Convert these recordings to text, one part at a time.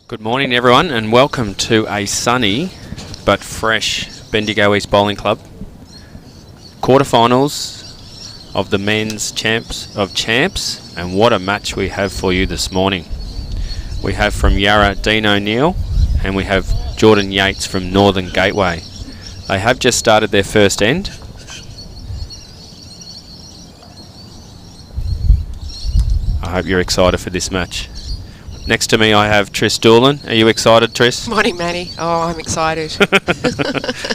Good morning everyone and welcome to a sunny but fresh Bendigo East Bowling Club quarterfinals of the men's champs of champs, and what a match we have for you this morning. We have from Yarra Dean O'Neill and we have Jordan Yates from Northern Gateway. They have just started their first end. I hope you're excited for this match. Next to me I have Doolan. Are you excited, Tris? Morning, Manny. Oh, I'm excited.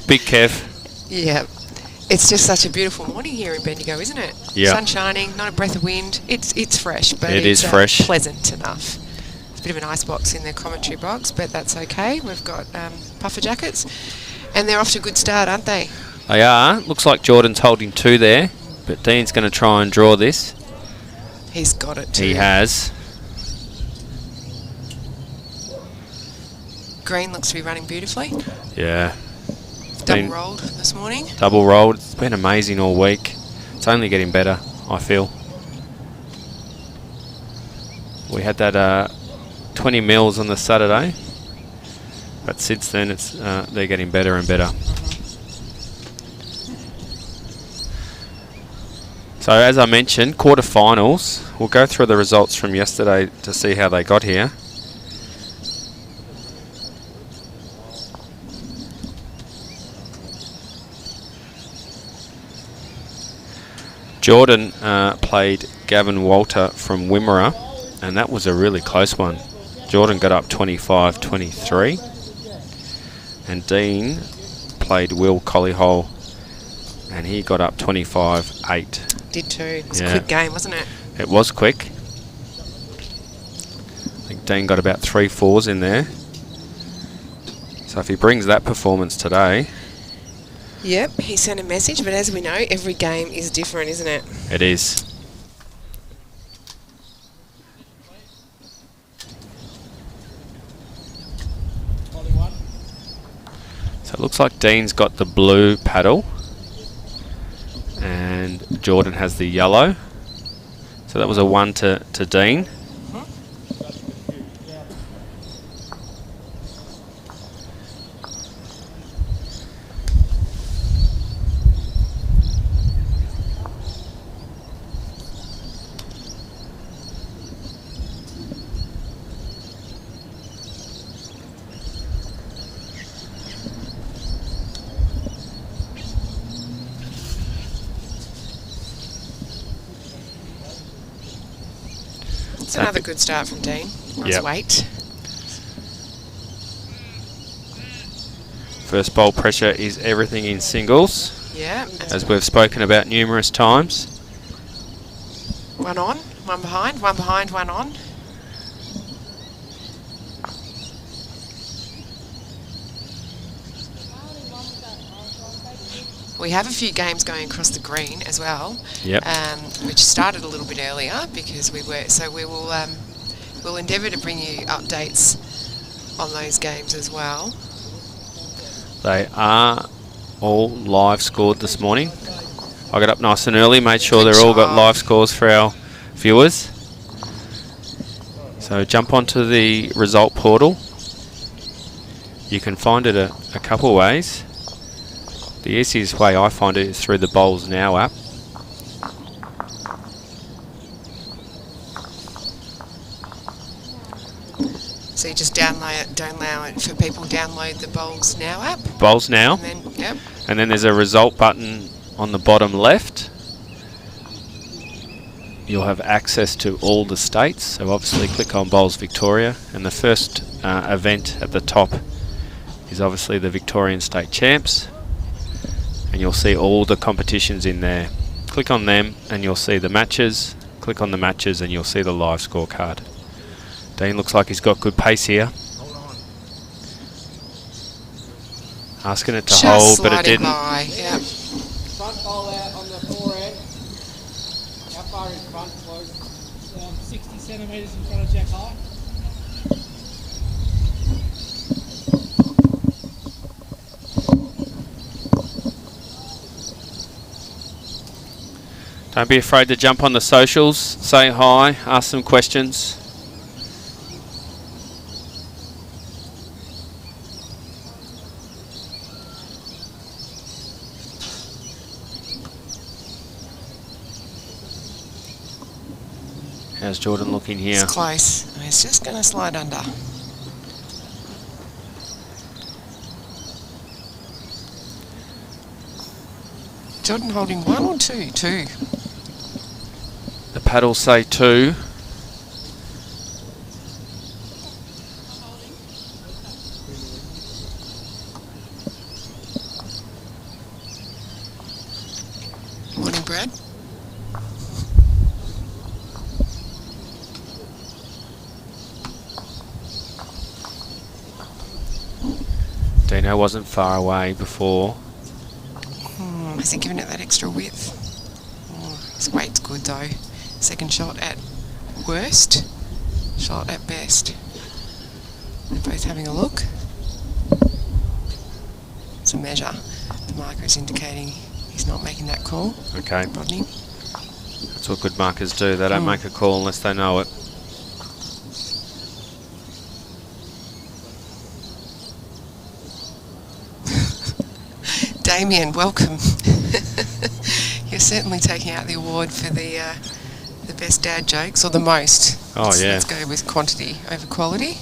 Big Kev. Yeah. It's just such a beautiful morning here in Bendigo, isn't it? Yeah. Sun shining, not a breath of wind. It's fresh, but it it's is fresh. Pleasant enough. It's a bit of an ice box in the commentary box, but that's okay. We've got puffer jackets, and they're off to a good start, aren't they? They are. Looks like Jordan's holding two there, but Dean's going to try and draw this. He's got it too. He has. Green looks to be running beautifully. Yeah. Double rolled this morning. Double rolled. It's been amazing all week. It's only getting better, I feel. We had that 20 mils on the Saturday, but since then it's they're getting better and better. So as I mentioned, quarterfinals. We'll go through the results from yesterday to see how they got here. Jordan played Gavin Walter from Wimmera, and that was a really close one. Jordan got up 25-23, and Dean played Will Collyhole, and he got up 25-8. Did too. It was a quick game, wasn't it? It was quick. I think Dean got about 3 fours in there. So if he brings that performance today... Yep, he sent a message, but as we know, every game is different, isn't it? It is. So it looks like Dean's got the blue paddle and Jordan has the yellow. So that was a 1 to Dean. It's another good start from Dean. Nice weight. First bowl pressure is everything in singles. Yeah. As we've spoken about numerous times. One on, one behind, one on. We have a few games going across the green as well, which started a little bit earlier because we will we'll endeavour to bring you updates on those games as well. They are all live scored this morning. I got up nice and early, made sure they're all got live scores for our viewers. So jump onto the result portal. You can find it a couple of ways. The easiest way I find it is through the Bowls Now app. So you just don't allow it for people to download the Bowls Now app? Bowls Now. And then there's a result button on the bottom left. You'll have access to all the states. So obviously click on Bowls Victoria, and the first event at the top is obviously the Victorian State Champs. And you'll see all the competitions in there. Click on them and you'll see the matches. Click on the matches and you'll see the live scorecard. Dean looks like he's got good pace here. Asking it to hold, but it didn't. Yep. Front bowl out on the forehand. How far is front close? 60 centimetres in front of Jack High. Don't be afraid to jump on the socials, say hi, ask some questions. How's Jordan looking here? It's close. It's just going to slide under. Jordan holding 1 or 2? 2. The paddles say 2. Morning, Brad. Dino wasn't far away before. Has he given it that extra width? His weight's good though. Second shot at worst, shot at best. They're both having a look. It's a measure. The marker is indicating he's not making that call. Okay. Rodney. That's what good markers do. They don't make a call unless they know it. Damien, welcome. You're certainly taking out the award for the best dad jokes, or the most. Oh, yeah. Let's go with quantity over quality.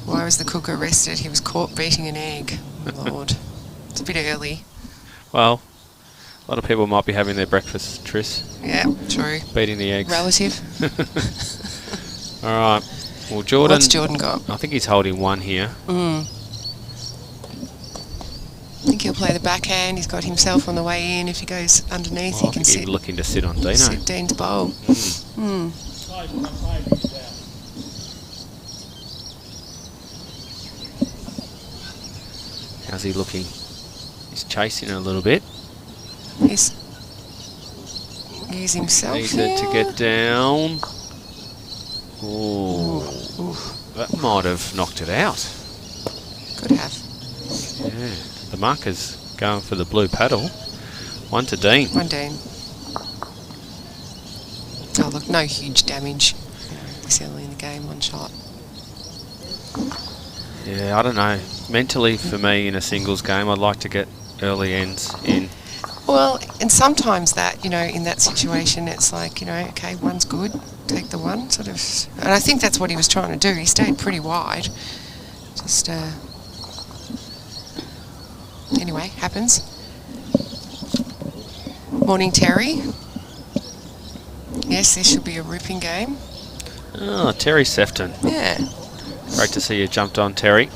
Why was the cook arrested? He was caught beating an egg. Oh, Lord. It's a bit early. Well, a lot of people might be having their breakfast, Tris. Yeah, true. Beating the eggs. Relative. All right. Well, Jordan... What's Jordan got? I think he's holding 1 here. I think he'll play the backhand. He's got himself on the way in. If he goes underneath, he can sit. He's looking to sit on Dino. Sit Dean's bowl. How's he looking? He's chasing a little bit. He's using himself Needs here. it to get down. Oh, that might have knocked it out. Could have. Yeah. The marker's going for the blue paddle. 1 to Dean. 1 Dean. Oh, look, no huge damage. This early in the game, 1 shot. Yeah, I don't know. Mentally, for me, in a singles game, I'd like to get early ends in. Well, and sometimes that, in that situation, it's like, okay, 1's good, take the 1, sort of. And I think that's what he was trying to do. He stayed pretty wide. Just, anyway, happens. Morning, Terry. Yes, this should be a ripping game. Oh, Terry Sefton. Yeah. Great to see you jumped on, Terry.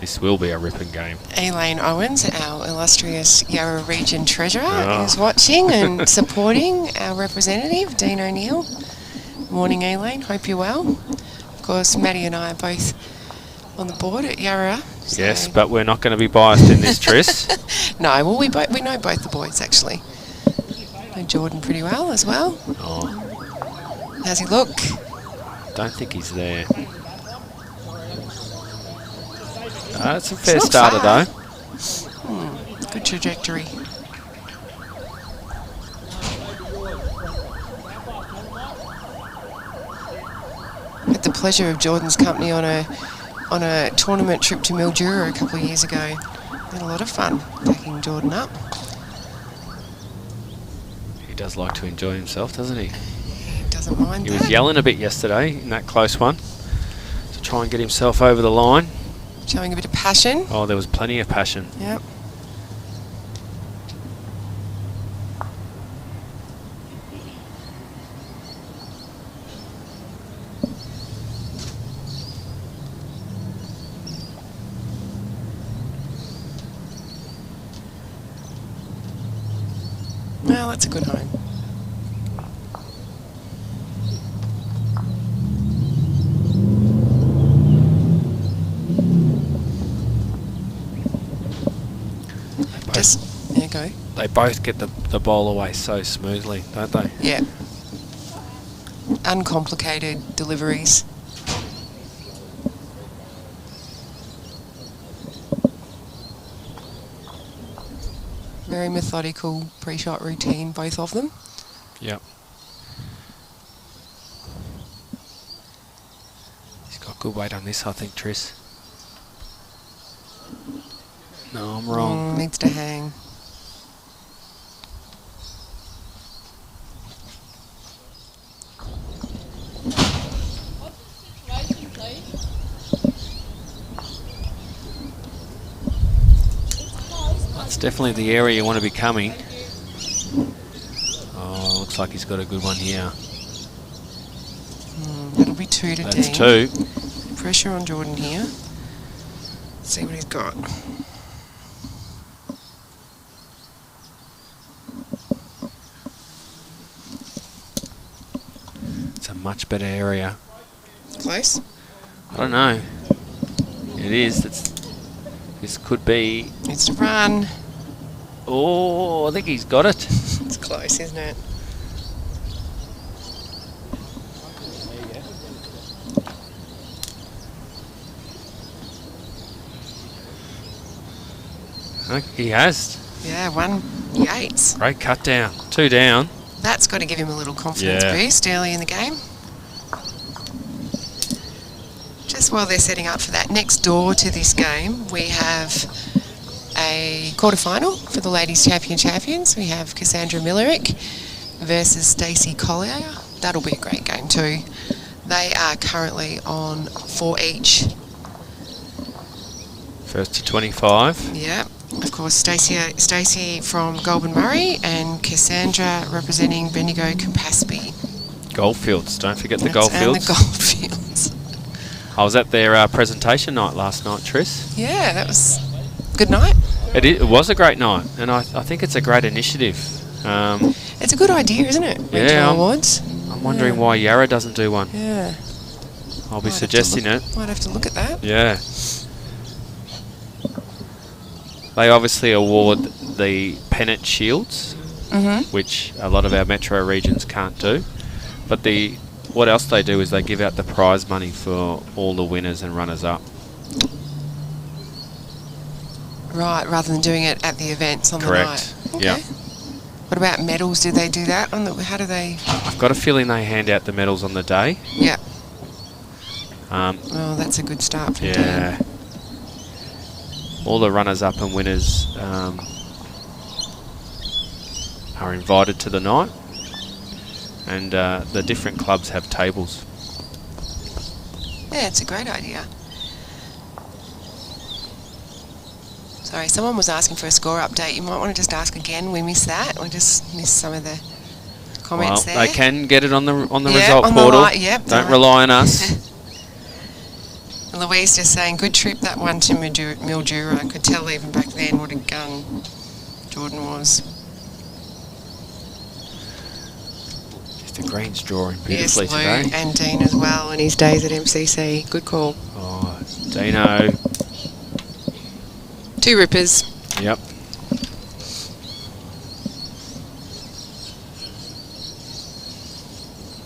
This will be a ripping game. Elaine Owens, our illustrious Yarra region treasurer, is watching and supporting our representative, Dean O'Neill. Morning, Elaine. Hope you're well. Of course, Maddie and I are both on the board at Yarra. So yes, but we're not going to be biased in this, Tris. No, well, we know both the boys, actually. Know Jordan pretty well as well. Oh. How's he look? Don't think he's there. It's a fair not starter, far. though. Good trajectory. Had the pleasure of Jordan's company on a tournament trip to Mildura a couple of years ago. Had a lot of fun taking Jordan up. He does like to enjoy himself, doesn't he? He doesn't mind He that. was yelling a bit yesterday in that close one to try and get himself over the line. Showing a bit of passion. Oh, there was plenty of passion. Yep. Well, that's a good home. There you go. They both get the ball away so smoothly, don't they? Yeah. Uncomplicated deliveries. Very methodical pre-shot routine, both of them. Yep. He's got good weight on this, I think, Tris. No, I'm wrong. Needs to hang. definitely the area you want to be coming. Oh, looks like he's got a good one here. That'll be 2 to That's Dean. 2. Pressure on Jordan here. Let's see what he's got. It's a much better area. Close? I don't know. It is. This could be... Needs to run. Oh, I think he's got it. It's close, isn't it? I think he has. Yeah, 1 Yates. Great cut down. 2 down. That's got to give him a little confidence boost early in the game. Just while they're setting up for that, next door to this game, we have a quarter-final for the Ladies Champions. We have Cassandra Millerick versus Stacey Collier. That'll be a great game too. They are currently on 4 each. First to 25. Yeah. Of course, Stacey from Goulburn Murray and Cassandra representing Bendigo Campaspe. Goldfields. Don't forget the And Goldfields. the Goldfields. I was at their presentation night last night, Tris. Yeah, that was a good night. It was a great night, and I think it's a great initiative. It's a good idea, isn't it? Yeah, Regional awards. I'm wondering why Yarra doesn't do one. Yeah. I'll be suggesting it. Might have to look at that. Yeah. They obviously award the pennant shields, which a lot of our metro regions can't do. But what else they do is they give out the prize money for all the winners and runners-up. Right, rather than doing it at the events on Correct. the night. Yeah. What about medals? Do they do that? How do they... I've got a feeling they hand out the medals on the day. Yeah. Oh, that's a good start for Yeah. Dean. All the runners-up and winners are invited to the night, and the different clubs have tables. Yeah, it's a great idea. Sorry, someone was asking for a score update. You might want to just ask again. We missed that. We just missed some of the comments there. They can get it on the result on portal. Don't rely on us. Louise just saying, good trip that one to Mildura. I could tell even back then what a gun Jordan was. Just the green's drawing beautifully Lou today. And Dean as well in his days at MCC. Good call. Oh, Dino. 2 rippers. Yep.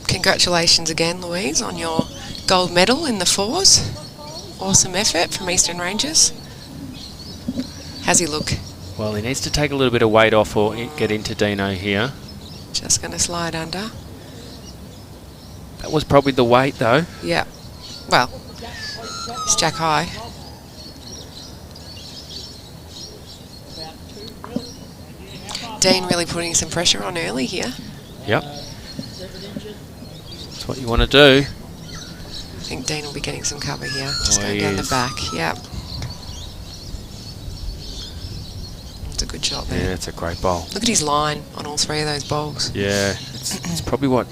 Congratulations again, Louise, on your gold medal in the 4s. Awesome effort from Eastern Rangers. How's he look? Well, he needs to take a little bit of weight off or get into Dino here. Just going to slide under. That was probably the weight, though. Yeah. Well, it's Jack High. Dean really putting some pressure on early here. Yep. That's what you want to do. I think Dean will be getting some cover here. Just going he down is. the back. Yep. It's a good shot there. Yeah, it's a great bowl. Look at his line on all 3 of those bowls. Yeah, it's probably what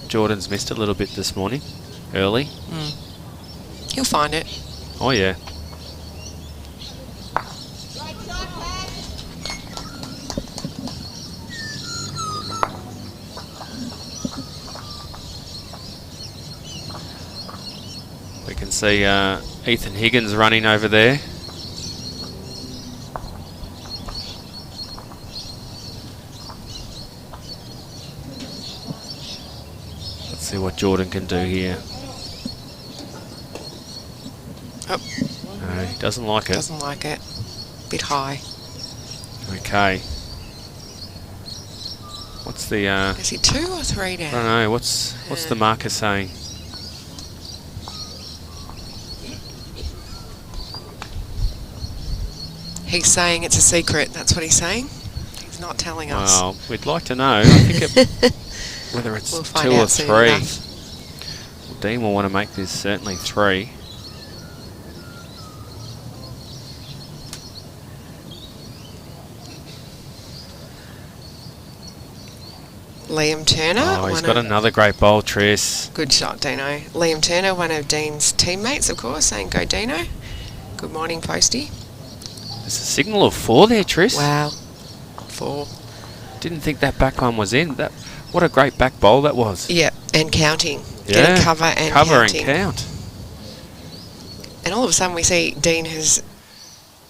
Jordan's missed a little bit this morning, early. He'll find it. Oh, yeah. We can see Ethan Higgins running over there. Let's see what Jordan can do here. Oh. No, he doesn't like it. Doesn't like it. Bit high. Okay. What's the... Is he 2 or 3 down? I don't know. What's the marker saying? He's saying it's a secret. That's what he's saying. He's not telling us. Well, we'd like to know. I think whether it's We'll find 2 or out soon 3. enough. Well, Dean will want to make this certainly 3. Liam Turner. Oh, he's got another great bowl, Tris. Good shot, Dino. Liam Turner, one of Dean's teammates, of course, saying go Dino. Good morning, Posty. There's a signal of 4 there, Tris. Wow. 4. Didn't think that back one was in. What a great back bowl that was. Yep, and counting. Yeah. Getting cover and counting. And count. And all of a sudden we see Dean has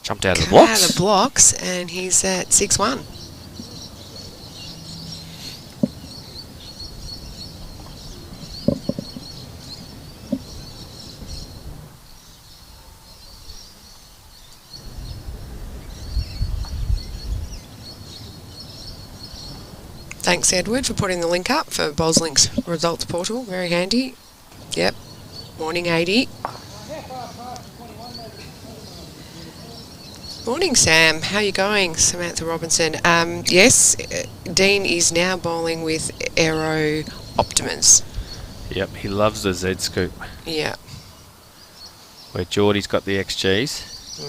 jumped out of the come blocks. out of the blocks, and he's at 6-1. Thanks, Edward, for putting the link up for BowlsLink's results portal. Very handy. Yep. Morning, 80. Morning, Sam. How are you going? Samantha Robinson. Yes, Dean is now bowling with Aero Optimus. Yep, he loves the Z scoop. Yeah. Where Geordie's got the XGs.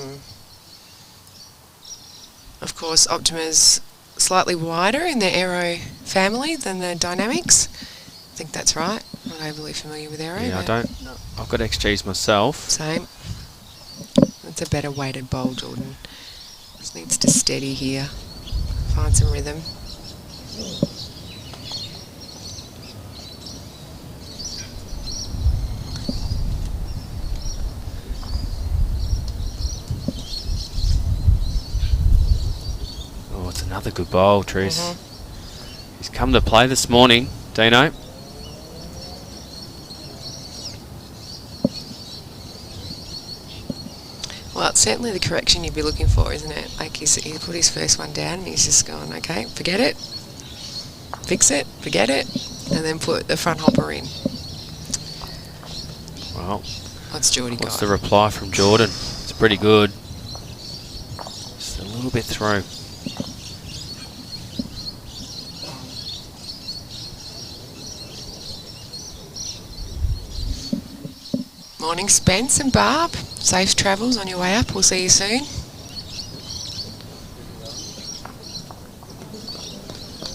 Of course, Optimus slightly wider in the Aero family than the Dynamics. I think that's right. Not overly familiar with Aero. Yeah, I've got XGs myself. Same. It's a better weighted bowl, Jordan. Just needs to steady here. Find some rhythm. Oh, it's another good bowl, Tris. He's come to play this morning, Dino. Well, it's certainly the correction you'd be looking for, isn't it? Like he put his first one down and he's just going, okay, forget it, fix it, forget it, and then put the front hopper in. Well, what's Geordie got? What's the reply from Jordan? It's pretty good. Just a little bit through. Morning, Spence and Barb. Safe travels on your way up. We'll see you soon.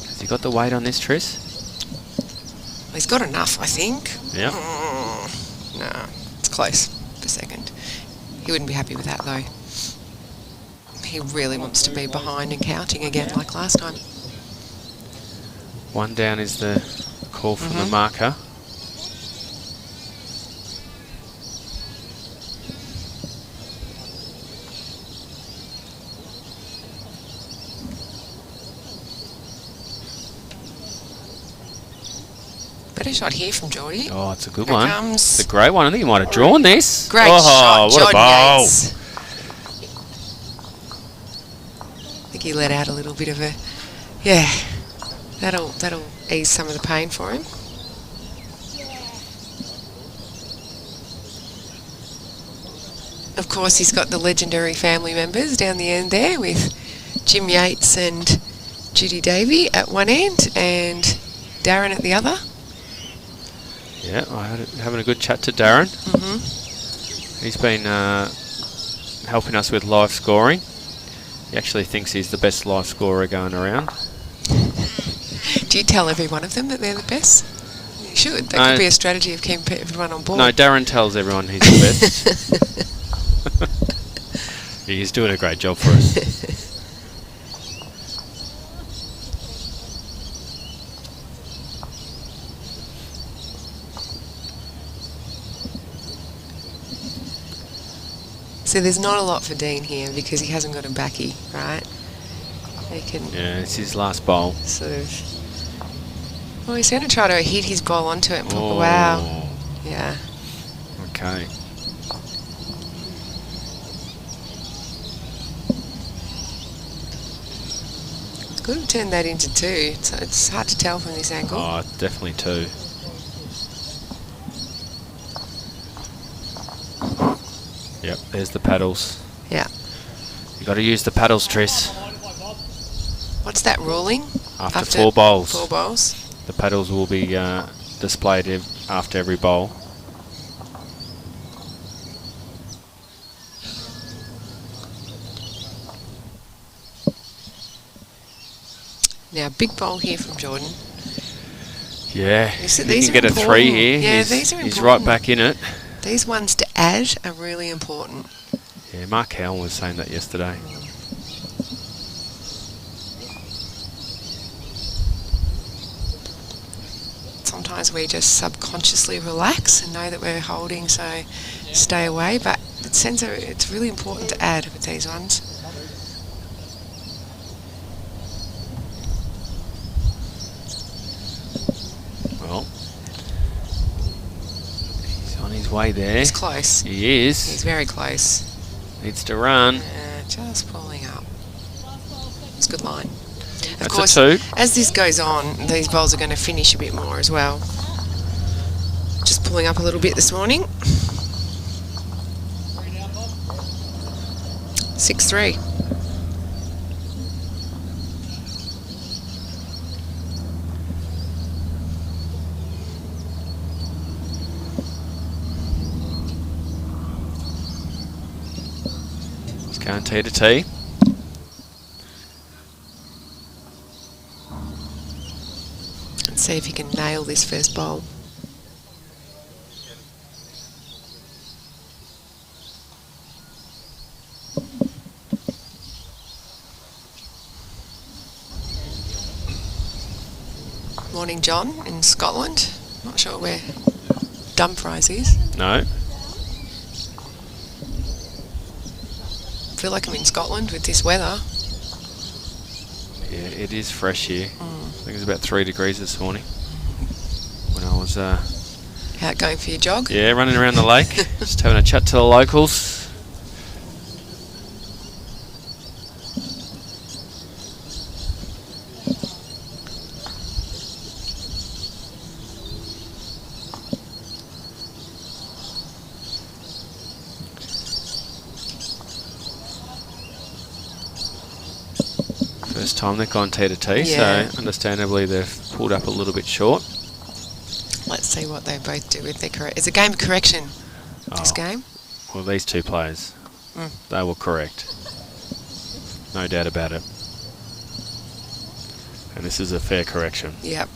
Has he got the weight on this, Tris? He's got enough, I think. Yeah. No, it's close for second. He wouldn't be happy with that, though. He really wants to be behind and counting again like last time. 1 down is the call from the marker. Better shot here from Geordie. Oh, it's a good Here one. comes. It's a great one. I think he might have drawn this. Great oh, shot, what John a bowl. Yates. I think he let out a little bit of a, yeah. That'll ease some of the pain for him. Of course, he's got the legendary family members down the end there with Jim Yates and Judy Davey at one end and Darren at the other. Yeah, having a good chat to Darren. He's been helping us with live scoring. He actually thinks he's the best live scorer going around. Do you tell every one of them that they're the best? You should. That could be a strategy of keeping everyone on board. No, Darren tells everyone he's the best. He's doing a great job for us. So there's not a lot for Dean here because he hasn't got a backy, right? He can. Yeah, it's his last bowl. Sort of. Well, he's going to try to hit his bowl onto it and pop a wow. Yeah. Okay. Could have turned that into 2. It's hard to tell from this angle. Oh, definitely 2. Yep, there's the paddles. Yeah. You got to use the paddles, Tris. What's that ruling? After 4 bowls. 4 bowls. The paddles will be displayed after every bowl. Now, big bowl here from Jordan. Yeah, he these can get a 3 here. Yeah, these are important. He's right back in it. These ones to add are really important. Yeah, Mark Howell was saying that yesterday. Sometimes we just subconsciously relax and know that we're holding, so stay away. But it's really important to add with these ones. Well, he's on his way there. He's close. He is. He's very close. Needs to run. Just pulling up. It's a good line. Of That's course, a 2. as this goes on, these bowls are going to finish a bit more as well. Just pulling up a little bit this morning. 6-3. He's going T to T. Let's see if he can nail this first bowl. Morning, John, in Scotland. Not sure where Dumfries is. No. Feel like I'm in Scotland with this weather. Yeah, it is fresh here. I think it's about 3 degrees this morning. When I was... Out going for your jog? Yeah, running around the lake. Just having a chat to the locals. First time they've gone T to T, Yeah. so understandably they've pulled up a little bit short. Let's see what they both do with their correct. It's a game of correction, this game. Well, these two players, they were correct. No doubt about it. And this is a fair correction. Yep.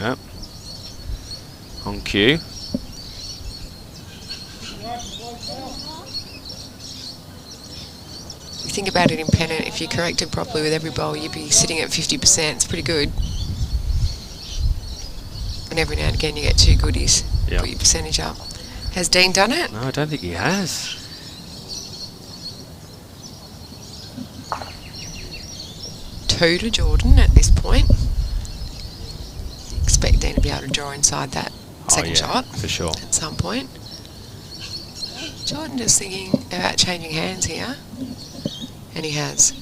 Yep. On cue. You think about it in pennant, if you corrected properly with every bowl, you'd be sitting at 50%. It's pretty good. And every now and again you get 2 goodies. Yep. Put your percentage up. Has Dean done it? No, I don't think he has. Two to Jordan at this point. Expect Dean to be able to draw inside that second shot for sure. at some point. Jordan just thinking about changing hands here. And he has.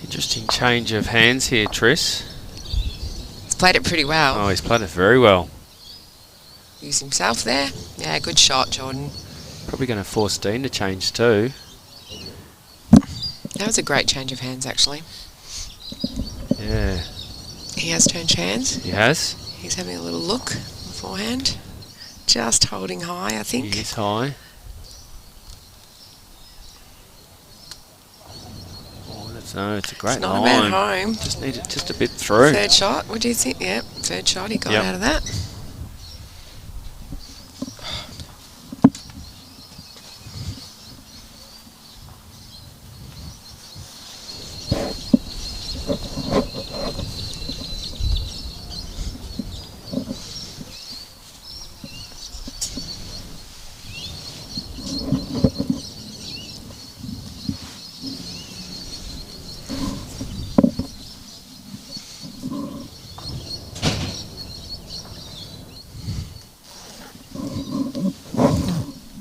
Interesting change of hands here, Tris. Played it pretty well. Oh, he's played it very well. Used himself there. Yeah, good shot, Jordan. Probably going to force Dean to change too. That was a great change of hands, actually. Yeah. He has changed hands. He has. He's having a little look beforehand. Just holding high, I think. He is high. No, it's a great It's not line. a bad home. Just need it just a bit through. Third shot, what do you think? Yep, third shot, he got out of that.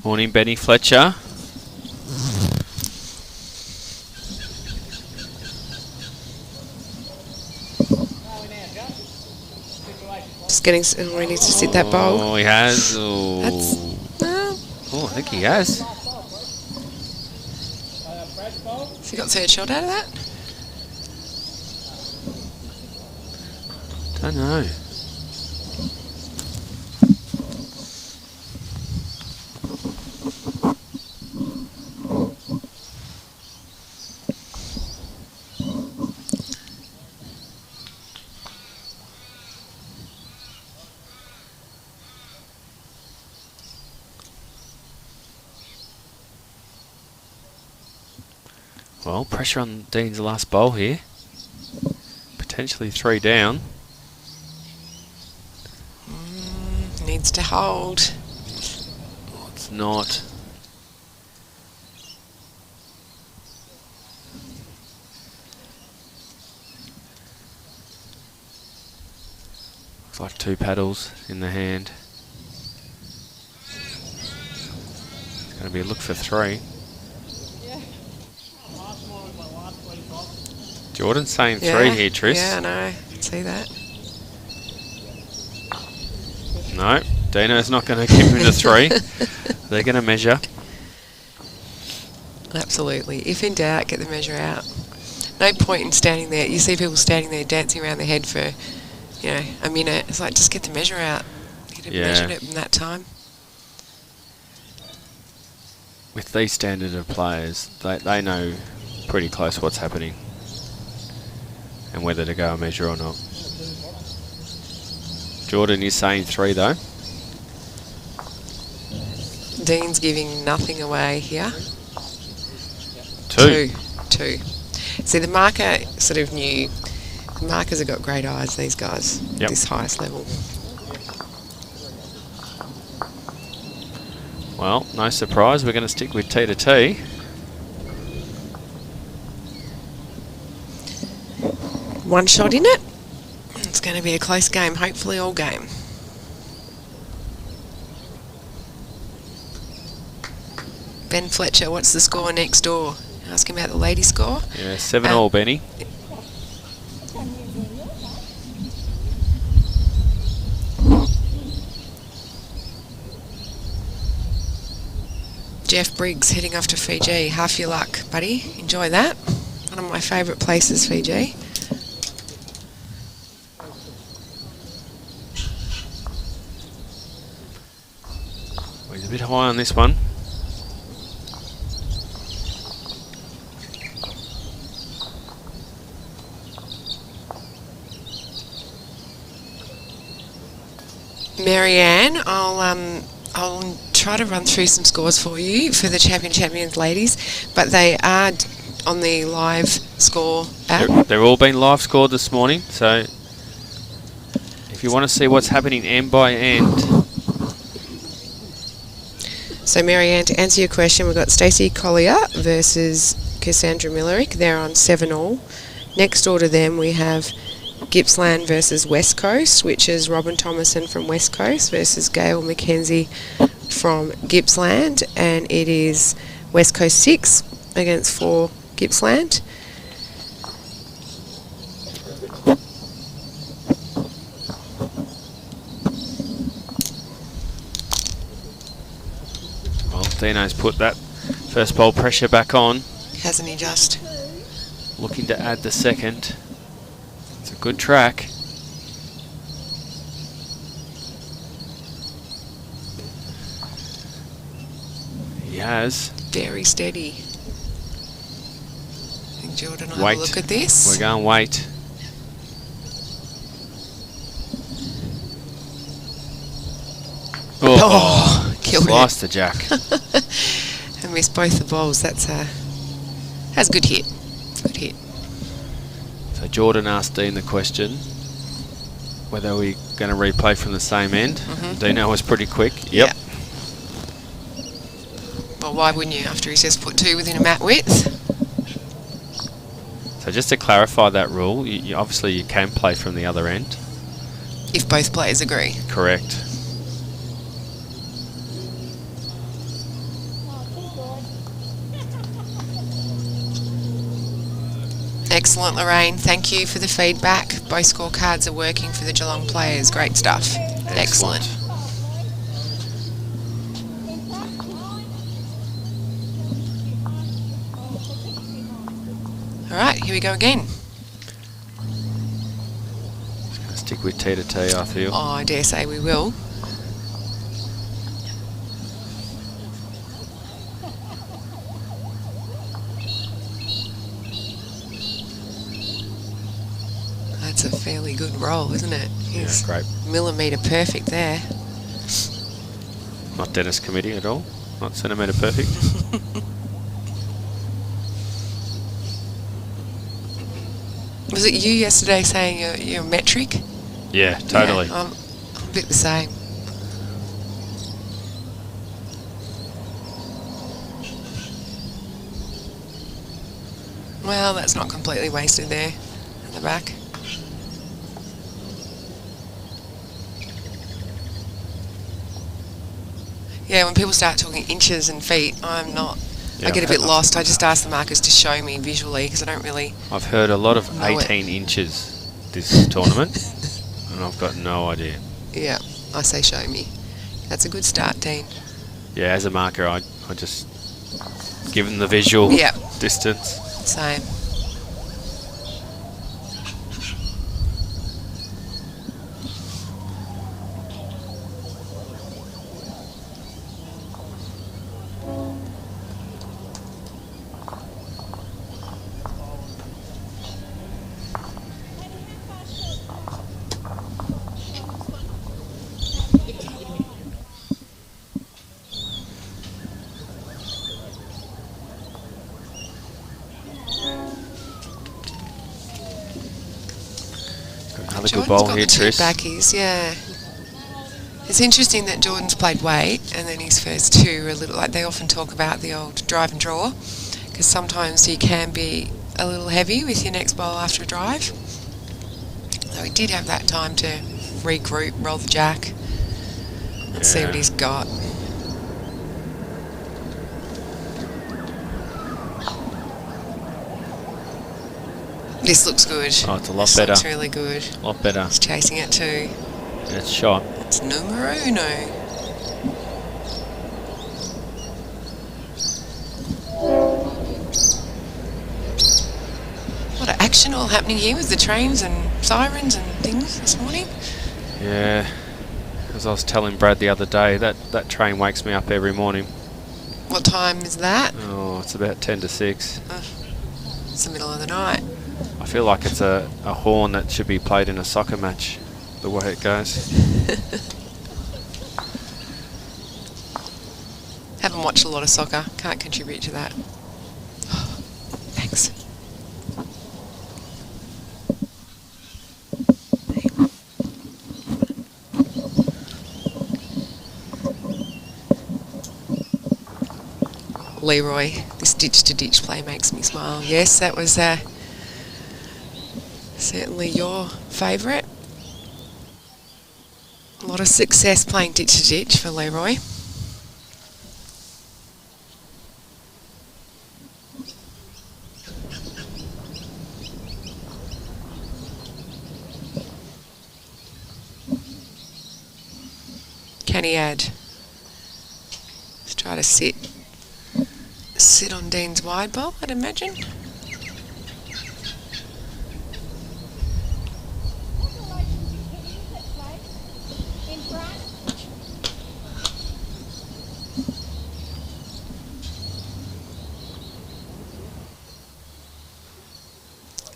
Morning, Benny Fletcher. Just getting ready to sit that bowl. Oh, he has. Oh, I think he has. Has he got third shot out of that? Don't know. Well, pressure on Dean's last bowl here. Potentially 3 down. Needs to hold. Oh, it's not. Looks like 2 paddles in the hand. It's going to be a look for 3. Jordan's saying 3 here, Tris. Yeah, I know. I can see that. No, Dino's not going to give him the 3. They're going to measure. Absolutely. If in doubt, get the measure out. No point in standing there. You see people standing there dancing around their head for, you know, a minute. It's like, just get the measure out. You'd have measured it in that time. With these standard of players, they know pretty close what's happening and whether to go and measure or not. Jordan is saying 3 though. Dean's giving nothing away here. 2. 2. See, the marker sort of knew. The markers have got great eyes, these guys, at this highest level. Well, no surprise, we're going to stick with T to T. One shot in it. It's going to be a close game, hopefully all game. Ben Fletcher, what's the score next door? Ask him about the lady score. Yeah, 7-all, Benny. Jeff Briggs heading off to Fiji. Half your luck, buddy. Enjoy that. One of my favourite places, Fiji. Well, he's a bit high on this one. Marianne, I'll try to run through some scores for you for the Champions ladies, but they are on the live score app. They're all been live scored this morning, so if you want to see what's happening end by end. So Marianne, to answer your question, we've got Stacey Collier versus Cassandra Millerick. They're on 7-all. Next door to them we have Gippsland versus West Coast, which is Robin Thomason from West Coast versus Gail McKenzie from Gippsland, and it is West Coast 6 against 4 Gippsland. Well, Dino's put that first bowl pressure back on. Hasn't he just? Looking to add the second. It's a good track. He has. Very steady. I think Jordan will Wait. have a look at this. We're going wait. Oh, killed sliced the jack. And missed both the balls. That's a good hit. Good hit. So Jordan asked Dean the question whether we're going to replay from the same end. Dino was pretty quick. Yep. Well, why wouldn't you after he's just put 2 within a mat width? So just to clarify that rule, obviously you can play from the other end. If both players agree. Correct. Excellent, Lorraine. Thank you for the feedback. Both scorecards are working for the Geelong players. Great stuff. Excellent. All right, here we go again. Just going to stick with T, I feel. Oh, I dare say we will. That's a fairly good roll, isn't it? Yeah, great. Millimetre perfect there. Not Dennis committee at all. Not centimetre perfect. Was it you yesterday saying you're metric? Yeah, totally. Yeah, I'm a bit the same. Well, that's not completely wasted there at the back. Yeah, when people start talking inches and feet, I'm not. Yeah, I get a bit lost. I just ask the markers to show me visually because I don't really. I've heard a lot of know 18 inches this tournament, and I've got no idea. Yeah, I say show me. That's a good start, Dean. Yeah, as a marker, I just give them the visual distance. Same. Another good ball here, Trish. Backies, yeah. It's interesting that Jordan's played weight and then his first two are a little like they often talk about the old drive and draw because sometimes you can be a little heavy with your next bowl after a drive. So he did have that time to regroup, roll the jack and see what he's got. This looks good. Oh, it's a lot this better. Looks really good. A lot better. He's chasing it too. And it's shot. It's numero uno. A lot of action all happening here with the trains and sirens and things this morning. Yeah. As I was telling Brad the other day, that train wakes me up every morning. What time is that? Oh, it's about 10 to 6. It's the middle of the night. I feel like it's a horn that should be played in a soccer match, the way it goes. Haven't watched a lot of soccer. Can't contribute to that. Thanks. Leroy, this ditch-to-ditch play makes me smile. Yes, that was certainly your favourite. A lot of success playing ditch-to-ditch for Leroy. Can he add? Let's try to sit on Dean's wide ball, I'd imagine.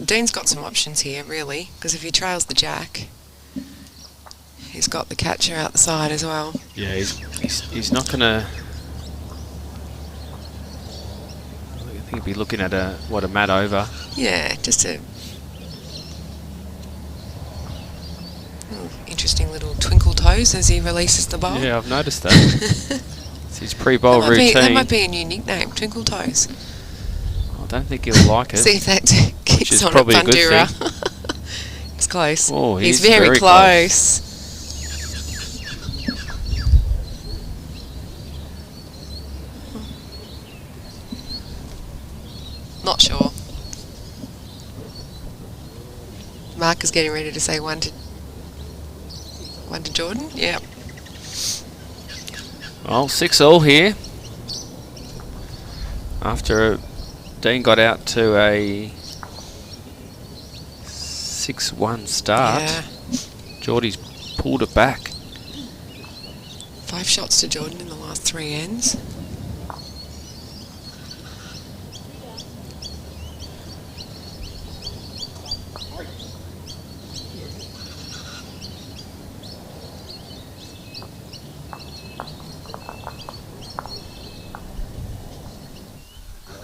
Dean's got some options here, really, because if he trails the jack, he's got the catcher out the side as well. Yeah, he's not going to... I think he'd be looking at a mat over. Yeah, just a interesting little twinkle toes as he releases the ball. Yeah, I've noticed that. It's his pre-bowl routine. That might be a new nickname, Twinkle Toes. I don't think he'll like it. See if that kicks on probably at Bandura. a good thing. It's close. Oh, he's very close. Not sure. Mark is getting ready to say one to Jordan. Yep. Well, 6-all here. After Dean got out to a 6-1 start, Yeah. Geordie's pulled it back. 5 shots to Jordan in the last 3 ends.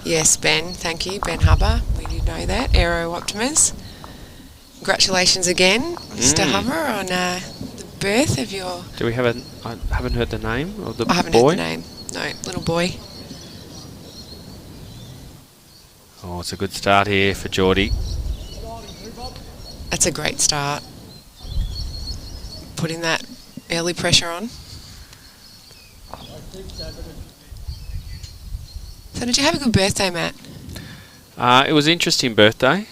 Yes, Ben, thank you, Ben Hubber. We did know that. Aero Optimus. Congratulations again, Mr. Hubber, on the birth of your... Do we have a... I haven't heard the name of the boy? I haven't heard the name. No, little boy. Oh, it's a good start here for Geordie. That's a great start. Putting that early pressure on. So did you have a good birthday, Matt? It was an interesting birthday.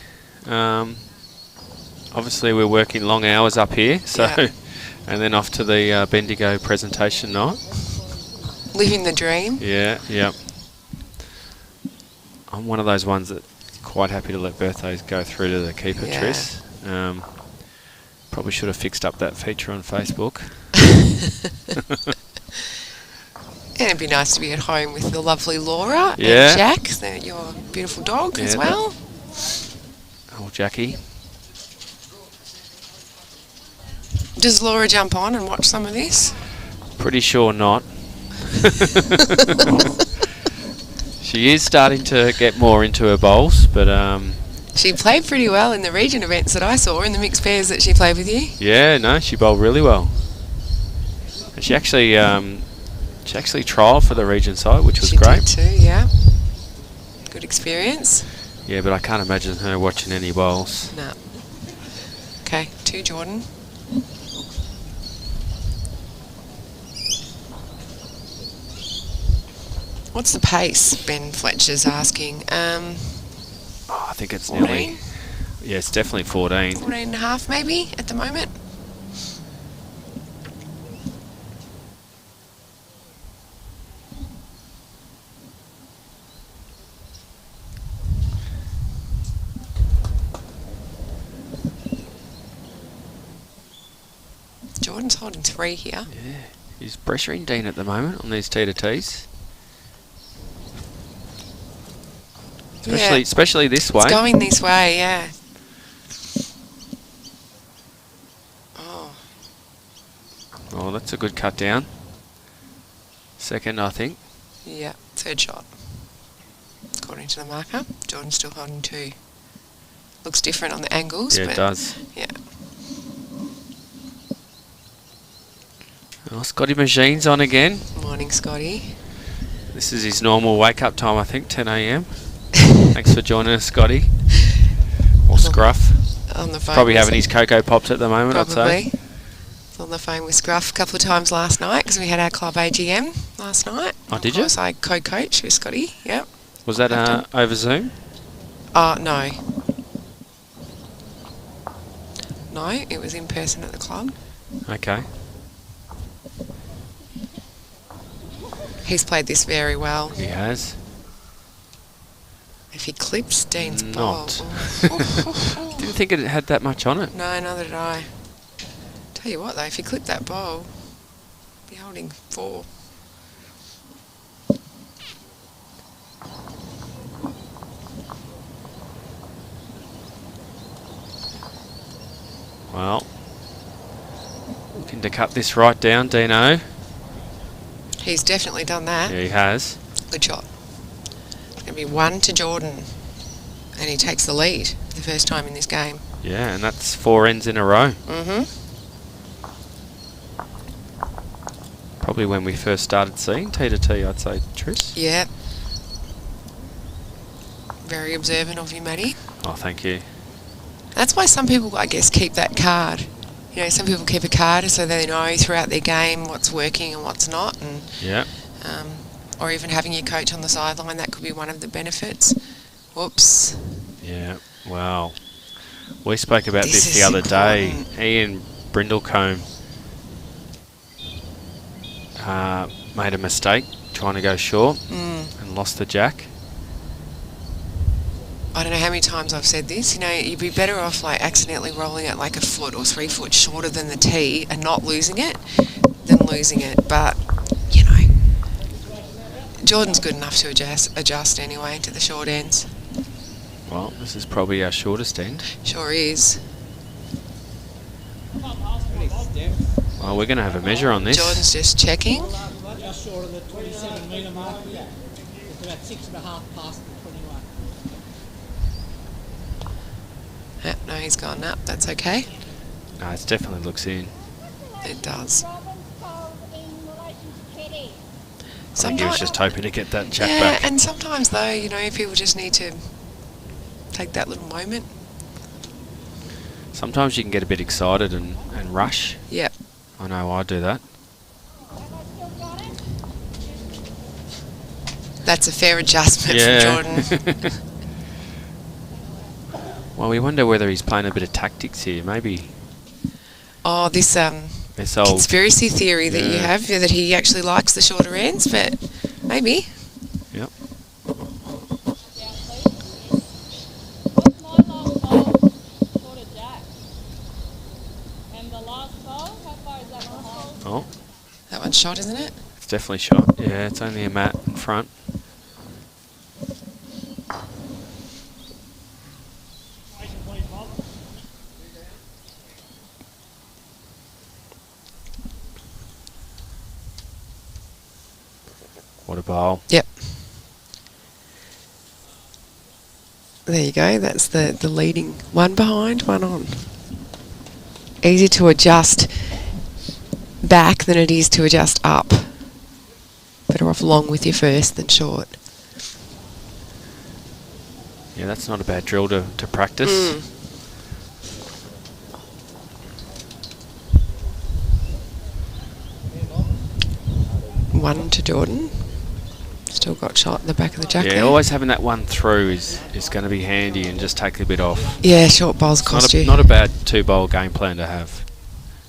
Obviously, we're working long hours up here, so Yeah. and then off to the Bendigo presentation night. Living the dream. Yeah, yeah. I'm one of those ones that quite happy to let birthdays go through to the keeper, Yeah. Tris. Probably should have fixed up that feature on Facebook. And it'd be nice to be at home with the lovely Laura Yeah. and Jack, your beautiful dog as Yeah, well. Oh, Jackie. Does Laura jump on and watch some of this? Pretty sure not. She is starting to get more into her bowls, but She played pretty well in the region events that I saw, in the mixed pairs that she played with you. yeah, no, she bowled really well. And she actually trialled for the region side, which was She great. did too, yeah. Good experience. Yeah, but I can't imagine her watching any bowls. No. Okay, 2 Jordan. What's the pace? Ben Fletcher's asking. Oh, I think it's 14? nearly... Yeah, it's definitely 14. 14 and a half maybe at the moment. Jordan's holding 3 here. Yeah, he's pressuring Dean at the moment on these T2Ts. Yeah. Especially this way. It's going this way, yeah. Oh, Oh, that's a good cut down. Second, I think. yeah. 3rd shot. According to the marker. Jordan's still holding 2. Looks different on the angles, Yeah, but it does. yeah. Oh, Scotty Machine's on again. Morning, Scotty. This is his normal wake-up time, I think, 10 a.m. Thanks for joining us, Scotty. Or Scruff. On the phone. Probably with- having his Cocoa Pops at the moment, I'd say. Probably. On the phone with Scruff a couple of times last night because we had our club AGM last night. Oh, did Of you? course, I co-coached with Scotty. Yep. Was that over Zoom? No. No, it was in person at the club. Okay. He's played this very well. He has. If he clips Dean's ball. Not. Oh. Didn't think it had that much on it. No, neither did I. Tell you what though, if he clipped that ball, be holding 4. Well, looking to cut this right down, Dino. He's definitely done that. Yeah, he has. Good shot. It's going to be 1 to Jordan. And he takes the lead for the first time in this game. Yeah, and that's 4 ends in a row. Mm-hmm. Probably when we first started seeing T2T, I'd say, Tris. Yeah. Very observant of you, Matty. Oh, thank you. That's why some people, I guess, keep that card. You know, some people keep a card so they know throughout their game what's working and what's not. And Yeah. or even having your coach on the sideline, that could be one of the benefits. Whoops. Yeah. Wow. We spoke about this the other day. Ian Brindlecombe made a mistake trying to go short and lost the jack. I don't know how many times I've said this. You know, you'd be better off like accidentally rolling it like a foot or 3 foot shorter than the tee and not losing it than losing it. But, you know, Jordan's good enough to adjust anyway to the short ends. Well, this is probably our shortest end. Sure is. Well, we're going to have a measure on this. Jordan's just checking. Just short of the 27 metre mark. It's about 6.5 past the 21. No, he's gone up. That's okay. No, it definitely looks in. It does. I think he was just hoping to get that jack back. Yeah, and sometimes though, you know, people just need to take that little moment. Sometimes you can get a bit excited and rush. Yep. I know I do that. That's a fair adjustment from Jordan. Well, we wonder whether he's playing a bit of tactics here, maybe. Oh, this old conspiracy theory that you have, that he actually likes the shorter ends, but maybe. Yep. Oh. That one's shot, isn't it? It's definitely shot. Yeah, it's only a mat in front. What a bowl. Yep. There you go. That's the leading one behind, one on. Easier to adjust back than it is to adjust up. Better off long with your first than short. Yeah, that's not a bad drill to practice. One to Jordan. Still got shot in the back of the jacket. Yeah, always having that one through is going to be handy and just take a bit off. Yeah, short bowls cost you. Not a bad 2-bowl game plan to have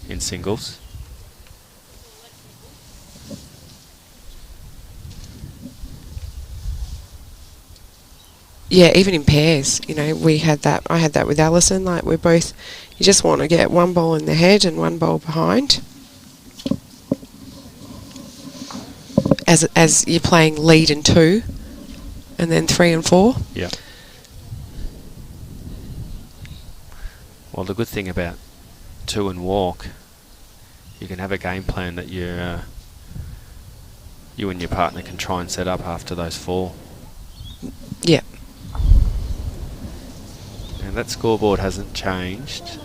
in singles. Yeah, even in pairs, you know, I had that with Alison. Like, we're both, you just want to get one ball in the head and one ball behind. As you're playing lead and 2, and then 3 and 4. Yeah. Well, the good thing about 2 and walk, you can have a game plan that you and your partner can try and set up after those 4. Yeah. And that scoreboard hasn't changed.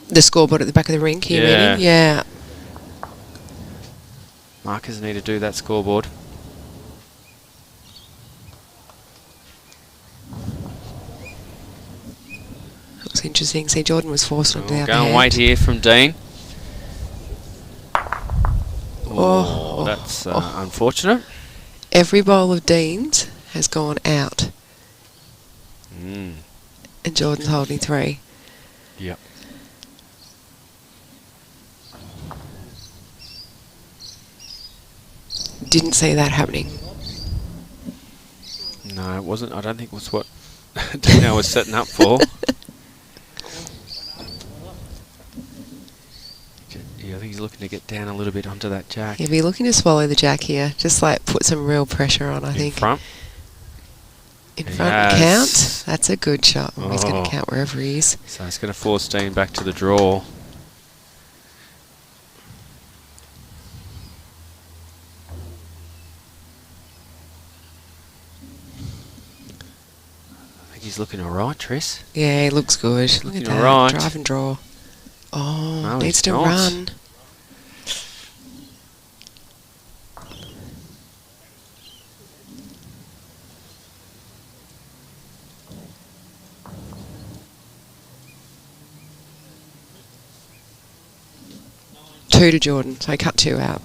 The scoreboard at the back of the rink, you mean? Yeah. Markers need to do that scoreboard. That was interesting. See, Jordan was forced onto the other Go and hand. wait here from Dean. Oh, that's unfortunate. Every bowl of Dean's has gone out. And Jordan's holding 3. Yep. Didn't see that happening. No, it wasn't. I don't think it was what Dino was setting up for. Yeah, I think he's looking to get down a little bit onto that jack. He'll be looking to swallow the jack here. Just like put some real pressure on, I think. In front. In front and count. That's a good shot. Oh, he's going to count wherever he is. So it's going to force Dean back to the draw. He's looking alright, Tris. Yeah, he looks good. Look at that. Right. Drive and draw. Oh, No, needs to not. run. 2 to Jordan, so cut 2 out.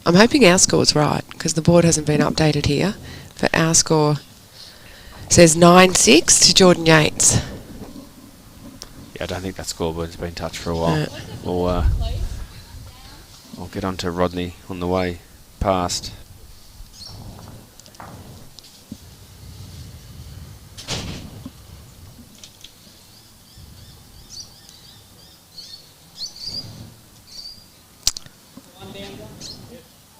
I'm hoping our score's right, because the board hasn't been updated here, but our score says 9-6 to Jordan Yates. Yeah, I don't think that scoreboard's been touched for a while. We'll get on to Rodney on the way past.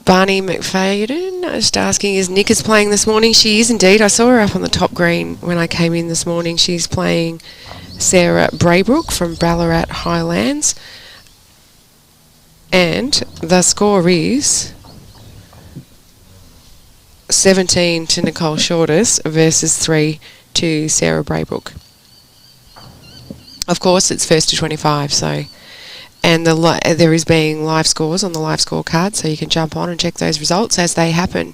Barney McFadden, just asking, is Nickers playing this morning? She is indeed. I saw her up on the top green when I came in this morning. She's playing Sarah Braybrook from Ballarat Highlands. And the score is 17 to Nicole Shortis versus 3 to Sarah Braybrook. Of course, it's 1st to 25, so... And there is being live scores on the live scorecard, so you can jump on and check those results as they happen.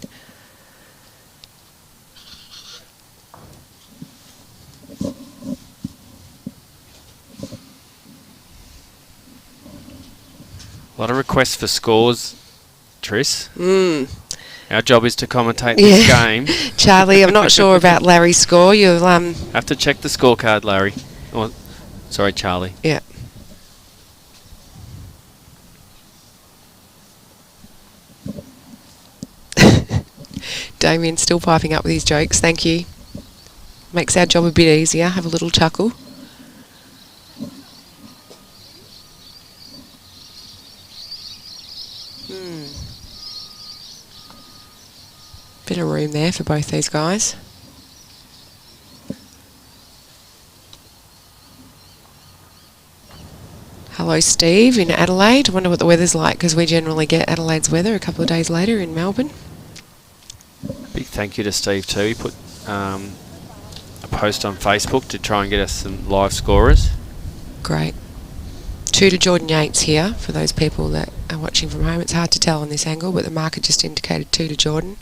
A lot of requests for scores, Tris. Our job is to commentate this game. Charlie, I'm not sure about Larry's score. You'll have to check the scorecard, Larry. Oh, sorry, Charlie. Yeah. Damien's still piping up with his jokes, thank you. Makes our job a bit easier, have a little chuckle. Bit of room there for both these guys. Hello Steve in Adelaide. I wonder what the weather's like, because we generally get Adelaide's weather a couple of days later in Melbourne. Big thank you to Steve too. He put a post on Facebook to try and get us some live scorers. Great. 2 to Jordan Yates here for those people that are watching from home. It's hard to tell on this angle, but the marker just indicated 2 to Jordan.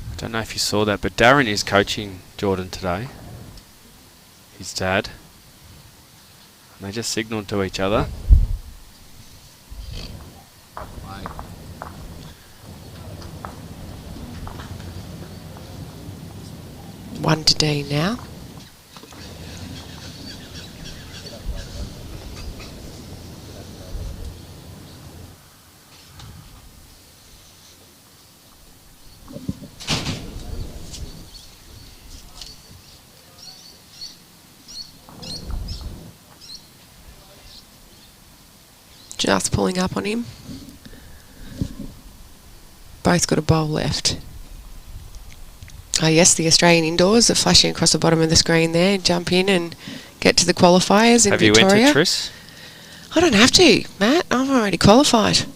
I don't know if you saw that, but Darren is coaching Jordan today. His dad. And they just signalled to each other. One to Dean now. Just pulling up on him. Both got a bowl left. Oh yes, the Australian indoors are flashing across the bottom of the screen there. Jump in and get to the qualifiers in Victoria. Have you entered, Tris? I don't have to, Matt. I've already qualified.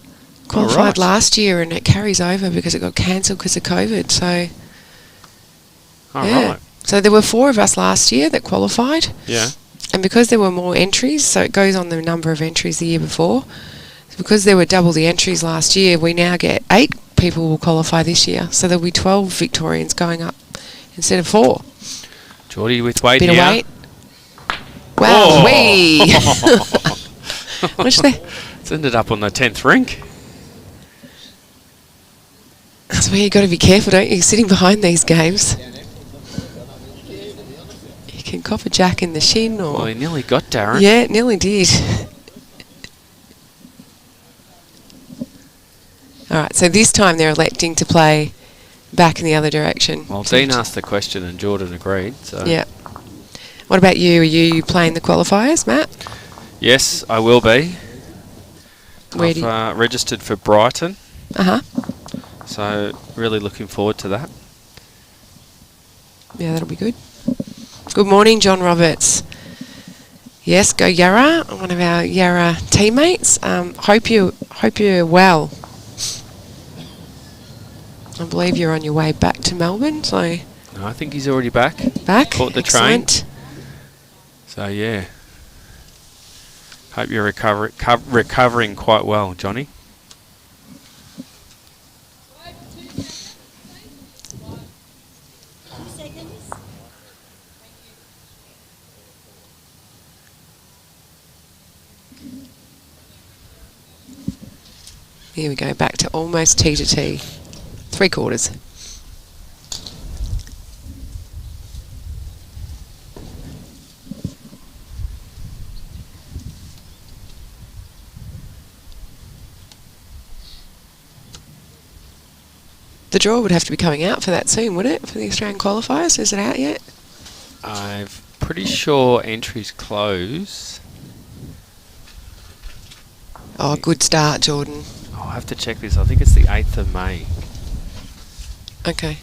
Qualified last year, and it carries over because it got cancelled because of COVID. So, Right. So there were 4 of us last year that qualified. Yeah. And because there were more entries, so it goes on the number of entries the year before. Because there were double the entries last year, we now get 8 people will qualify this year. So there'll be 12 Victorians going up instead of 4. Geordie with Wade Bit here. of weight. Wow, wee! What's that? It's ended up on the 10th rink. That's where you got to be careful, don't you? Sitting behind these games. You can cop a jack in the shin or... Well, he nearly got Darren. Yeah, it nearly did. Alright, so this time they're electing to play back in the other direction. Well, Dean asked the question and Jordan agreed. So. Yeah. What about you? Are you playing the qualifiers, Matt? Yes, I will be. Where do I've registered for Brighton. Uh-huh. So, really looking forward to that. Yeah, that'll be good. Good morning, John Roberts. Yes, go Yarra, one of our Yarra teammates. Hope you're well. I believe you're on your way back to Melbourne, so... I think he's already back. Back? Caught the Excellent. train. So, yeah. Hope you're recovering quite well, Johnny. Here we go, back to almost T to T. 3/4. The draw would have to be coming out for that soon, would it? For the Australian qualifiers? Is it out yet? I'm pretty sure entries close. Oh, good start, Jordan. I'll have to check this. I think it's the 8th of May. Okay.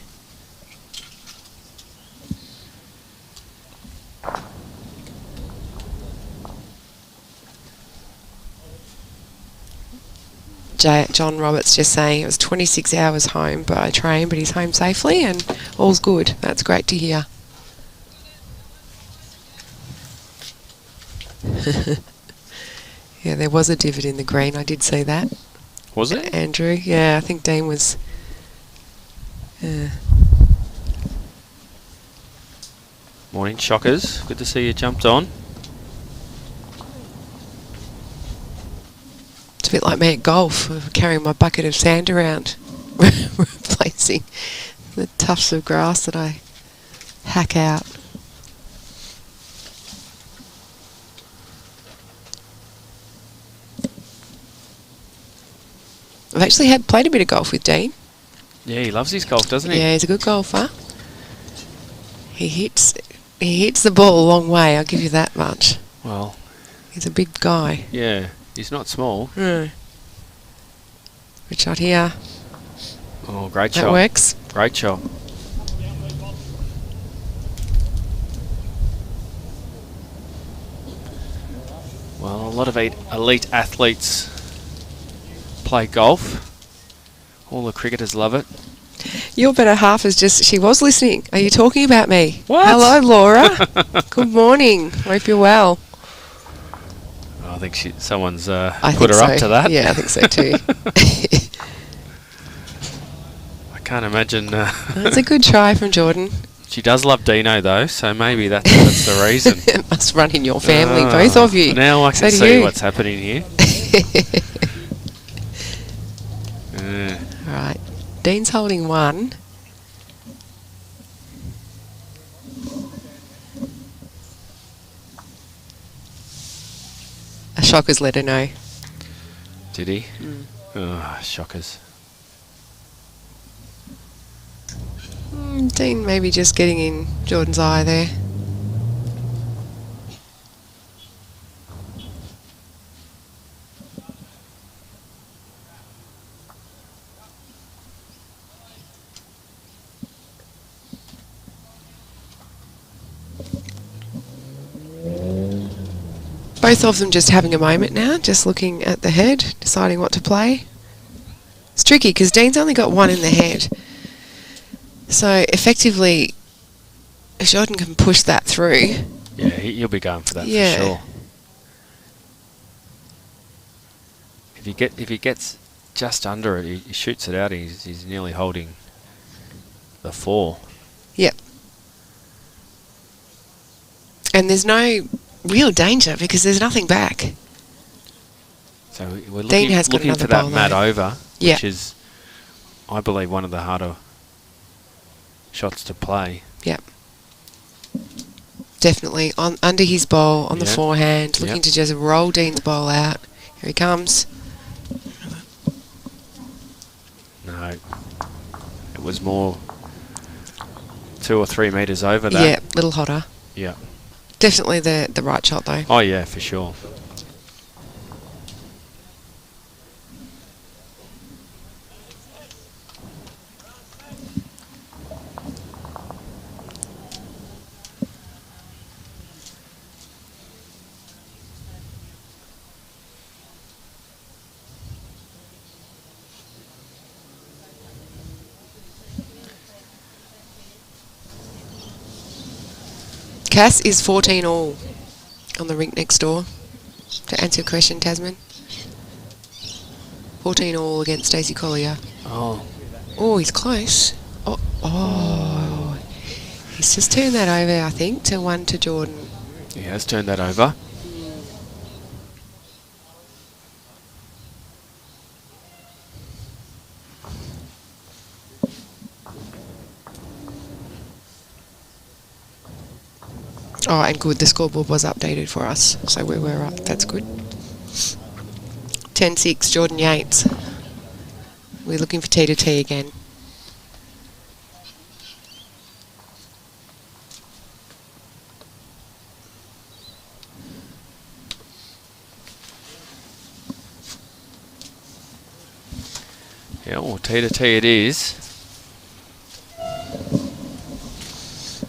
John Roberts just saying it was 26 hours home by train, but he's home safely and all's good. That's great to hear. Yeah, there was a divot in the green. I did see that. Was it? Andrew? Yeah, I think Dean was... Morning, Shockers. Good to see you jumped on. It's a bit like me at golf, carrying my bucket of sand around, replacing the tufts of grass that I hack out. I've actually played a bit of golf with Dean. Yeah, he loves his golf, doesn't he? Yeah, he's a good golfer. He hits the ball a long way, I'll give you that much. Well, He's a big guy. yeah, he's not small. Good shot here. Oh, great That shot. works. Great shot. Well, a lot of elite athletes play golf. All the cricketers love it. Your better half is just... She was listening. Are you talking about me? What? Hello, Laura. Good morning. Hope you're well. I think someone's I put think her up so. to that. Yeah, I think so too. I can't imagine. That's a good try from Jordan. She does love Dino though, so maybe that's the reason. It must run in your family, both of you. Now I can So do see you. what's happening here. All right. Dean's holding one. A Shockers let her know. Did he? Oh, Shockers. Dean maybe just getting in Jordan's eye there. Both of them just having a moment now, just looking at the head, deciding what to play. It's tricky because Dean's only got one in the head. So effectively, if Jordan can push that through... Yeah, he'll be going for that Yeah. for sure. If he gets just under it, he shoots it out. He's nearly holding the 4. Yep. And there's no real danger because there's nothing back. So we're Dean has got looking another for that bowl mat though. over, Yeah. which is, I believe, one of the harder shots to play. Yep. Definitely under his bowl, on the Yeah. forehand, looking Yep. to just roll Dean's bowl out. Here he comes. No, it was more 2 or 3 metres over that. Yeah, little hotter. Yeah. Definitely the right shot though. Oh yeah, for sure. Cass is 14 all on the rink next door. To answer your question, Tasman. 14 all against Stacey Collier. Oh. Oh, he's close. Oh. He's just turned that over, I think, to 1 to Jordan. He has turned that over. Oh, and good, the scoreboard was updated for us, so we were up. That's good. 10-6, Jordan Yates. We're looking for T to T again. Yeah, well, T to T it is.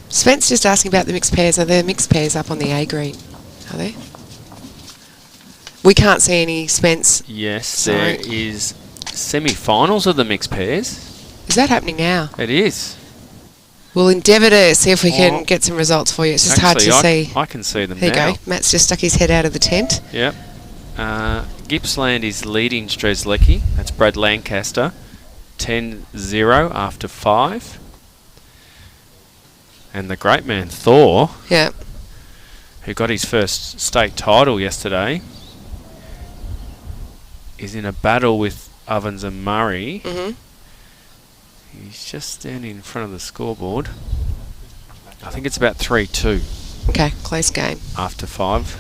Spence just asking about the mixed pairs. Are there mixed pairs up on the A green? Are there? We can't see any, Spence. Yes, Sorry. there is semi-finals of the mixed pairs. Is that happening now? It is. We'll endeavour to see if we can Oh. get some results for you. It's just Actually, hard to see. I can see them There now. you go. Matt's just stuck his head out of the tent. Yep. Gippsland is leading Strzelecki. That's Brad Lancaster. 10-0 after 5. And the great man Thor, Yeah. who got his first state title yesterday, is in a battle with Ovens and Murray. Mm-hmm. He's just standing in front of the scoreboard. I think it's about 3-2 Okay, close game. after 5.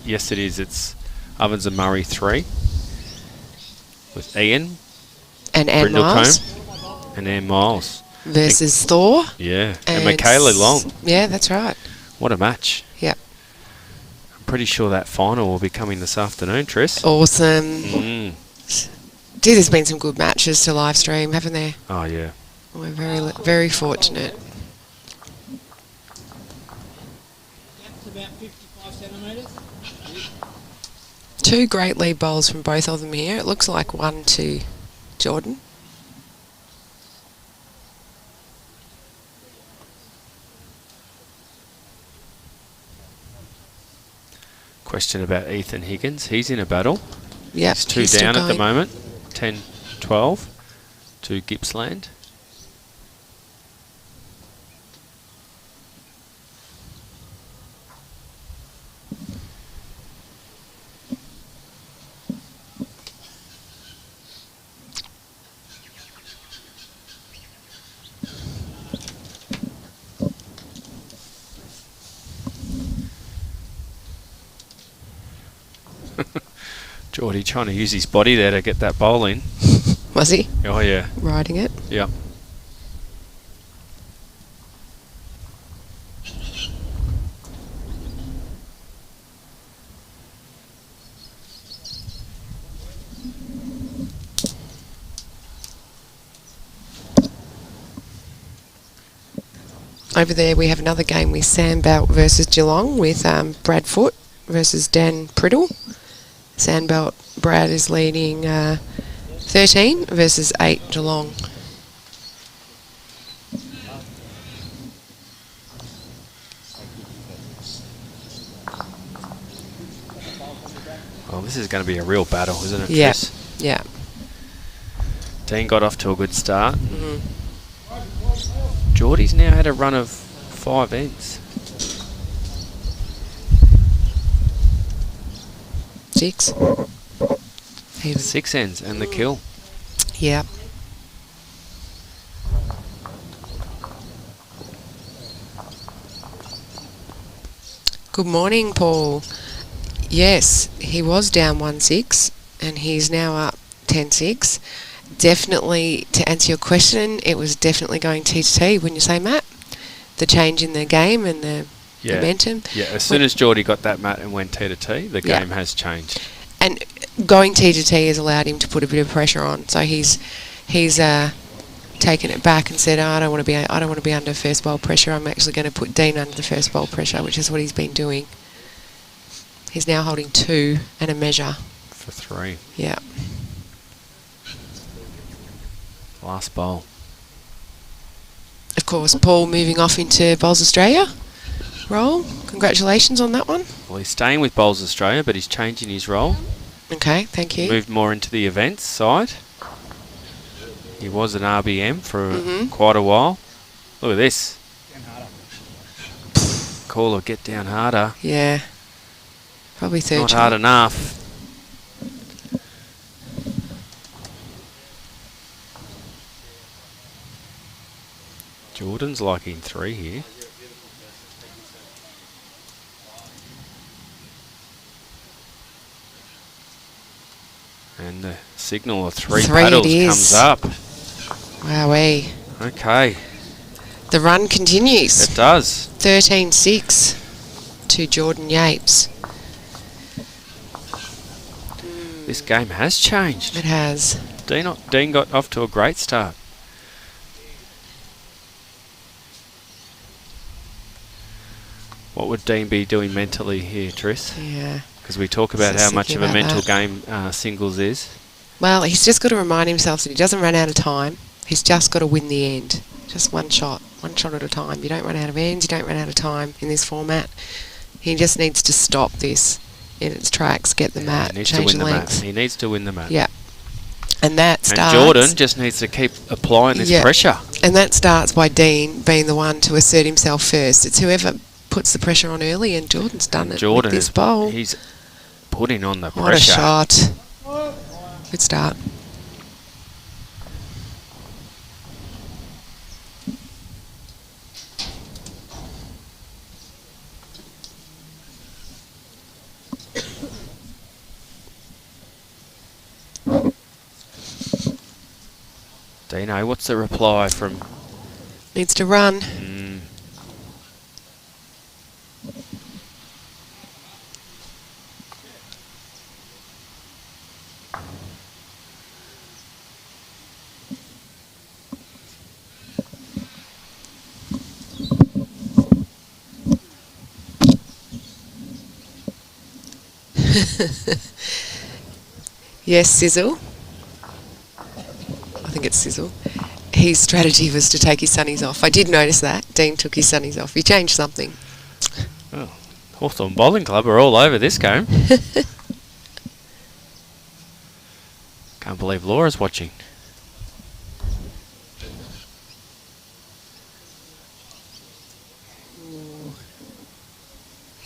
Yes, it is. It's Ovens and Murray 3 with Ian And Anne Miles Brindlecombe and Ann Miles. versus Thor. Yeah, and Michaela Long. Yeah, that's right. What a match. Yep. I'm pretty sure that final will be coming this afternoon, Triss. Awesome. Mm. Gee, there's been some good matches to live stream, haven't there? Oh, yeah. We're very fortunate. That's about 55 centimetres. 2 great lead bowls from both of them here. It looks like 1 to Jordan. Question about Ethan Higgins. He's in a battle. Yep. He's 2 he's still down at the going. moment. 10-12 to Gippsland. Geordie trying to use his body there to get that bowl in. Was he Oh, yeah. riding it? Yep. Over there we have another game with Sandbelt versus Geelong with Brad Foote versus Dan Priddle. Sandbelt, Brad is leading 13 versus 8 Geelong. Well, this is going to be a real battle, isn't it, Yeah. Triss? Yeah. Dean got off to a good start. Mhm. Geordie's now had a run of 5 ends. 6. He was, 6 ends and the kill. yeah. Good morning, Paul. Yes, he was down 1-6 and he's now up 10-6. Definitely, to answer your question, it was definitely going T to T, wouldn't you say, Matt? The change in the game and the momentum. Yeah, as soon as Geordie got that mat and went T to T, the Yeah. game has changed. And going T to T has allowed him to put a bit of pressure on. So he's taken it back and said, I don't want to be under first bowl pressure. I'm actually going to put Dean under the first bowl pressure, which is what he's been doing. He's now holding 2 and a measure. For 3. Yeah. Last bowl. Of course, Paul moving off into Bowls Australia. role. Congratulations on that one. Well, he's staying with Bowls Australia, but he's changing his role. Okay, thank you. Moved more into the events side. He was an RBM for quite a while. Look at this. Caller, get down harder. Yeah. Probably third Not shot. hard enough. Jordan's liking 3 here. And the signal of 3 paddles comes up. Wowee. Okay. The run continues. It does. 13-6 to Jordan Yates. This game has changed. It has. Dean got off to a great start. What would Dean be doing mentally here, Tris? Yeah. Because we talk about how much of a mental game singles is. Well, he's just got to remind himself that he doesn't run out of time. He's just got to win the end. Just one shot at a time. You don't run out of ends, you don't run out of time in this format. He just needs to stop this in its tracks, get the mat, change the length. He needs to win the mat. Yeah. And that starts... And Jordan just needs to keep applying this pressure. And that starts by Dean being the one to assert himself first. It's whoever puts the pressure on early, and Jordan's done it with this bowl. He's putting on the pressure. What a shot. Good start. Dino, what's the reply from... Needs to run. Yes, Sizzle. I think it's Sizzle. His strategy was to take his sunnies off. I did notice that. Dean took his sunnies off. He changed something. Oh, Hawthorn Bowling Club are all over this game. Can't believe Laura's watching.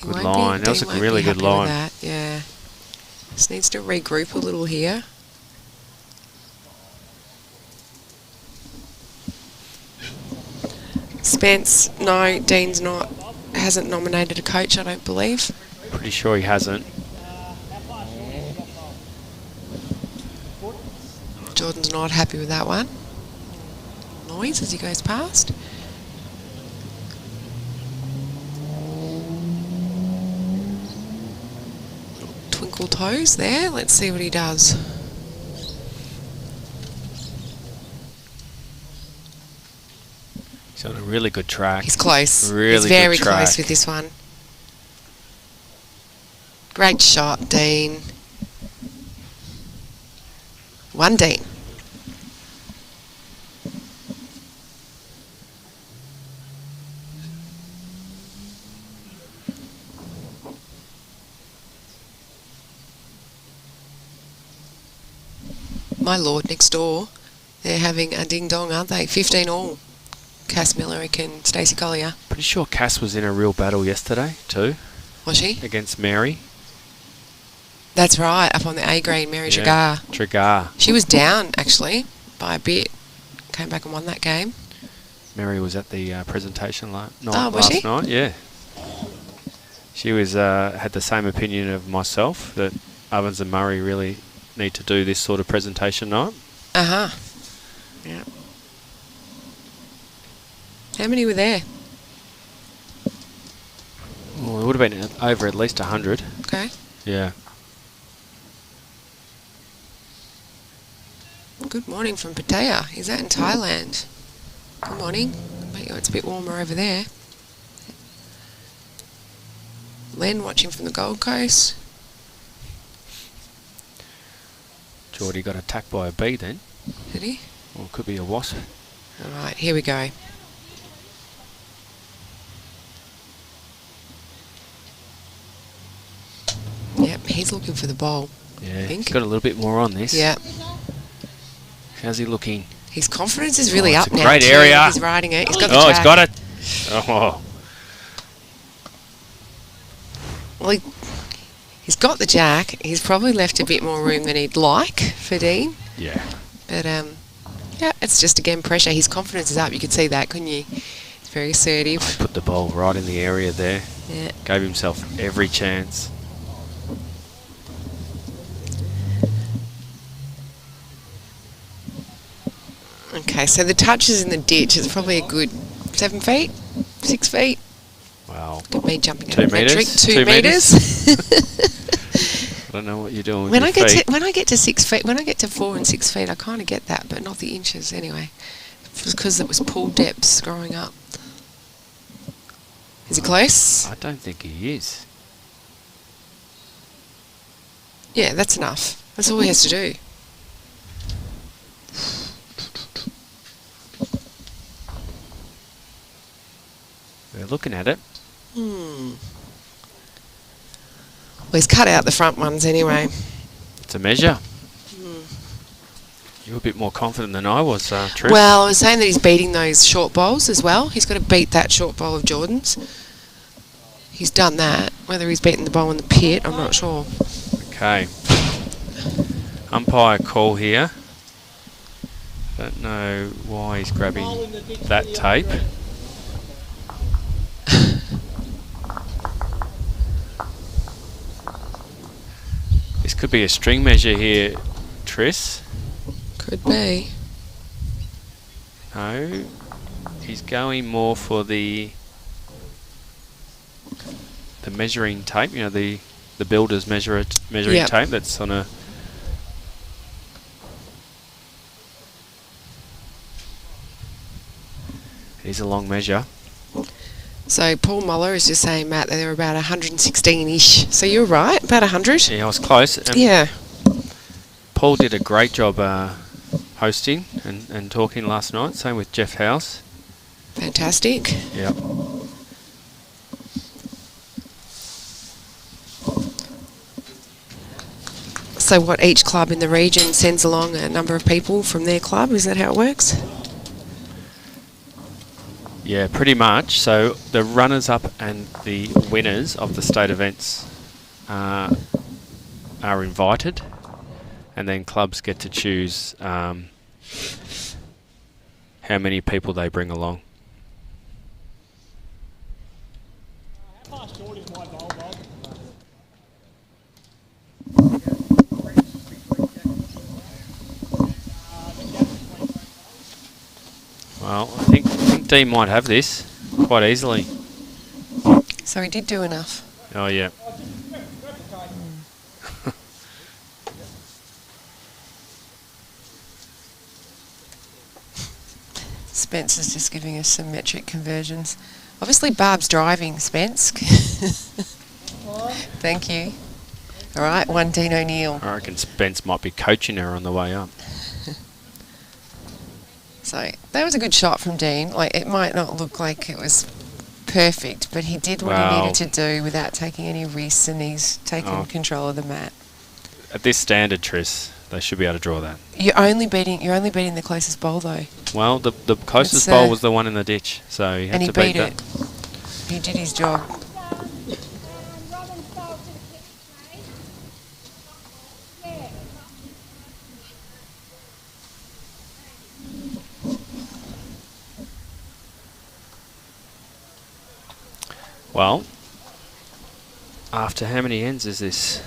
Good line. That was a really good line. That. Yeah. Just needs to regroup a little here. Spence, no, Dean's not. Hasn't nominated a coach, I don't believe. Pretty sure he hasn't. Jordan's not happy with that one. Noise as he goes past. Twinkle toes there. Let's see what he does. He's on a really good track. He's close. Really He's very good track. close with this one. Great shot, Dean. One Dean. My lord, next door, they're having a ding-dong, aren't they? 15 all. Cass Millerick and Stacey Collier. Pretty sure Cass was in a real battle yesterday too. Was she? Against Mary. That's right, up on the A grade, Mary Trigar. Trigar. She was down, actually, by a bit. Came back and won that game. Mary was at the presentation last she? night, yeah. She was had the same opinion of myself, that Ovens and Murray really need to do this sort of presentation night. Uh-huh. Yeah. How many were there? Well, it would have been over at least 100. Okay. Yeah. Good morning from Pattaya. Is that in Thailand? Good morning. It's a bit warmer over there. Len watching from the Gold Coast. Geordie got attacked by a bee then. Did he? Or it could be a wasp. All right, here we go. Yep, he's looking for the bowl. Yeah, I think. he's got a little bit more on this. Yeah. How's he looking? His confidence is really it's up a now. great too. area. He's riding it. He's got the Oh, track. he's got it. Oh, Well, he's got the jack. He's probably left a bit more room than he'd like for Dean. yeah. But, yeah, it's just, again, pressure. His confidence is up. You could see that, couldn't you? He's very assertive. Put the ball right in the area there. Yeah. Gave himself every chance. Okay, so the touch is in the ditch. It's probably a good 7 feet, 6 feet. Wow. Look at me jumping 2 at metric. metres? 2 metres. I don't know what you're doing with when your I get feet. to when I get to 6 feet, when I get to 4 and 6 feet, I kind of get that, but not the inches anyway. It was because it was pool depths growing up. Is he close? I don't think he is. Yeah, that's enough. That's all he has to do. We're looking at it. Well, he's cut out the front ones anyway. It's a measure. You're a bit more confident than I was, Trish. Well, I was saying that he's beating those short bowls as well. He's got to beat that short bowl of Jordan's. He's done that. Whether he's beaten the bowl in the pit, I'm not sure. Okay. Umpire call here. Don't know why he's grabbing that tape. This could be a string measure here, Triss. Could be. No, he's going more for the measuring tape. You know, the builder's measuring Yep. tape. That's on a. It is a long measure. So Paul Muller is just saying, Matt, that they're about 116-ish. So you're right, about 100. Yeah, I was close. And Yeah. Paul did a great job hosting and talking last night. Same with Jeff House. Fantastic. Yep. So what, each club in the region sends along a number of people from their club? Is that how it works? Yeah, pretty much. So the runners-up and the winners of the state events are invited, and then clubs get to choose how many people they bring along. Well, I think Dean might have this quite easily. So he did do enough. Oh, yeah. Spence is just giving us some metric conversions. Obviously Barb's driving, Spence. Thank you. All right, 1 Dean O'Neill. I reckon Spence might be coaching her on the way up. So that was a good shot from Dean. Like, it might not look like it was perfect, but he did what he needed to do without taking any risks, and he's taken control of the mat. At this standard, Triss, they should be able to draw that. You're only beating the closest bowl though. Well, the closest bowl was the one in the ditch, so you have and he to beat it. that. He did his job. Well, after how many ends is this?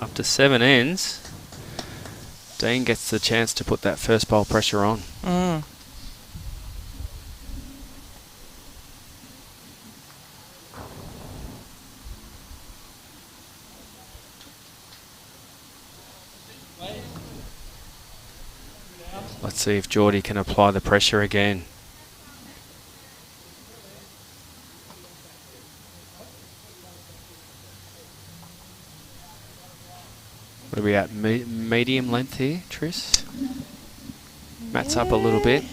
After 7 ends, Dean gets the chance to put that first bowl pressure on. Let's see if Geordie can apply the pressure again. What are we at? Medium length here, Triss? Matt's up a little bit.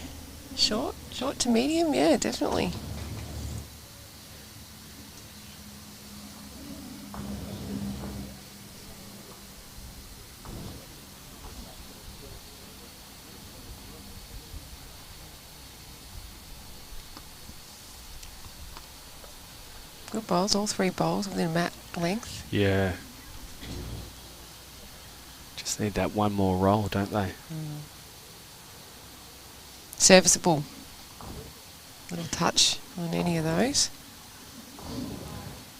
Short to medium, yeah, definitely. Good bowls, all 3 bowls within mat length. Yeah. Just need that one more roll, don't they? Serviceable. Little touch on any of those.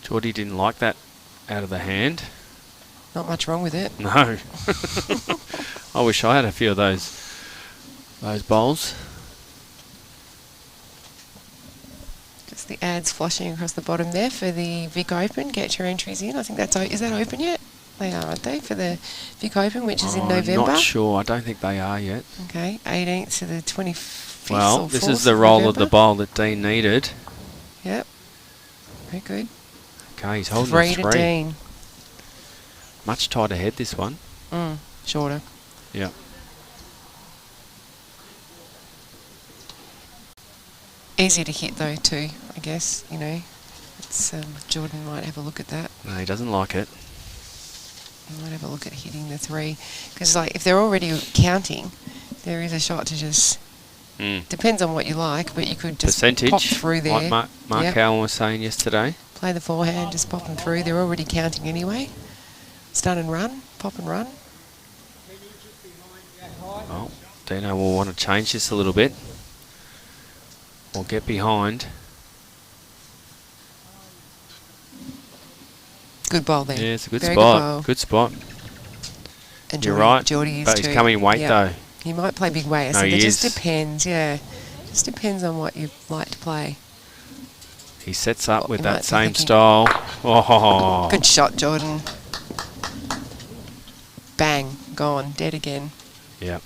Geordie didn't like that out of the hand. Not much wrong with it. No. I wish I had a few of those bowls. Just the ads flashing across the bottom there for the Vic Open. Get your entries in. I think that's is that open yet? They are, aren't they? For the Vic Open, which is in November. I'm not sure. I don't think they are yet. Okay, 18th to the 25th. Well, or this 4th is the of roll November. of the bowl that Dean needed. Yep. Very good. Okay, he's holding 3 the to 3. Dean. Much tighter head, this one. Shorter. Yeah. Easy to hit though too, I guess. You know, it's Jordan might have a look at that. No, he doesn't like it. He might have a look at hitting the 3 because, like, if they're already counting, there is a shot to just. Depends on what you like, but you could just percentage, pop through there. like Mark Allen was saying yesterday. Play the forehand, just pop them through. They're already counting anyway. Stun and run, pop and run. Oh, Dino will want to change this a little bit. Or get behind. Good bowl there. Yeah, it's a good Very spot. Good spot. And You're right, Geordie is but too. he's coming weight though. He might play big weight. No, So he it is. just depends, yeah. Just depends on what you like to play. He sets up with you might that be same thinking- style. Oh. Good shot, Jordan. Bang, gone, dead again. Yeah.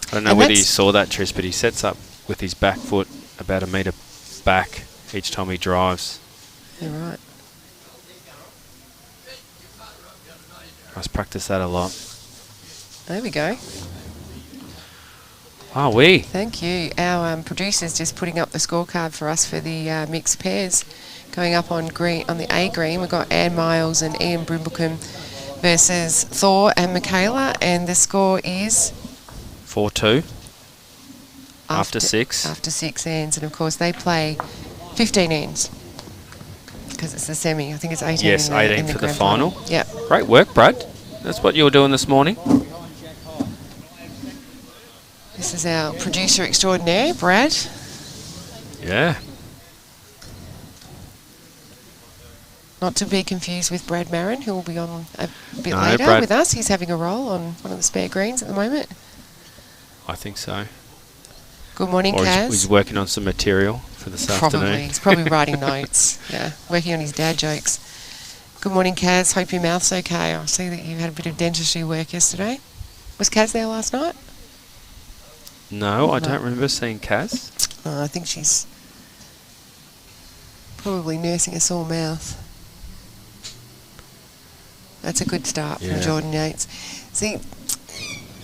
I don't know And whether you that's- saw that, Tris, but he sets up with his back foot about 1 metre back each time he drives. You're right. I must practice that a lot. There we go. Ah, we. Thank you. Our producer's just putting up the scorecard for us for the mixed pairs. Going up on the A green, we've got Anne Miles and Ian Brimblecombe versus Thor and Michaela, and the score is 4-2. After 6. After 6 ends, and of course they play 15 ends because it's the semi. I think it's 18. Yes, in the, 18 in the for the grand final. Yep. Great work, Brad. That's what you were doing this morning. This is our producer extraordinaire, Brad. Yeah. Not to be confused with Brad Marron, who will be on a bit No, later Brad- with us. He's having a role on one of the spare greens at the moment. I think so. Good morning, Or Kaz. he's working on some material for this Probably. afternoon. He's probably writing notes. Yeah, working on his dad jokes. Good morning, Kaz. Hope your mouth's okay. I see that you had a bit of dentistry work yesterday. Was Kaz there last night? No, I No. don't remember seeing Kaz. I think she's probably nursing a sore mouth. That's a good start Yeah. from Jordan Yates. See,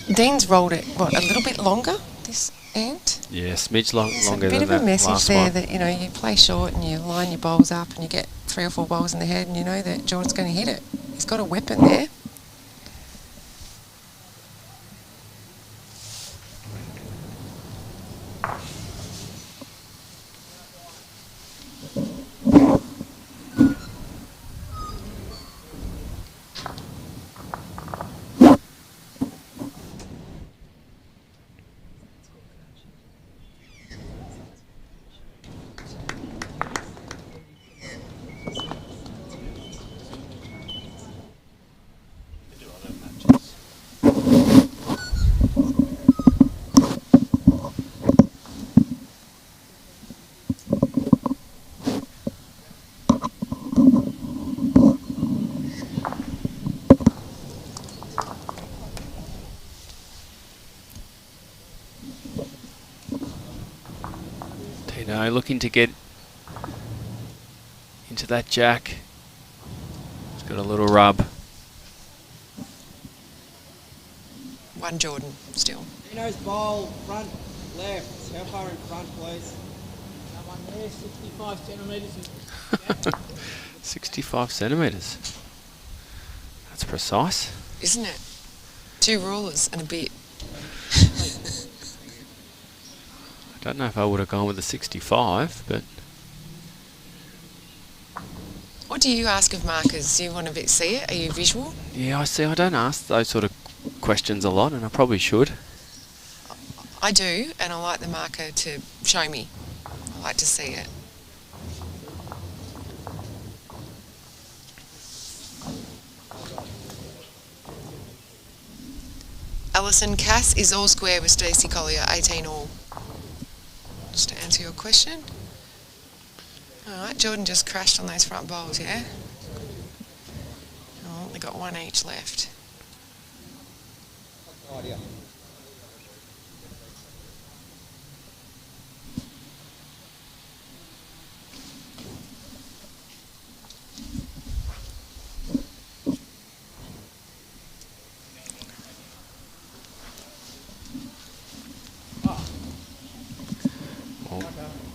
Dean's rolled it, what, a little bit longer this end? Yeah, smidge There's longer a bit than of that a message last there one. that, you know, you play short and you line your bowls up and you get 3 or 4 bowls in the head and you know that Jordan's going to hit it. He's got a weapon there. Tino looking to get into that jack. He's got a little rub. 1 Jordan still. Dino's bowl, front left. How far in front, please? That one there, 65 centimetres. 65 centimetres. That's precise. Isn't it? 2 rulers and a bit. I don't know if I would have gone with the 65, but do you ask of markers? Do you want to see it? Are you visual? Yeah, I see. I don't ask those sort of questions a lot, and I probably should. I do, and I like the marker to show me. I like to see it. Alison Cass is all square with Stacey Collier, 18 all. Just to answer your question. Alright, Jordan just crashed on those front bowls, yeah? Oh, they got one each left.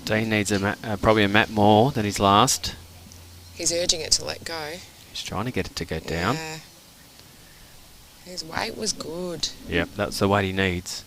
Dean needs probably a mat more than his last. He's urging it to let go. He's trying to get it to go down. Yeah. His weight was good. Yep, that's the weight he needs.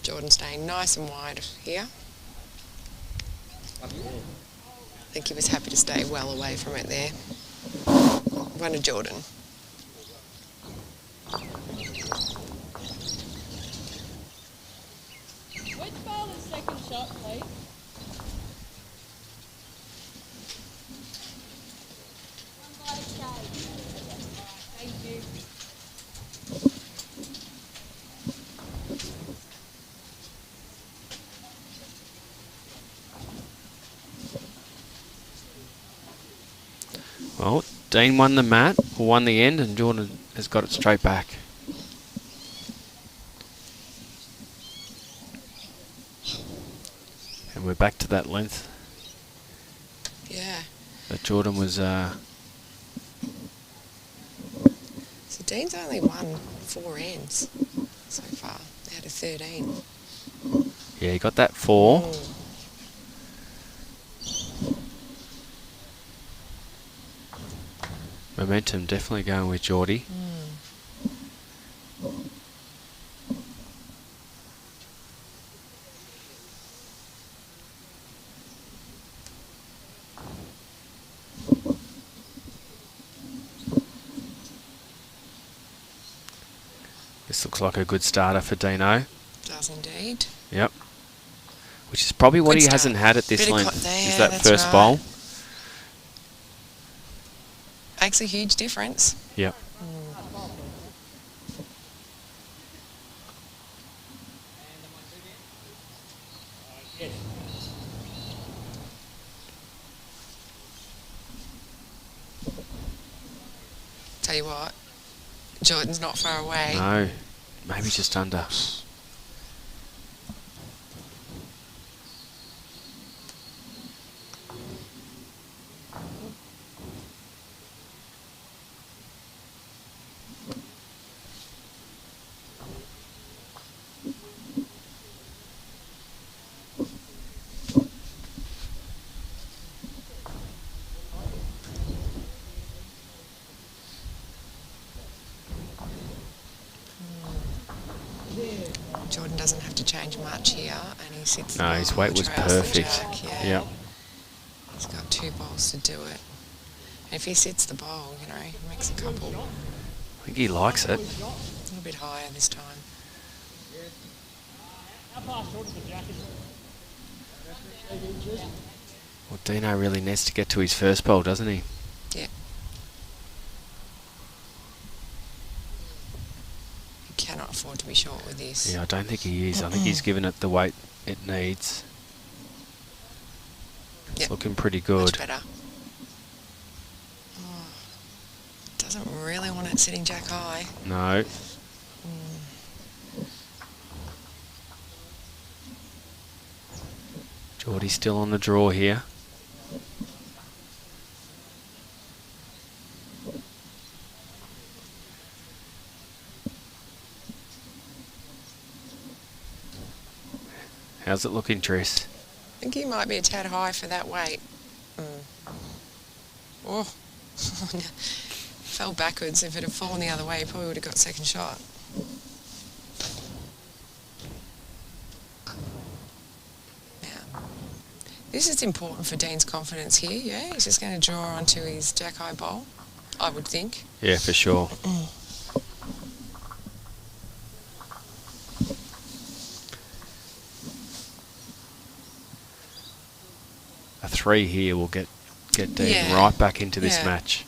Jordan staying nice and wide here. I think he was happy to stay well away from it there. One to Jordan. Which ball is second shot, please? Thank you. Well, Dean won the mat, or won the end, and Jordan has got it straight back. And we're back to that length. Yeah. That Jordan was... So Dean's only won 4 ends so far out of 13. Yeah, he got that 4. Mm. Momentum definitely going with Geordie. This looks like a good starter for Dino. Does indeed. Yep. Which is probably what Good he start. hasn't had at this Bit of length, yeah, is that that's first right. bowl. Makes a huge difference. Yep. Tell you what, Jordan's not far away. No, maybe just under. Jordan doesn't have to change much here, and he sits. No, his weight was trails the perfect. jack, yeah. Yep. He's got 2 bowls to do it. And if he sits the bowl, you know, he makes a couple. I think he likes it. A little bit higher this time. Well, Dino really needs to get to his first bowl, doesn't he? Yeah. He cannot afford to be short with this. Yeah, I don't think he is. I think he's given it the weight it needs. It's Yep. looking pretty good. Much better. Oh, doesn't really want it sitting jack high. No. Geordie's still on the draw here. How's it looking, Triss? I think he might be a tad high for that weight. Oh. Fell backwards. If it had fallen the other way, he probably would have got second shot. Now, this is important for Dean's confidence here, yeah? He's just going to draw onto his jack-high bowl, I would think. Yeah, for sure. A 3 here will get Dean right back into this match.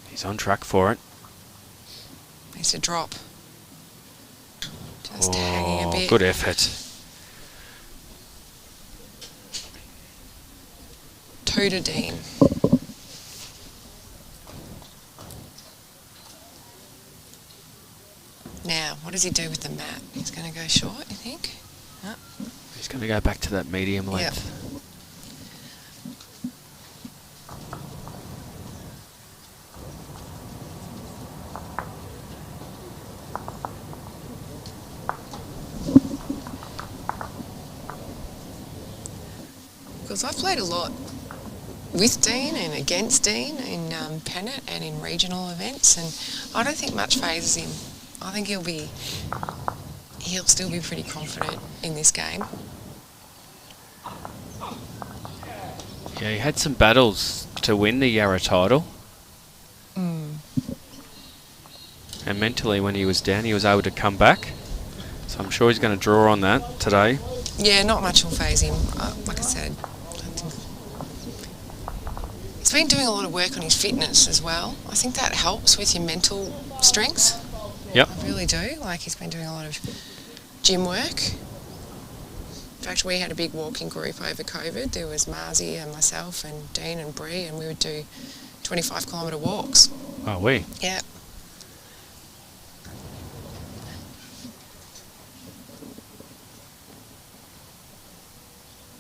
He's on track for it. Needs to drop. Just hanging a bit. Good effort. 2 to Dean. Now, what does he do with the mat? He's going to go short, you think? Oh. He's going to go back to that medium length. Because I've played a lot with Dean and against Dean in pennant and in regional events, and I don't think much phases him. I think he'll still be pretty confident in this game. Yeah, he had some battles to win the Yarra title. And mentally, when he was down, he was able to come back. So I'm sure he's going to draw on that today. Yeah, not much will phase him, like I said. He's been doing a lot of work on his fitness as well. I think that helps with your mental strength. Yep. I really do. Like, he's been doing a lot of gym work. In fact, we had a big walking group over COVID. There was Marzi and myself and Dean and Bree, and we would do 25-kilometre walks. Oh, we? Yeah.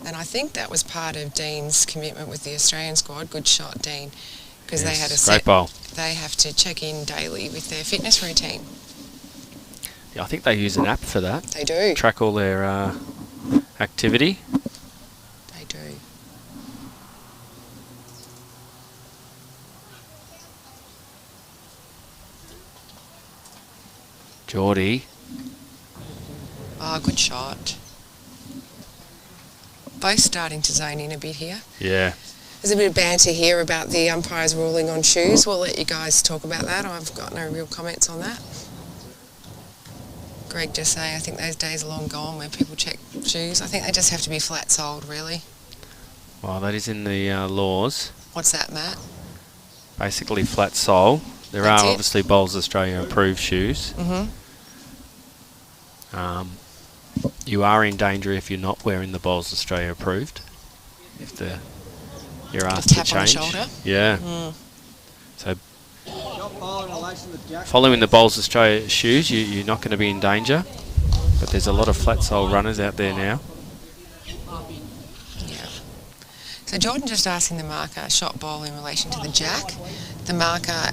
And I think that was part of Dean's commitment with the Australian squad. Good shot, Dean. Because they had a great bowl. They have to check in daily with their fitness routine. Yeah, I think they use an app for that. They do. Track all their activity. They do. Geordie. Oh, good shot. Both starting to zone in a bit here. Yeah. There's a bit of banter here about the umpires ruling on shoes. We'll let you guys talk about that. I've got no real comments on that. Greg just saying, I think those days are long gone where people check shoes. I think they just have to be flat-soled, really. Well, that is in the laws. What's that, Matt? Basically flat sole. There are obviously Bowls Australia approved shoes. You are in danger if you're not wearing the Bowls Australia approved. If you're asked to change. On the shoulder. Yeah. So following the Bowls Australia shoes, you're not going to be in danger. But there's a lot of flat sole runners out there now. Yeah. So Jordan just asking the marker shot ball in relation to the jack. The marker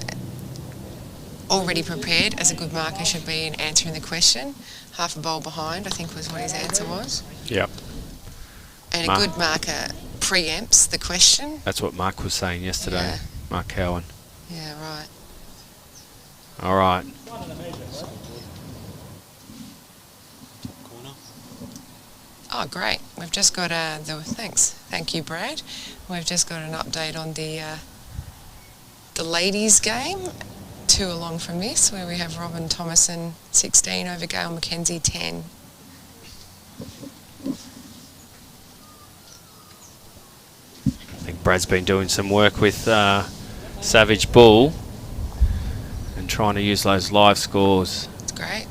already prepared as a good marker should be in answering the question. Half a bowl behind, I think, was what his answer was. Yep. And a good marker preempts the question. That's what Mark was saying yesterday. Yeah. Mark Cowan. Yeah, right. All right. Oh, great. We've just got Thank you, Brad. We've just got an update on the ladies' game. 2 along from this, where we have Robin Thomason 16 over Gail McKenzie 10. I think Brad's been doing some work with Savage Bull and trying to use those live scores. That's great.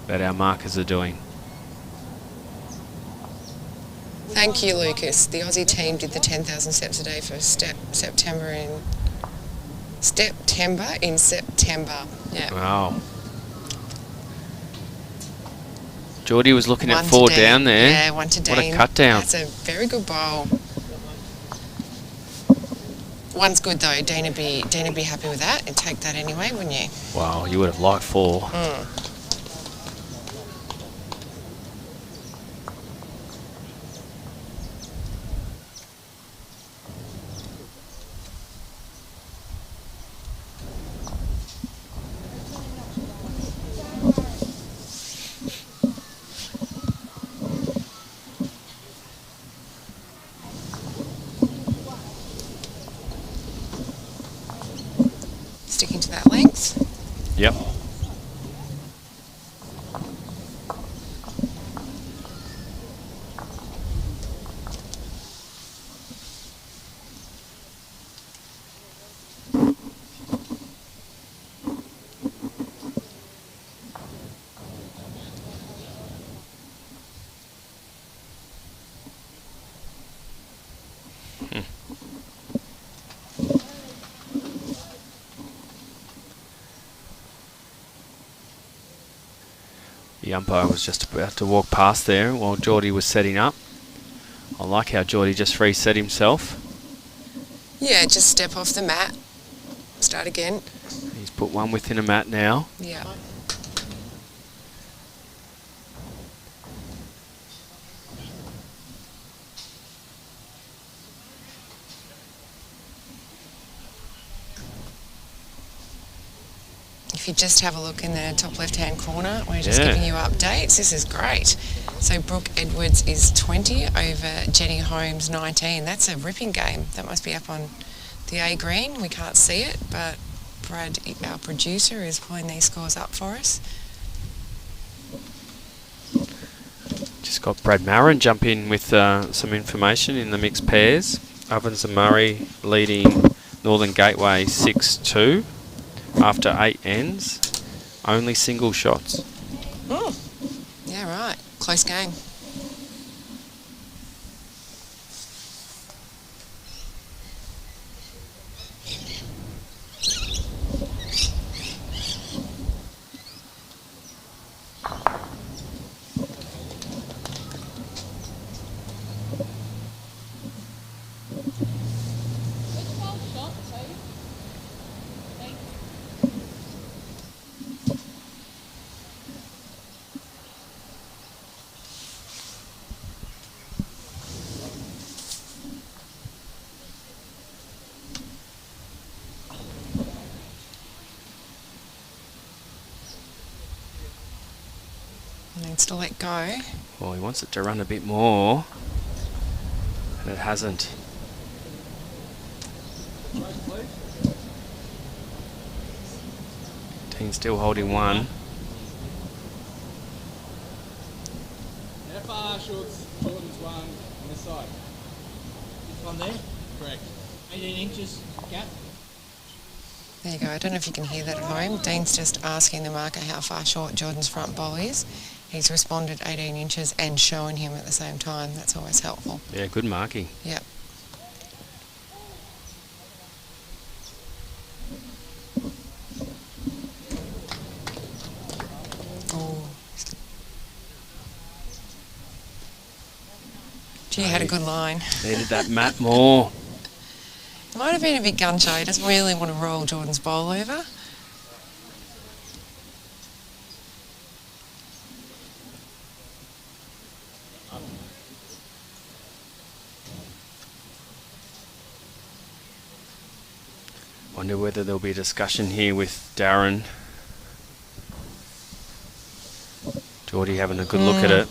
That our markers are doing. Thank you, Lucas. The Aussie team did the 10,000 steps a day for September. Yeah. Wow. Geordie was looking at 4 down there. Yeah, 1 to Dean. What a cut down. That's a very good bowl. One's good though. Dean would be happy with that and take that anyway, wouldn't you? Wow, you would have liked 4. Sticking to that length. Yep. The umpire was just about to walk past there while Geordie was setting up. I like how Geordie just reset himself. Yeah, just step off the mat. Start again. He's put one within a mat now. Yeah. If you just have a look in the top left-hand corner, we're just giving you updates. This is great. So Brooke Edwards is 20 over Jenny Holmes 19. That's a ripping game. That must be up on the A green. We can't see it, but Brad, our producer, is pulling these scores up for us. Just got Brad Marron jump in with some information in the mixed pairs. Ovens and Murray leading Northern Gateway 6-2 after 8 ends. Only single shots. Yeah, right. Close game. Needs to let go. Well, he wants it to run a bit more, and it hasn't. Dean's still holding one. How far short's Jordan's one on this side? This one there? Correct. 18 inches gap. There you go. I don't know if you can hear that at home. Dean's just asking the marker how far short Jordan's front bowl is. He's responded 18 inches and showing him at the same time. That's always helpful. Yeah, good marking. Yep. Oh. Gee, you had a good line. Needed that mat more. Might have been a bit gun shy. He doesn't really want to roll Jordan's bowl over. Wonder whether there'll be a discussion here with Darren. Geordie having a good look at it.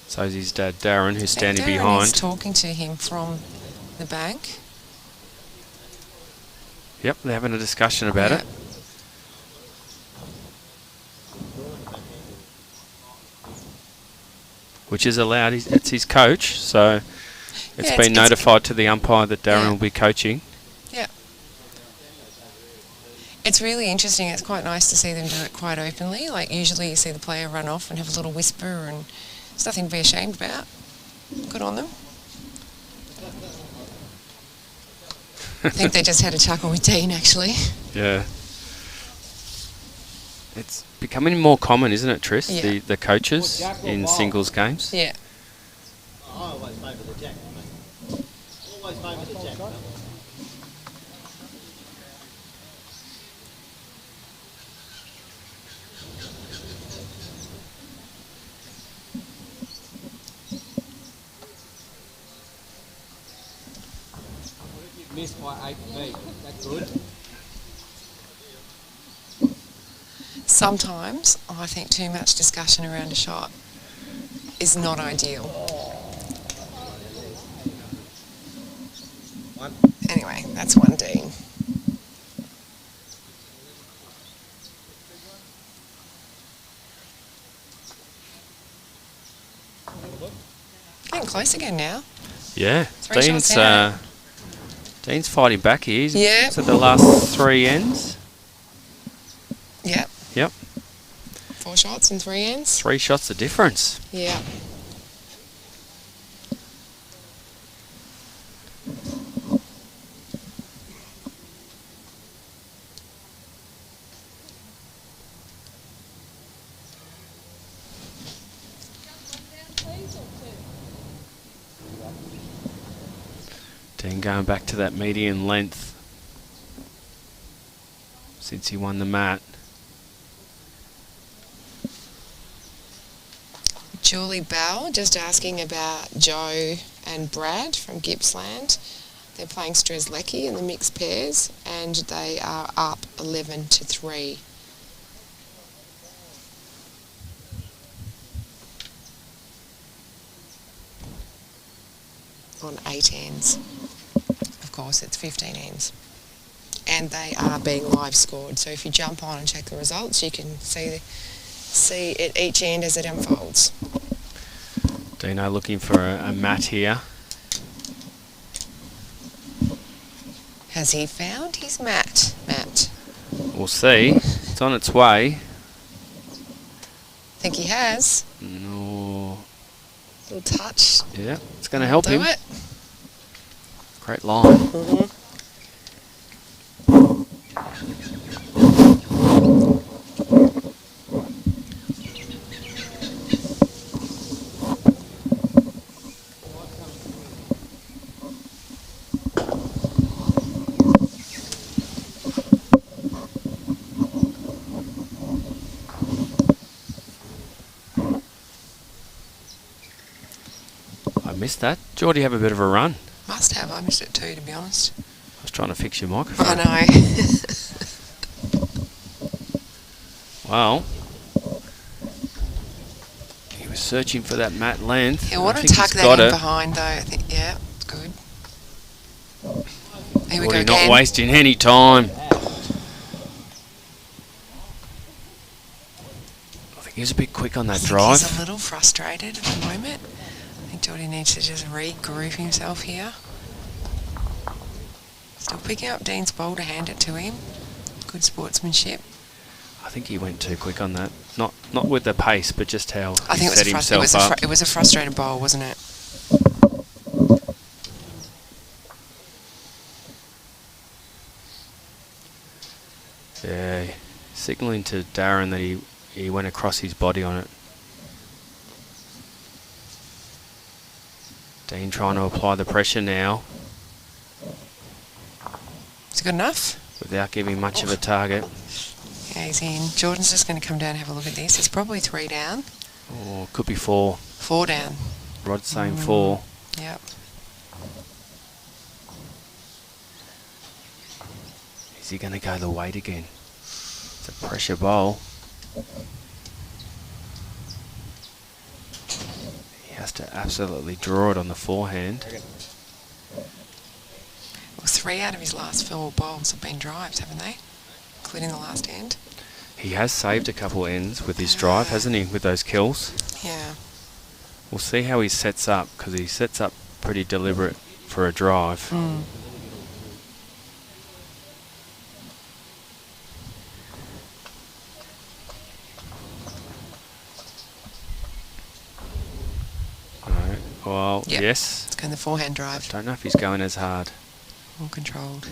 So's his dad Darren, who's standing Darren behind. is talking to him from the bank. Yep, they're having a discussion about it. Which is allowed. It's his coach, so it's been notified to the umpire that Darren will be coaching. Yeah. It's really interesting. It's quite nice to see them do it quite openly. Like usually you see the player run off and have a little whisper, and it's nothing to be ashamed about. Good on them. I think they just had a chuckle with Dean, actually. Yeah. It's becoming more common, isn't it, Tris? Yeah. The coaches in singles games. Yeah. I always favour the jack, mate. Missed by 8 feet. That's good. Sometimes I think too much discussion around a shot is not ideal. Anyway, that's one Dean. Getting close again now. Yeah, 3 shots out. Dean's fighting back here. He's Yeah. at the last 3 ends. Yep. Yep. 4 shots and 3 ends. 3 shots the difference. Yeah. Dean going back to that median length since he won the mat. Julie Bell just asking about Joe and Brad from Gippsland. They're playing Strzelecki in the mixed pairs and they are up 11-3. On 8 ends. Of course, it's 15 ends. And they are being live scored. So if you jump on and check the results, you can see at each end as it unfolds. Dino looking for a mat here. Has he found his mat? Matt? We'll see. It's on its way. I think he has. No. Little touch. Yeah, it's going to help him. Do it. Great line. Missed that. Geordie have a bit of a run. Must have. I missed it too, to be honest. I was trying to fix your microphone. I know. Well, he was searching for that mat length. He'll want to tuck that in behind though. I think, yeah, it's good. Here we go again. Not wasting any time. I think he was a bit quick on that drive. He's a little frustrated at the moment. I think Geordie needs to just regroup himself here. Still picking up Dean's ball to hand it to him. Good sportsmanship. I think he went too quick on that. Not with the pace, but just how I think he set himself up. It was a frustrated bowl, wasn't it? Yeah, signalling to Darren that he went across his body on it. Dean trying to apply the pressure now. Is it good enough? Without giving much of a target. Yeah, he's in. Jordan's just going to come down and have a look at this. It's probably 3 down. Or could be 4. 4 down. Rod's saying 4. Yep. Is he going to go the weight again? It's a pressure bowl. He has to absolutely draw it on the forehand. Well, 3 out of his last 4 bowls have been drives, haven't they? Including the last end. He has saved a couple ends with his drive, hasn't he, with those kills? Yeah. We'll see how he sets up, because he sets up pretty deliberate for a drive. Mm. Alright, well, yep. yes. It's going the forehand drive. Don't know if he's going as hard. More controlled.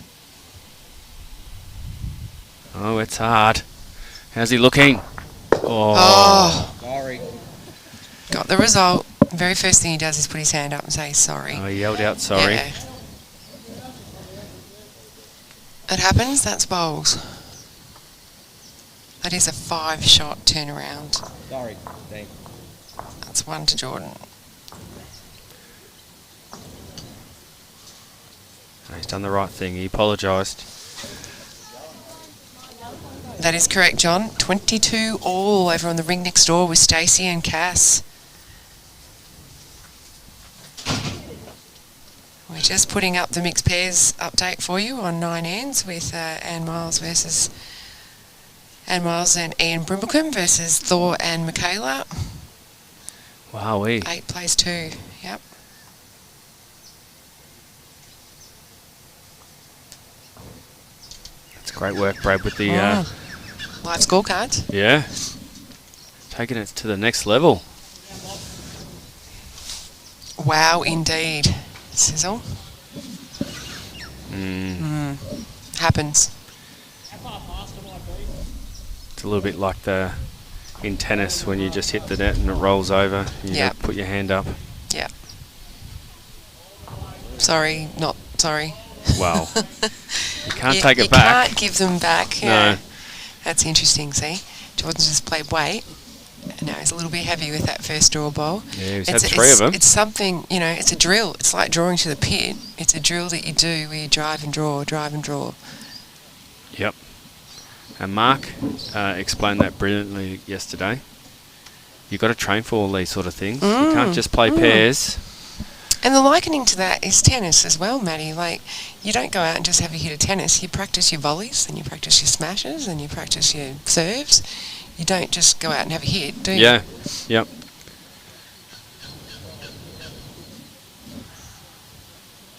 Oh, it's hard. How's he looking? Oh. Sorry. Got the result. The very first thing he does is put his hand up and say sorry. Oh, he yelled out sorry. Yeah. It happens, that's bowls. That is a 5-shot turnaround. Sorry, Dean. That's 1 to Jordan. He's done the right thing. He apologised. That is correct, John. 22 all over on the ring next door with Stacey and Cass. We're just putting up the mixed pairs update for you on 9 ends with Anne Miles and Ian Brimblecombe versus Thor and Michaela. Wowee. 8 plays 2. Yep. That's great work, Brad, with the... live scorecards. Yeah. Taking it to the next level. Wow, indeed. Sizzle. Happens. It's a little bit like in tennis when you just hit the net and it rolls over. You Yep. don't put your hand up. Yeah. Sorry, not sorry. Wow. You can't take it back. You can't give them back. Yeah. No. That's interesting, see? Jordan's just played weight. And now he's a little bit heavy with that first draw bowl. Yeah, he's had 3 of them. It's something, you know, it's a drill. It's like drawing to the pit. It's a drill that you do where you drive and draw, drive and draw. Yep. And Mark explained that brilliantly yesterday. You've got to train for all these sort of things. You can't just play pairs. And the likening to that is tennis as well, Maddie. Like, you don't go out and just have a hit of tennis. You practice your volleys, and you practice your smashes, and you practice your serves. You don't just go out and have a hit, do you? Yeah. Yep.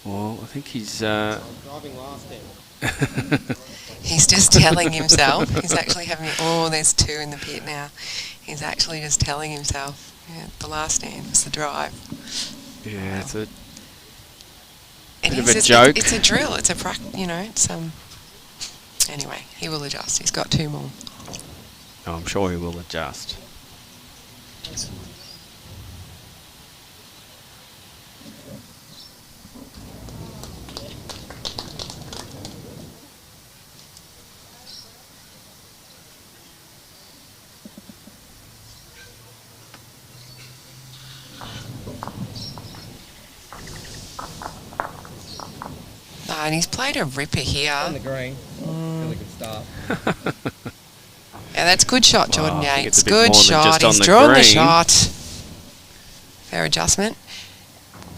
Well, I think he's... Driving last end. He's just telling himself. He's actually having... Oh, there's 2 in the pit now. He's actually just telling himself. Yeah, the last end was the drive. Yeah, it's a It bit of is, a joke. It's a drill. It's a it's Anyway, he will adjust. He's got 2 more. Oh, I'm sure he will adjust. And he's played a ripper here. On the green. Really good start. Yeah, that's good shot, Jordan I think Yates. it's a bit Good more than shot. just on He's the drawn the green. shot. Fair adjustment.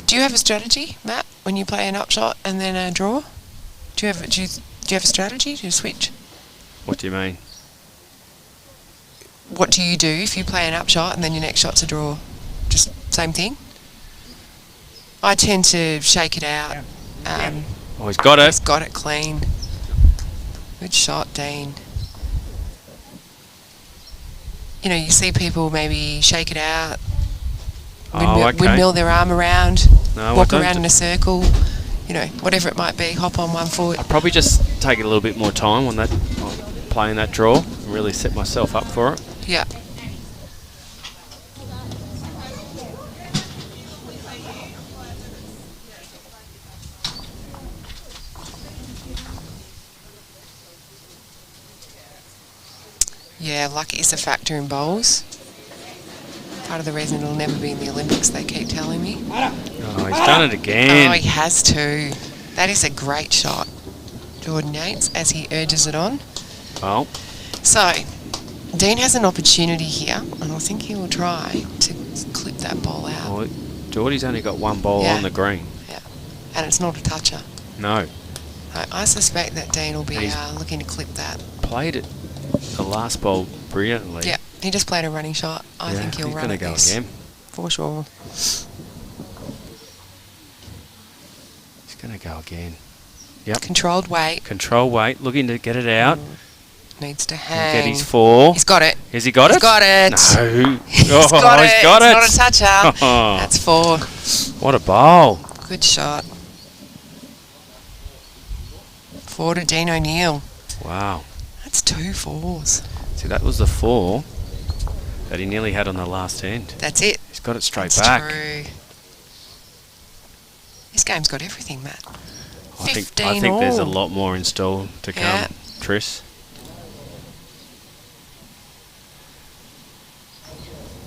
Do you have a strategy, Matt, when you play an upshot and then a draw? Do you have a strategy to switch? What do you mean? What do you do if you play an upshot and then your next shot's a draw? Just same thing? I tend to shake it out. Oh, he's got it. He's got it clean. Good shot, Dean. You know, you see people maybe shake it out, windmill their arm around, No, walk I don't around in a circle, you know, whatever it might be, hop on one foot. I'd probably just take a little bit more time on that, playing that draw, and really set myself up for it. Yeah. Yeah, luck is a factor in bowls. Part of the reason it'll never be in the Olympics, they keep telling me. Oh, he's done it again. Oh, he has too. That is a great shot, Jordan Yates, as he urges it on. Well, So, Dean has an opportunity here, and I think he will try to clip that ball out. well Geordie's only got 1 ball Yeah. on the green. Yeah, and it's not a toucher. No. I suspect that Dean will be He's- looking to clip that. Played it the last ball brilliantly. Yeah, he just played a running shot. I think he'll he's run gonna at go this. again. For sure. He's going to go again. Yep. Controlled weight. Control weight, looking to get it out. Needs to He'll hang. get his 4. He's got it. Has he got He's it? got it. No. He's Oh, got it. he's got it. It's not a toucher. Oh. That's 4. What a bowl. Good shot. 4 to Dean O'Neill. Wow. That's 2 4s. See, that was the 4 that he nearly had on the last end. That's it. He's got it straight That's back. true. This game's got everything, Matt. I 15 think there's a all. lot more in store to come, Yeah. Tris.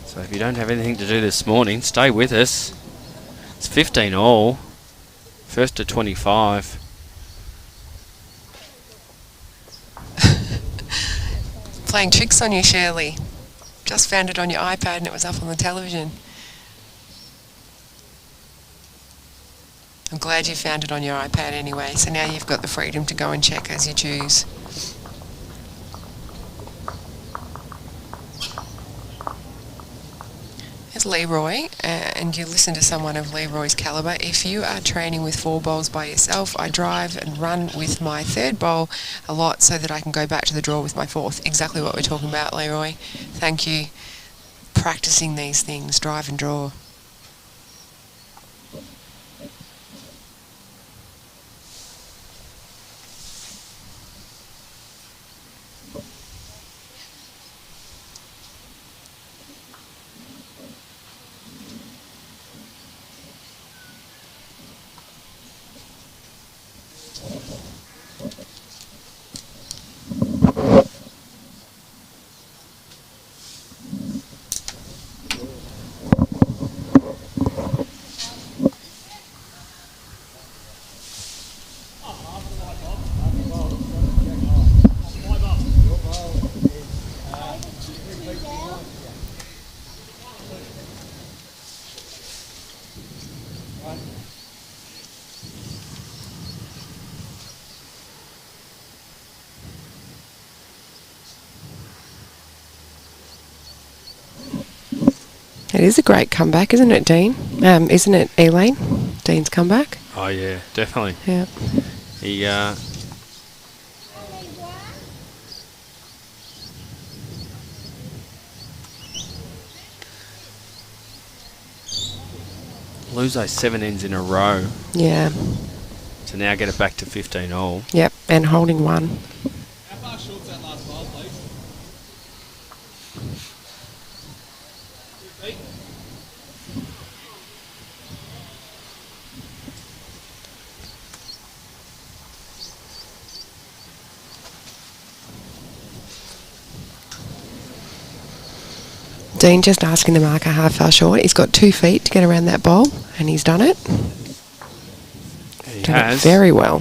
So if you don't have anything to do this morning, stay with us. It's 15 all. First to 25. Playing tricks on you, Shirley. Just found it on your iPad and it was up on the television. I'm glad you found it on your iPad anyway, so now you've got the freedom to go and check as you choose. There's Leroy, and you listen to someone of Leroy's calibre. If you are training with 4 bowls by yourself, I drive and run with my 3rd bowl a lot so that I can go back to the draw with my 4th. Exactly what we're talking about, Leroy. Thank you. Practicing these things, drive and draw. It is a great comeback, isn't it, Dean? Isn't it, Elaine? Dean's comeback? Oh yeah, definitely. Yeah. He lose those 7 ends in a row Yeah. to now get it back to 15 all. Yep, and holding 1. How far short's that last bowl, please? 2 feet. Dean just asking the marker how far short. He's got 2 feet to get around that bowl, and he's done it. He Done it has. very well.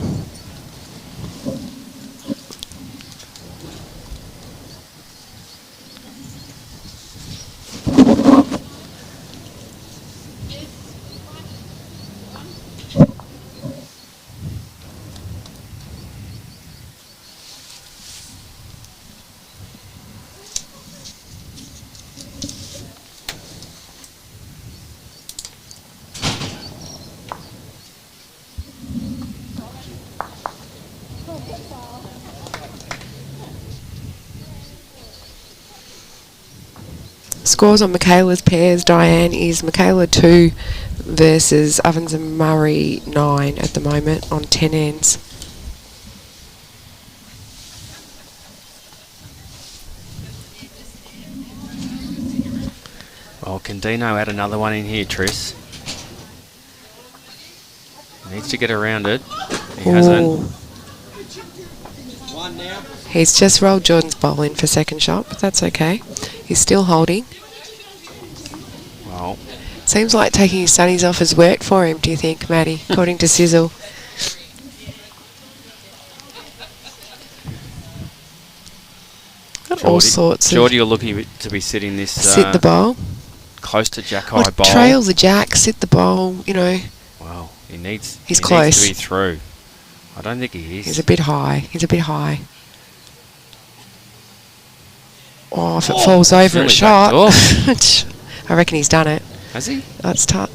Scores on Michaela's pairs, Diane, is Michaela 2 versus Ovens and Murray 9 at the moment on 10 ends. Well, can Dino add another one in here, Tris? He needs to get around it. He hasn't. 1 now. He's just rolled Jordan's bowl in for second shot, but that's okay. He's still holding. Well, Seems like taking his sunnies off has worked for him, do you think, Maddie? According to Sizzle. Got all sorts of... Geordie, you're looking to be sitting this sit the bowl. close to Jack High Well, bowl. trails the jack, sit the bowl, you know. Wow, he needs close. to be through. I don't think he is. He's a bit high. He's a bit high. Oh, if it Oh, falls over really a shot. backed I reckon he's done it. Has he? That's tough.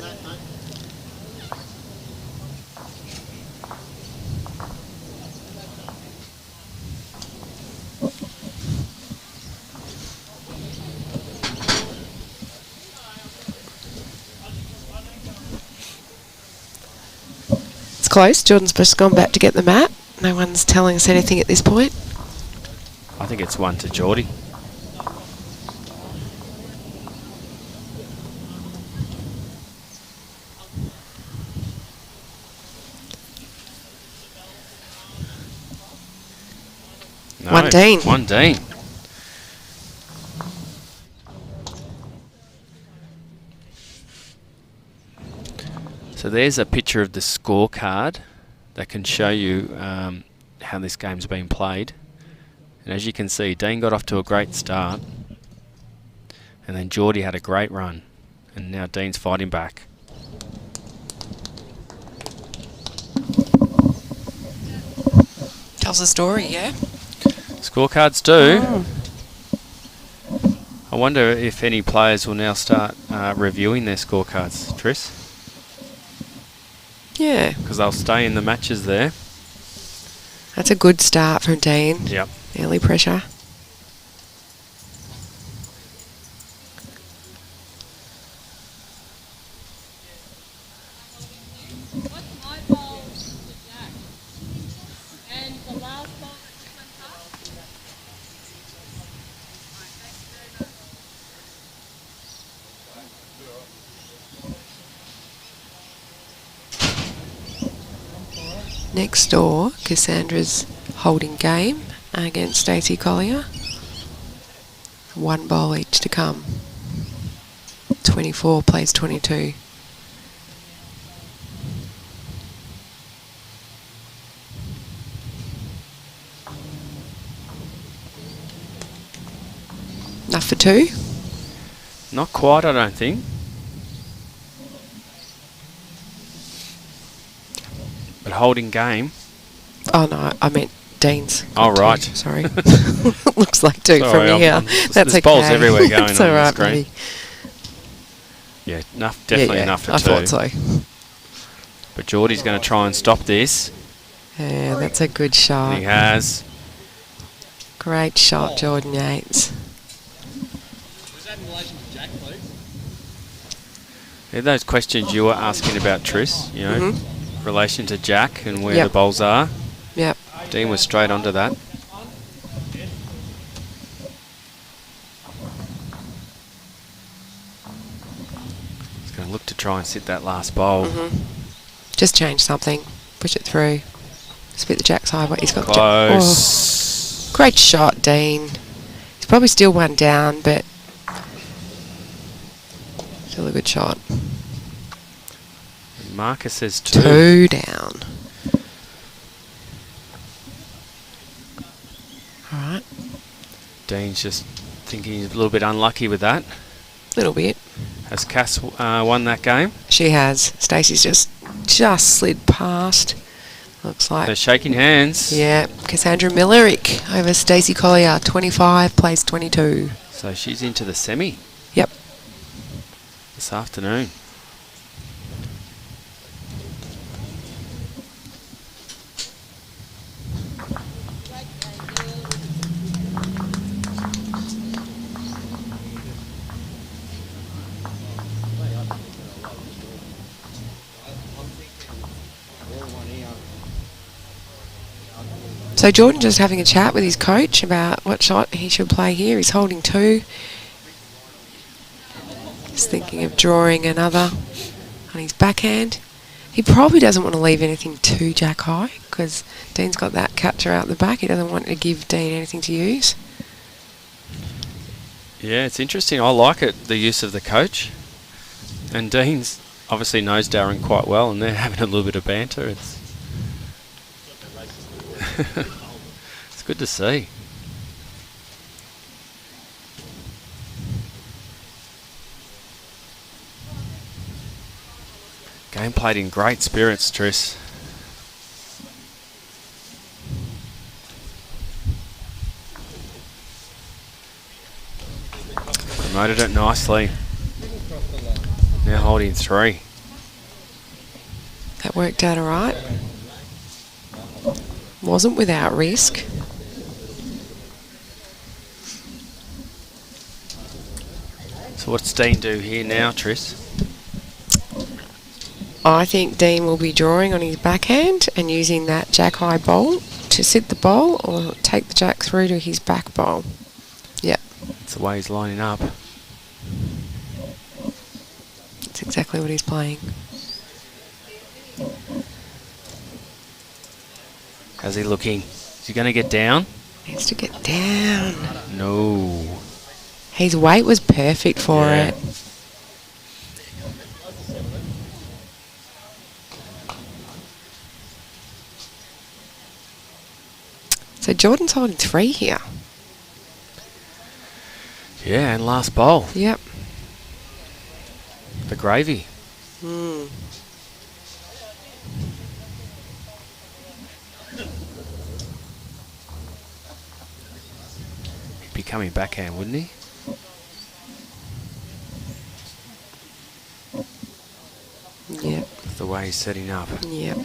It's close. Jordan's just gone back to get the mat. No one's telling us anything at this point. I think it's 1 to Geordie. No, 1 Dean. 1 Dean. So there's a picture of the scorecard that can show you how this game's been played. And as you can see, Dean got off to a great start. And then Geordie had a great run. And now Dean's fighting back. Tells a story, yeah? Scorecards do. Oh. I wonder if any players will now start reviewing their scorecards, Tris. Yeah. Because they'll stay in the matches there. That's a good start from Dean. Yep. Early pressure. Next door, Cassandra's holding game against Stacey Collier. 1 bowl each to come. 24 plays 22. Enough for 2? Not quite, I don't think. But holding game. Oh no, I meant Dean's. Oh, right. 2, sorry. Looks like 2 Sorry, from here. there's That's okay. balls everywhere going It's on all the right, screen. buddy. Yeah, definitely Yeah, enough for I 2. thought so. But Geordie's going to try and stop this. Yeah, that's a good And shot. he has. Great shot, Jordan Yates. Was that in relation to Jack, please? Yeah, those questions you were asking about, Tris, you know, relation to Jack and where Yep. the bowls are. Yep. Dean was straight onto that. He's going to look to try and sit that last bowl. Just change something. Push it through. Spit the Jack's high, but he's got Close. Oh, great shot, Dean. He's probably still 1 down, but still a good shot. Marcus says 2. 2 down. All right. Dean's just thinking he's a little bit unlucky with that. Little bit. Has Cass won that game? She has. Stacey's just slid past. Looks like. They're shaking hands. Yeah. Cassandra Millerick over Stacey Collier. 25 plays 22. So she's into the semi Yep. this afternoon. So Jordan just having a chat with his coach about what shot he should play here. He's holding 2. He's thinking of drawing another on his backhand. He probably doesn't want to leave anything too jack high because Dean's got that catcher out the back. He doesn't want to give Dean anything to use. Yeah, it's interesting. I like it, the use of the coach. And Dean's obviously knows Darren quite well, and they're having a little bit of banter. It's it's good to see. Game played in great spirits, Tris. Promoted it nicely. Now holding 3. That worked out all right. Wasn't without risk. So what's Dean do here now, Tris? I think Dean will be drawing on his backhand and using that jack high bowl to sit the bowl or take the jack through to his back bowl. Yep. That's the way he's lining up. That's exactly what he's playing. How's he looking? Is he going to get down? Needs to get down. No. His weight was perfect for it. So Jordan's holding 3 here. Yeah, and last bowl. Yep. The gravy. Mm. He'd be coming backhand, wouldn't he? Yep. That's the way he's setting up. Yep.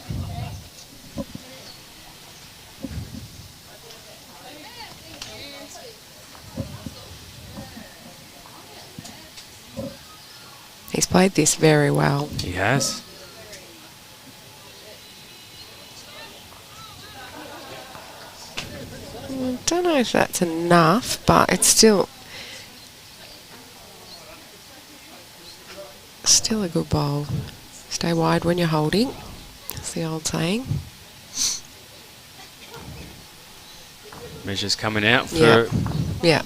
He's played this very well. He has. I don't know if that's enough, but it's still a good bowl. Stay wide when you're holding. That's the old saying. Measures coming out for... Yeah.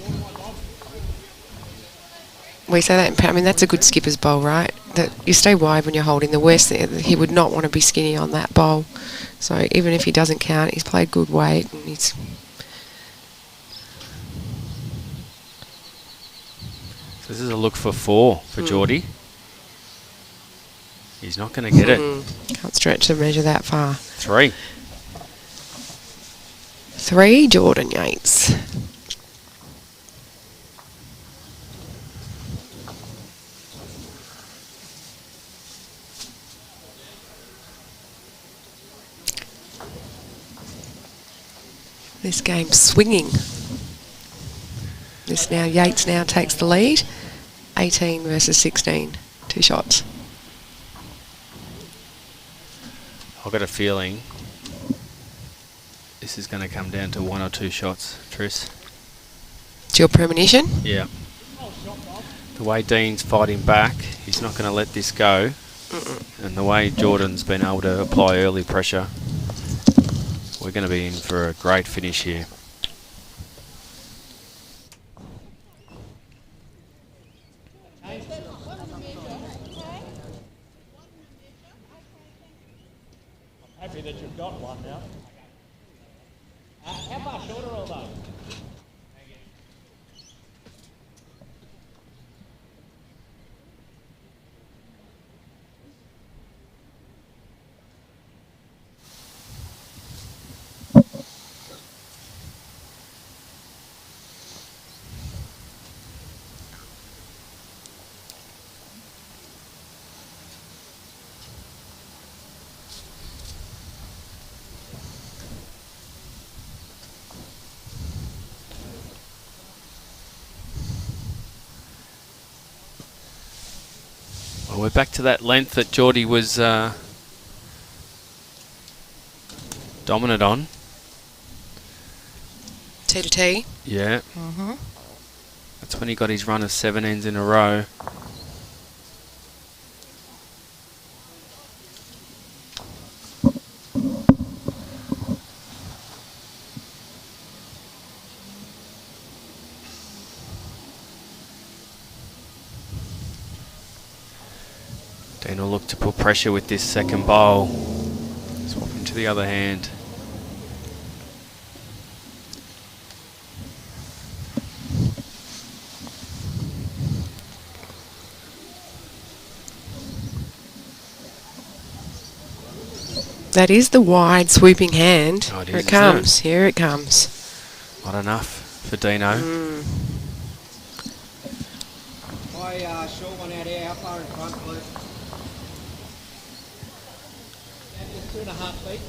We say that, I mean, that's a good skipper's bowl, right? That you stay wide when you're holding. The worst thing, he would not want to be skinny on that bowl. So even if he doesn't count, he's played good weight and he's... So this is a look for 4 for Geordie. He's not going to get it. Can't stretch the measure that far. 3. 3, Jordan Yates. This game's swinging. Yates now takes the lead. 18 versus 16. 2 shots. I've got a feeling this is going to come down to 1 or 2 shots, Tris. It's your premonition? Yeah. The way Dean's fighting back, he's not going to let this go. And the way Jordan's been able to apply early pressure, we're going to be in for a great finish here. Happy that you've got one now. How far shorter are those? Well, we're back to that length that Geordie was dominant on. T to T. Yeah. That's when he got his run of 7 ends in a row. Dean will look to put pressure with this second bowl. Swap him to the other hand. That is the wide swooping hand. Oh, it Here is, it comes. Here it comes. Not enough for Dino. Short one out here. How far in front, please? Just 2.5 feet.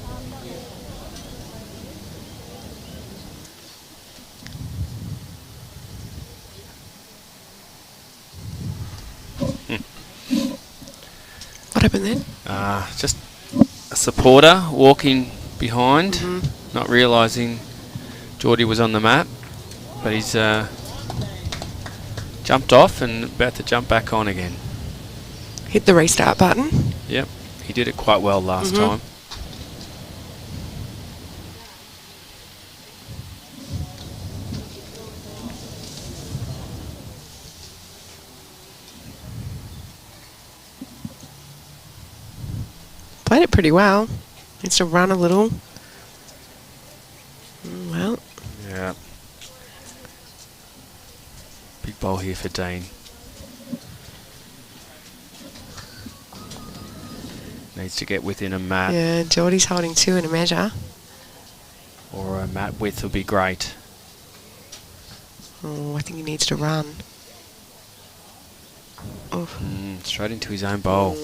What happened then? Just a supporter walking behind, not realising Geordie was on the map, but he's jumped off and about to jump back on again. Hit the restart button. Yep, he did it quite well last time. Played it pretty well. Needs to run a little. Well. Yeah. Big bowl here for Dean. Needs to get within a mat. Yeah, Geordie's holding 2 in a measure. Or a mat width would be great. Oh, I think he needs to run. Oh. Straight into his own bowl.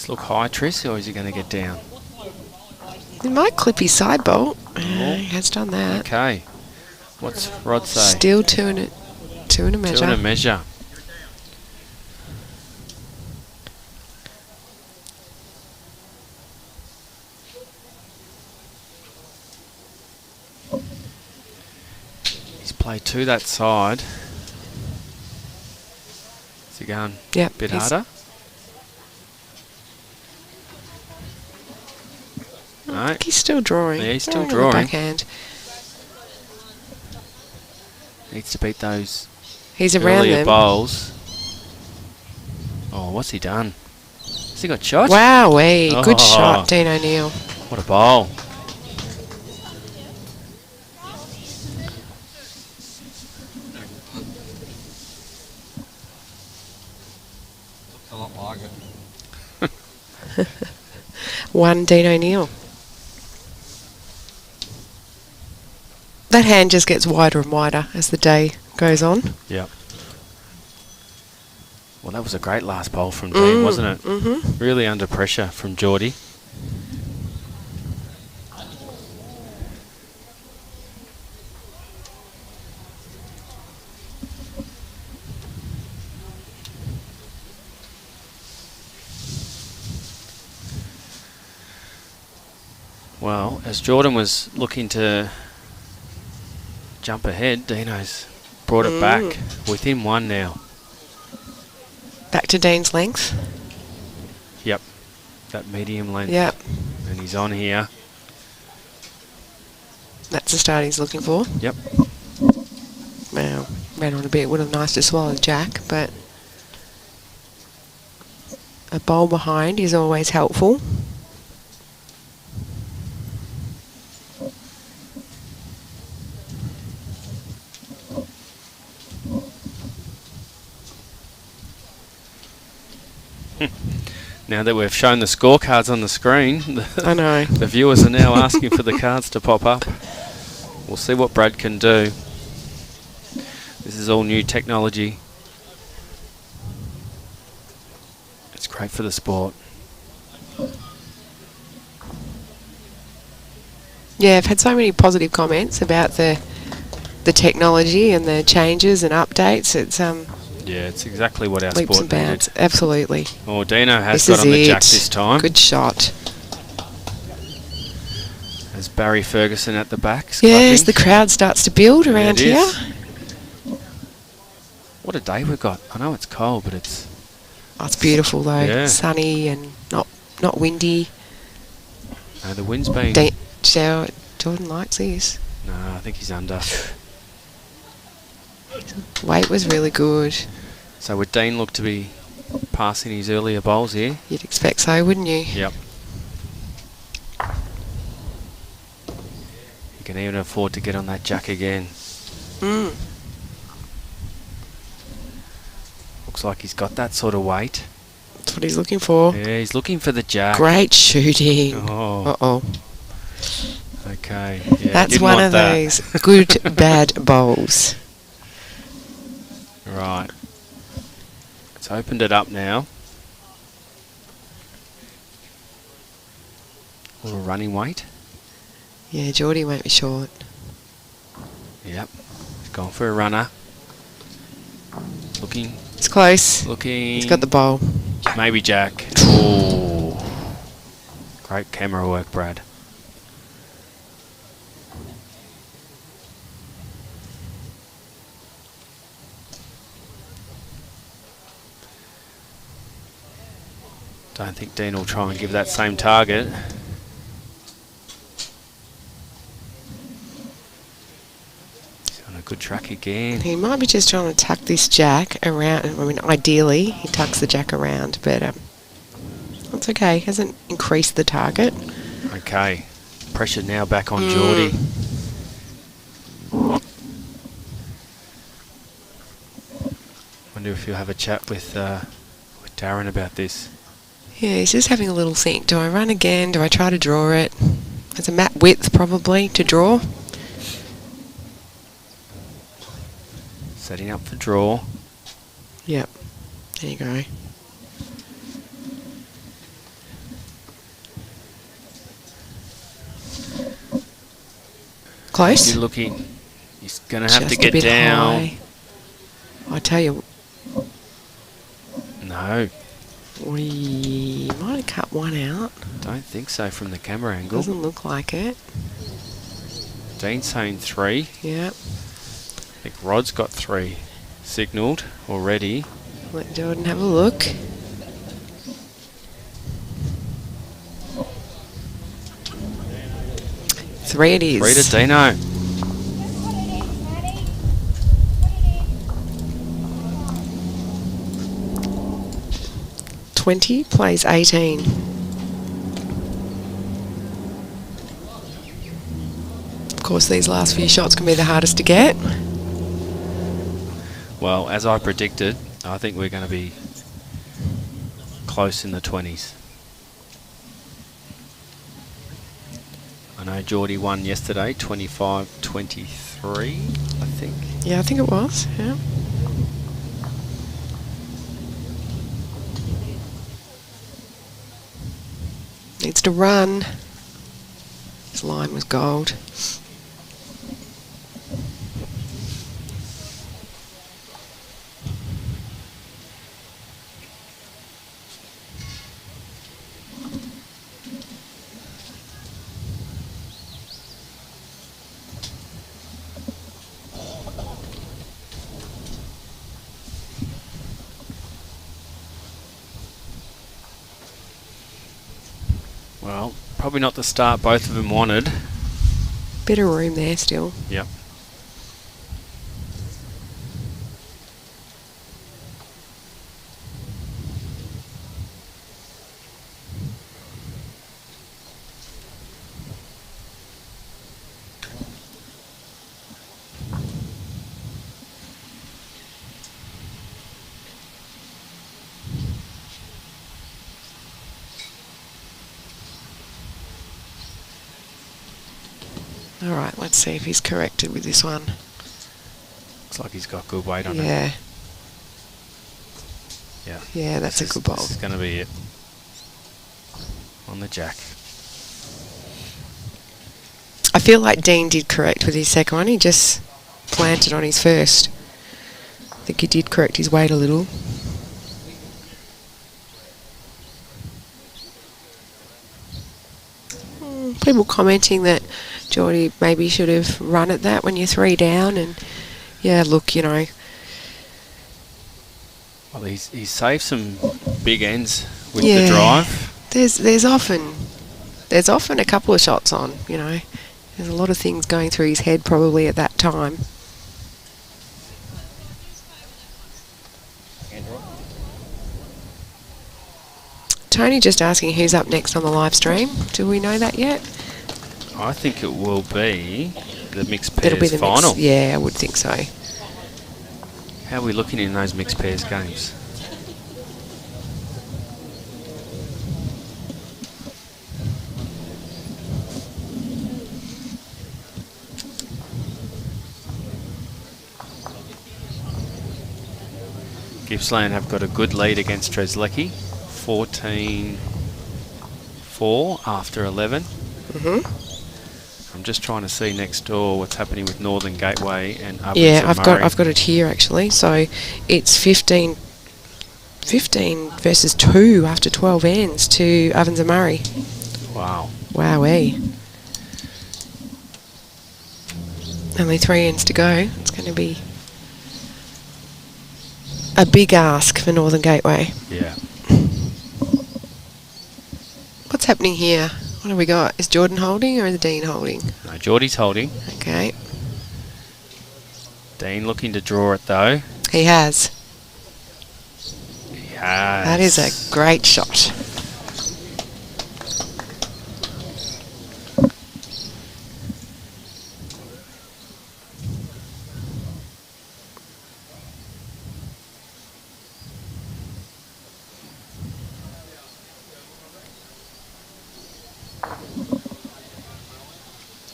Look high, Triss, or is he going to get down? He might clip his side bolt. He has done that. Okay. What's Rod say? Still 2 in a measure. 2 in a measure. He's played 2 that side. Is he going a bit harder? No. He's still drawing. Yeah, he's still drawing. Backhand. Needs to beat those He's around earlier them. bowls. Oh, what's he done? Has he got shot? Wowee. Good shot, Dean O'Neill. What a bowl. Looks a lot like it. 1 Dean O'Neill. That hand just gets wider and wider as the day goes on. Yep. Well, that was a great last bowl from Dean, wasn't it? Mm-hmm. Really under pressure from Geordie. Well, as Jordan was looking to jump ahead, Dino's brought it back within 1 now. Back to Dean's length. Yep, that medium length. Yep. And he's on here. That's the start he's looking for. Yep. Well, ran on a bit. Would have nice to swallow Jack, but a bowl behind is always helpful. Now that we've shown the scorecards on the screen, I know. The viewers are now asking for the cards to pop up. We'll see what Brad can do. This is all new technology. It's great for the sport. Yeah, I've had so many positive comments about the technology and the changes and updates. It's Yeah, it's exactly what our leaps sport and bounds. needed. Absolutely. Oh, Dino has This got on is the jack it. this time. Good shot. There's Barry Ferguson at the back. Yes, clapping. the crowd starts to build around it here. is. What a day we've got. I know it's cold, but it's... Oh, it's beautiful though. Yeah. Sunny and not windy. No, the wind's been... Jordan likes these. No, I think he's under. Weight was really good. So would Dean look to be passing his earlier bowls here? You'd expect so, wouldn't you? Yep. He can even afford to get on that jack again. Mm. Looks like he's got that sort of weight. That's what he's looking for. Yeah, he's looking for the jack. Great shooting. Oh. Uh-oh. Okay. Yeah, That's didn't one want of that. those good, bad bowls. Right. It's opened it up now. A little running weight. Yeah, Geordie won't be short. Yep. He's gone for a runner. Looking. It's close. Looking. He's got the bowl. Maybe jack. Oh. Great camera work, Brad. Don't think Dean will try and give that same target. He's on a good track again. He might be just trying to tuck this jack around. I mean, ideally, he tucks the jack around, but that's okay. He hasn't increased the target. Okay. Pressure now back on Geordie. Wonder if you'll have a chat with Darren about this. Yeah, he's just having a little think. Do I run again? Do I try to draw it? It's a mat width probably to draw. Setting up for draw. Yep. There you go. Close? He's looking. He's going to have to Just a get bit down. high. I tell you, No, we might have cut one out. don't think so from the camera angle. Doesn't look like it. Dean's saying 3. Yeah. I think Rod's got 3 signalled already. Let Jordan have a look. Three it is. 3 to Dino. $20 plays 18. Of course, these last few shots can be the hardest to get. Well, as I predicted, I think we're going to be close in the 20s. I know Geordie won yesterday, 25-23, I think. Yeah, I think it was. Yeah. Needs to run. His line was gold. Well, probably not the start both of them wanted. Bit of room there still. Yep. Alright, let's see if he's corrected with this one. Looks like he's got good weight on it. Yeah. Yeah. Yeah, that's a good bowl. This is going to be it. On the jack. I feel like Dean did correct with his second one. He just planted on his first. I think he did correct his weight a little. People commenting that Geordie maybe should have run at that when you're 3 down, and yeah, look, you know. Well, he's saved some big ends with Yeah. the drive. There's often a couple of shots on, you know. There's a lot of things going through his head probably at that time. Tony just asking who's up next on the live stream. Do we know that yet? I think it will be the mixed It'll be pairs the final. Yeah, I would think so. How are we looking in those mixed pairs games? Gippsland have got a good lead against Treslecki, 14-4 after 11. I'm just trying to see next door what's happening with Northern Gateway and Ovens Yeah, and I've got it here actually. So it's 15 versus 2 after 12 ends to Ovens and Murray. Wow. Wowee. Only 3 ends to go. It's going to be a big ask for Northern Gateway. Yeah. What's happening here? What have we got? Is Jordan holding or is Dean holding? No, Geordie's holding. Okay. Dean looking to draw it though. He has. He has. That is a great shot.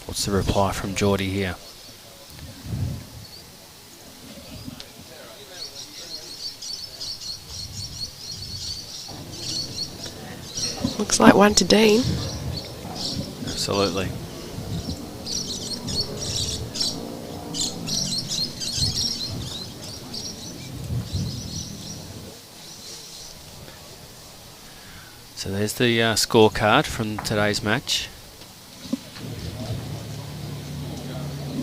What's the reply from Geordie here? Looks like 1 to Dean. Absolutely. So there's the scorecard from today's match.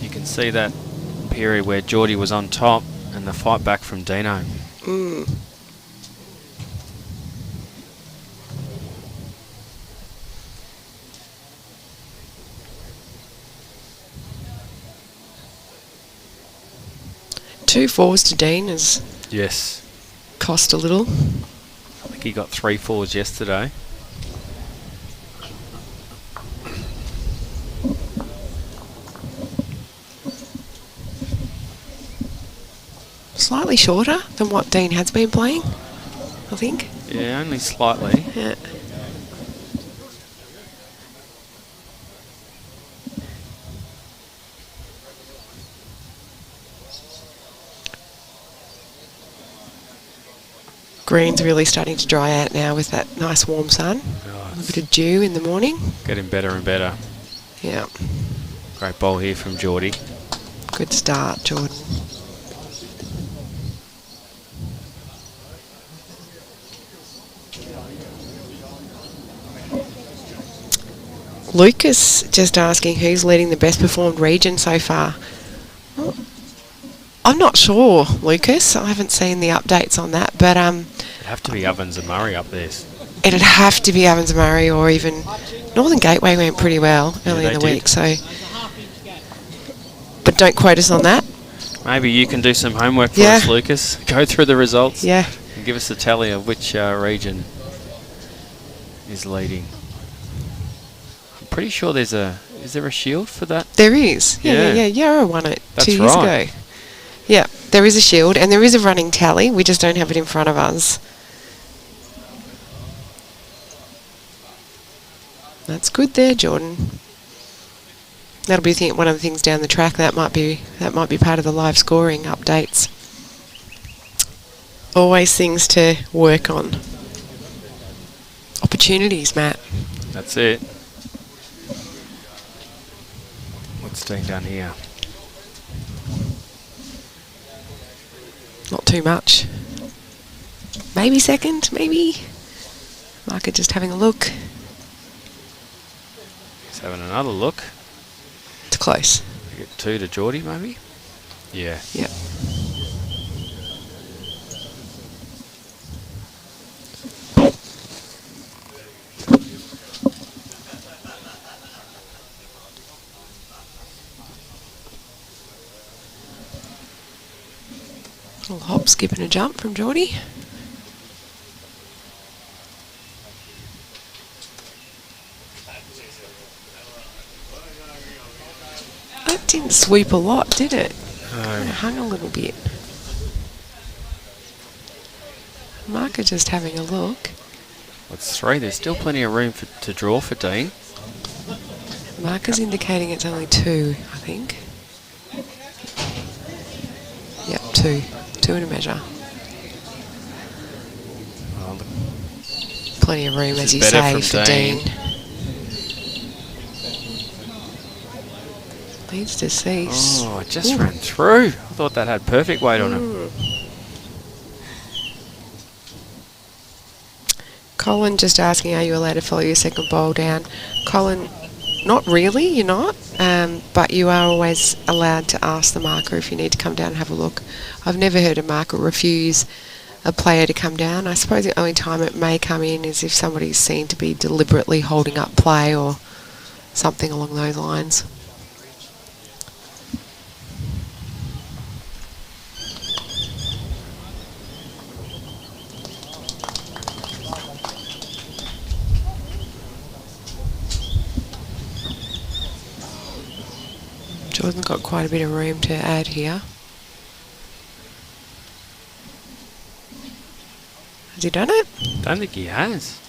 You can see that period where Geordie was on top and the fight back from Dino. Mm. Two fours to Dean has Yes. cost a little. I think he got 3 fours yesterday. Slightly shorter than what Dean has been playing, I think. Yeah, only slightly. Yeah. Green's really starting to dry out now with that nice warm sun. Oh, A bit of dew in the morning. getting better and better. Yeah. Great ball here from Geordie. Good start, Jordan. Lucas just asking who's leading the best performed region so far. Well, I'm not sure, Lucas. I haven't seen the updates on that, but It'd have to be Ovens and Murray up there. it'd have to be Evans and Murray, or even Northern Gateway went pretty well early in they the did. week. So, but don't quote us on that. Maybe you can do some homework for Yeah. us, Lucas. Go through the results Yeah. and give us a tally of which region is leading. I'm pretty sure there's a... Is there a shield for that? There is. Yeah. Yeah. Yarra won it That's 2 years right. ago. Yeah, there is a shield and there is a running tally. We just don't have it in front of us. That's good there, Jordan. That'll be one of the things down the track. That might be part of the live scoring updates. Always things to work on. Opportunities, Matt. That's it. What's Dean done here? Not too much. Maybe second, maybe. Marker just having a look. He's having another look. It's close. Get 2 to Geordie, maybe? Yeah. Yep. Little hop, skip and a jump from Geordie. That didn't sweep a lot, did it? It hung a little bit. Marker just having a look. What's 3? There's still plenty of room to draw for Dean. Marker's indicating it's only 2, I think. Yep, 2. 2 in a measure. Oh, look, Plenty of room, This as is you better say, from for Dean. Dean. Leads to cease. oh, it just Ooh. ran through. I thought that had perfect weight on him. Colin just asking, are you allowed to follow your second bowl down? Colin, not really, you're not. But you are always allowed to ask the marker if you need to come down and have a look. I've never heard a marker refuse a player to come down. I suppose the only time it may come in is if somebody's seen to be deliberately holding up play or something along those lines. Jordan's got quite a bit of room to add here. Has he done it? Don't think he has.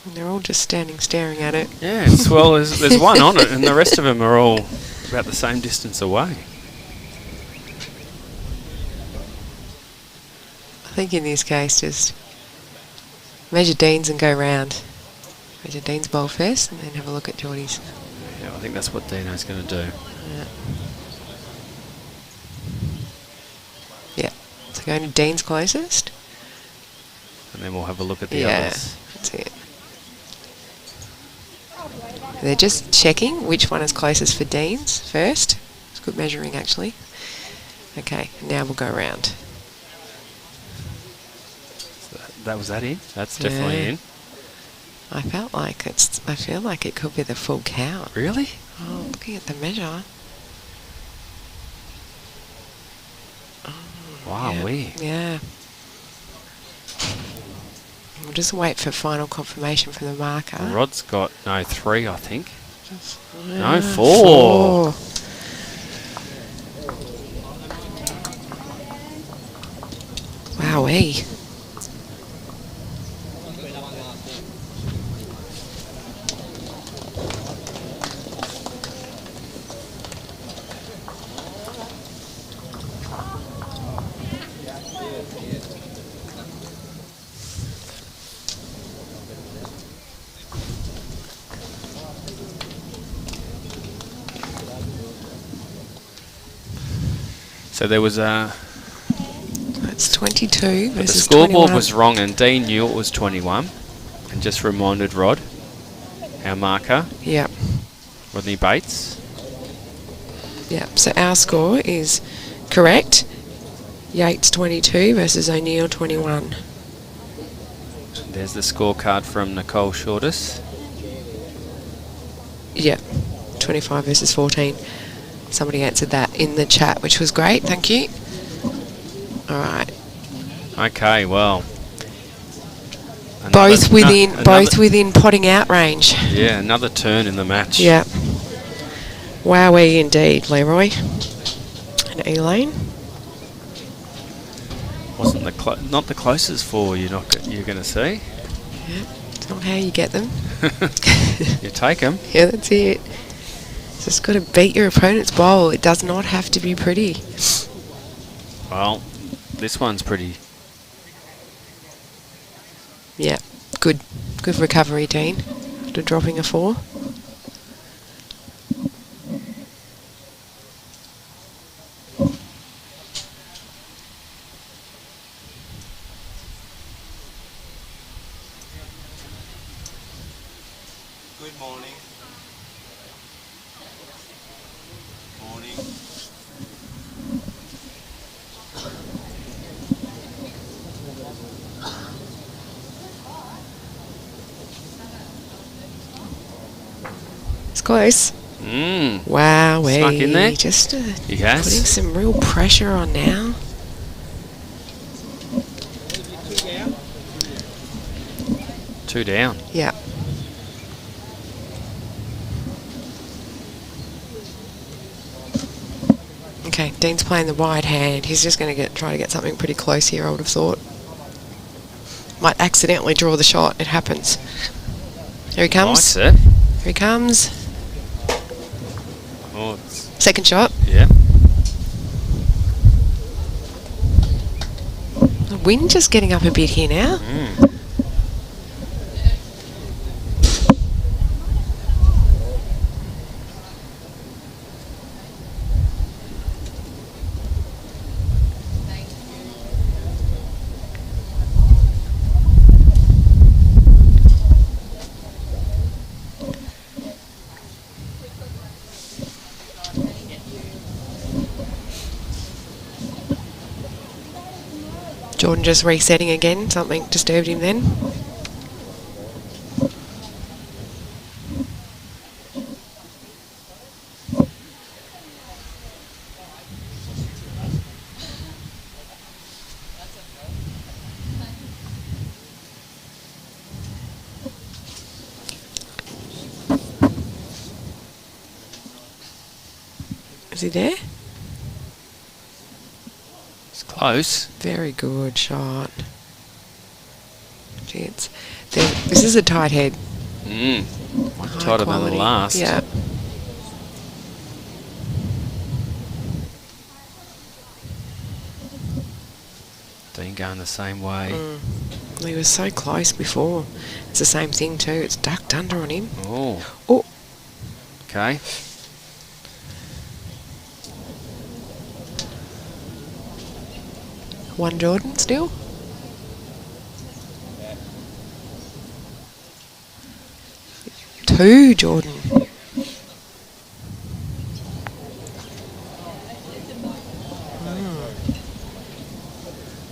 And they're all just standing staring at it. Yeah, it's, well, there's one on it and the rest of them are all about the same distance away. I think in this case, just measure Dean's and go round. Measure Dean's bowl first and then have a look at Geordie's. Yeah, I think that's what Dino's going to do. Yeah. Yeah. So going to Dean's closest. And then we'll have a look at the Yeah, others. that's it. They're just checking which one is closest for Dean's first. It's good measuring, actually. Okay, now we'll go around. That was that in? That's definitely in. I feel like it could be the full count. Really? Oh, looking at the measure. Wow, Yeah. We'll just wait for final confirmation from the marker. Rod's got, no, 3, I think. Yeah, No, 4. Wowee. So there was a... It's 22 The versus scoreboard 21. was wrong and Dean knew it was 21 and just reminded Rod, our marker, Yep. Rodney Bates. Yep. So our score is correct. Yates 22 versus O'Neill 21. There's the scorecard from Nicole Shortis. Yep. 25 versus 14. Somebody answered that in the chat, which was great. Thank you. All right. Okay, well. Both within potting out range. Yeah, another turn in the match. Yeah. Wowee indeed, Leroy. And Elaine. Wasn't not the closest 4 you're going to see. Yeah. It's not how you get them. You take them. Yeah, that's it. Just got to beat your opponent's bowl. It does not have to be pretty. Well, this one's pretty. Yeah, good recovery, Dean, after dropping a 4. Good morning. Morning. It's close. Wow, Snuck in there. Just He has. putting some real pressure on now. Two down. Yeah. Okay, Dean's playing the wide hand. He's just going to try to get something pretty close here, I would have thought. Might accidentally draw the shot. It happens. Here he comes. Likes it. Here he comes. Oh, it's, Second shot. yeah. The wind just getting up a bit here now. Jordan just resetting again. Something disturbed him then. Is he there? It's close. Very good shot. Yates. This is a tight head. Much tighter than the last. Yeah. Dean going the same way. He was so close before. It's the same thing too. It's ducked under on him. Oh. Okay. One Jordan still. Two Jordan. I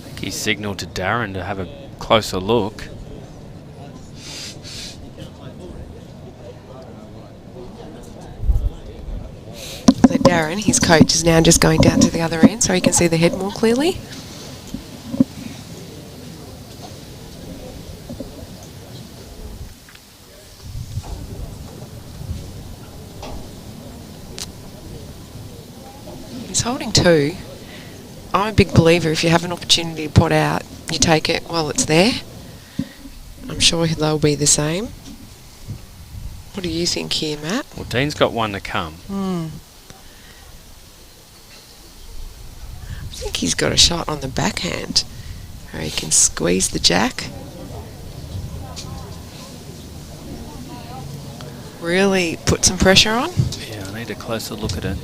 think he signalled to Darren to have a closer look. So Darren, his coach, is now just going down to the other end so he can see the head more clearly. He's holding two. I'm a big believer if you have an opportunity to pot out, you take it while it's there. I'm sure they'll be the same. What do you think here, Matt? Well, Dean's got one to come. I think he's got a shot on the backhand where he can squeeze the jack. Really put some pressure on. Yeah, I need a closer look at it.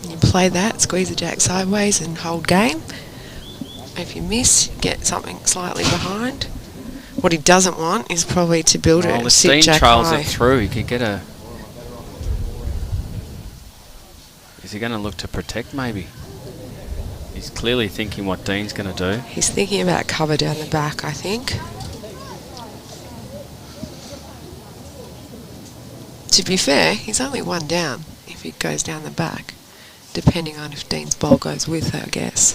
You play that, squeeze the jack sideways and hold game. If you miss, get something slightly behind. What he doesn't want is probably to build it and if sit Dean jack trails high. it through, he could get a... Is he going to look to protect maybe? He's clearly thinking what Dean's going to do. He's thinking about cover down the back, I think. To be fair, he's only one down if he goes down the back, depending on if Dean's ball goes with her, I guess.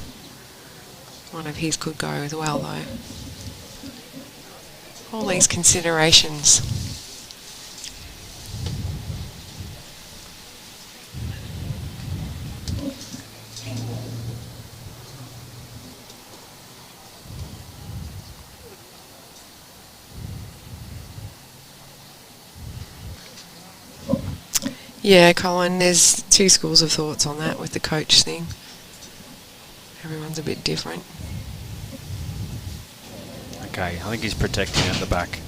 One of his could go as well, though. All these considerations. Yeah, Colin, there's two schools of thoughts on that with the coach thing. Everyone's a bit different. Okay, I think he's protecting at the back.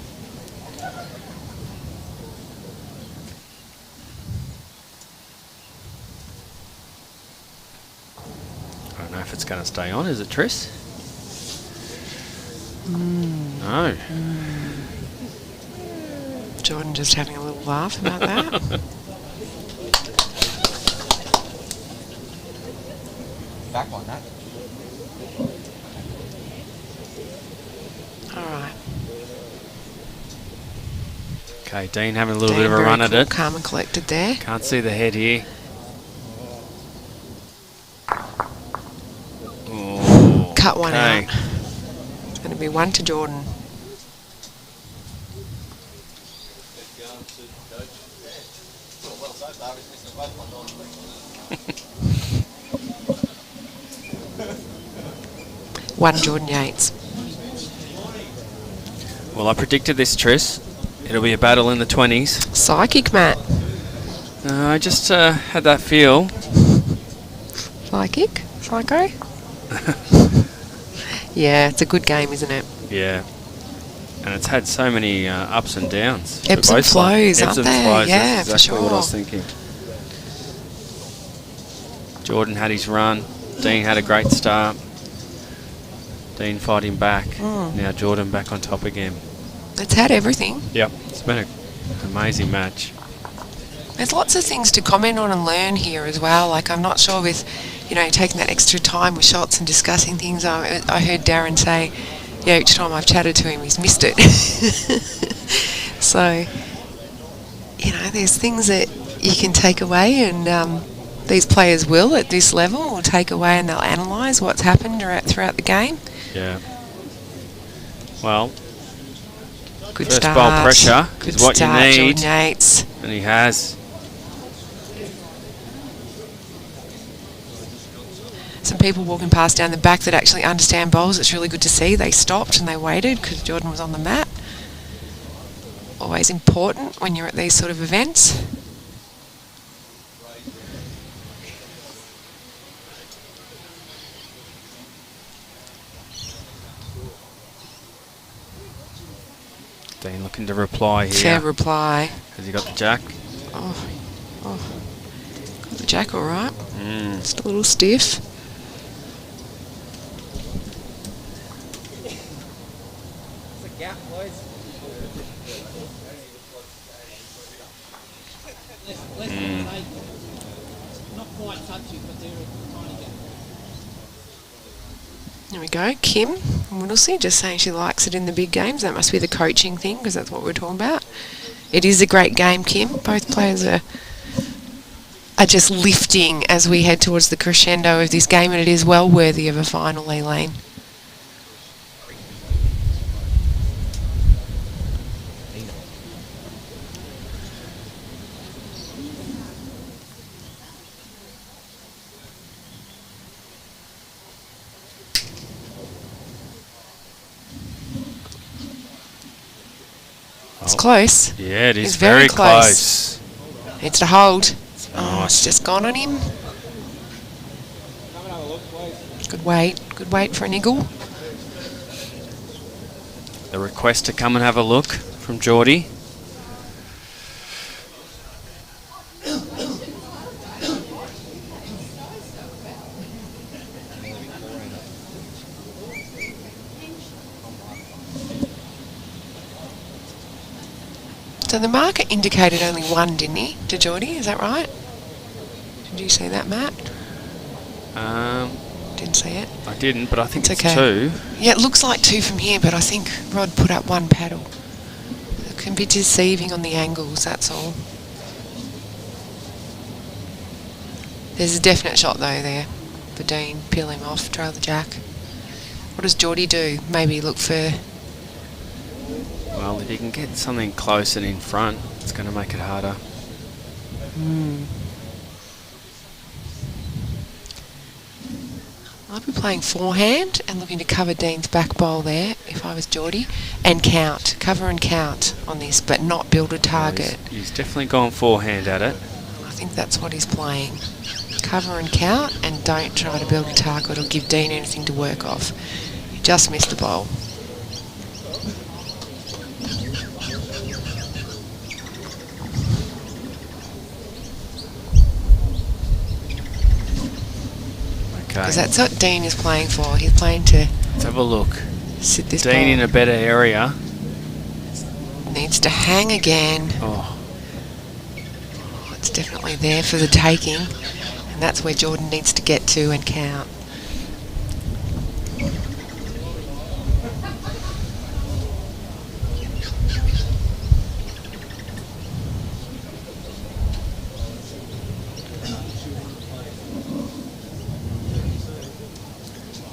I don't know if it's going to stay on, is it, Tris? No. Jordan just having a little laugh about that. Back on that. All right. Okay, Dean having a little bit of a run at it. Calm and collected there. Can't see the head here. Oh, Cut one okay. out. It's going to be one to Jordan. One Jordan Yates. Well, I predicted this, Tris. It'll be a battle in the 20s. Psychic, Matt. I just had that feel. Psychic? Psycho? Yeah, it's a good game, isn't it? Yeah. And it's had so many ups and downs. for Ebbs and both sides. flows, Ebbs aren't and they? flows, Yeah, that's exactly for what I was sure. thinking. Jordan had his run. Dean had a great start. Dean fighting back. Now Jordan back on top again. It's had everything. Yep, it's been an amazing match. There's lots of things to comment on and learn here as well. Like, I'm not sure with, you know, taking that extra time with shots and discussing things. I heard Darren say, yeah, each time I've chatted to him, he's missed it. So, you know, there's things that you can take away, and these players will, at this level, will take away and they'll analyse what's happened throughout the game. Yeah. Well, Good first start. bowl pressure Good is what start, you need. Jordan Yates. And he has. Some people walking past down the back that actually understand bowls. It's really good to see. They stopped and they waited because Jordan was on the mat. Always important when you're at these sort of events. Dean looking to reply here. Fair reply. Has he got the jack? Oh. Got the jack all right. Just a little stiff. Not quite touching, but they're a tiny gap. There we go. Kim Whittlesey just saying she likes it in the big games. That must be the coaching thing, because that's what we're talking about. It is a great game, Kim. Both players are just lifting as we head towards the crescendo of this game, and it is well worthy of a final, Elaine. It's close. Yeah, it is It's very close. It's to hold. Oh, Nice. it's just gone on him. Good wait for an eagle. The request to come and have a look from Geordie. So the marker indicated only one, didn't he, to Geordie? Is that right? Did you see that, Matt? Didn't see it. I didn't, but I think it's okay. 2. Yeah, it looks like 2 from here, but I think Rod put up 1 paddle. It can be deceiving on the angles, that's all. There's a definite shot, though, there for Dean. Peel him off, trail the jack. What does Geordie do? Maybe look for... Well, if you can get something close and in front, it's going to make it harder. I'd be playing forehand and looking to cover Dean's back bowl there, if I was Geordie, and count. Cover and count on this, but not build a target. He's definitely gone forehand at it. I think that's what he's playing. Cover and count, and don't try to build a target or give Dean anything to work off. He just missed the bowl. Because that's what Dean is playing for. He's playing to... Let's have a look. Sit this Dean ball. in a better area. Needs to hang again. Oh, It's definitely there for the taking. And that's where Jordan needs to get to and count.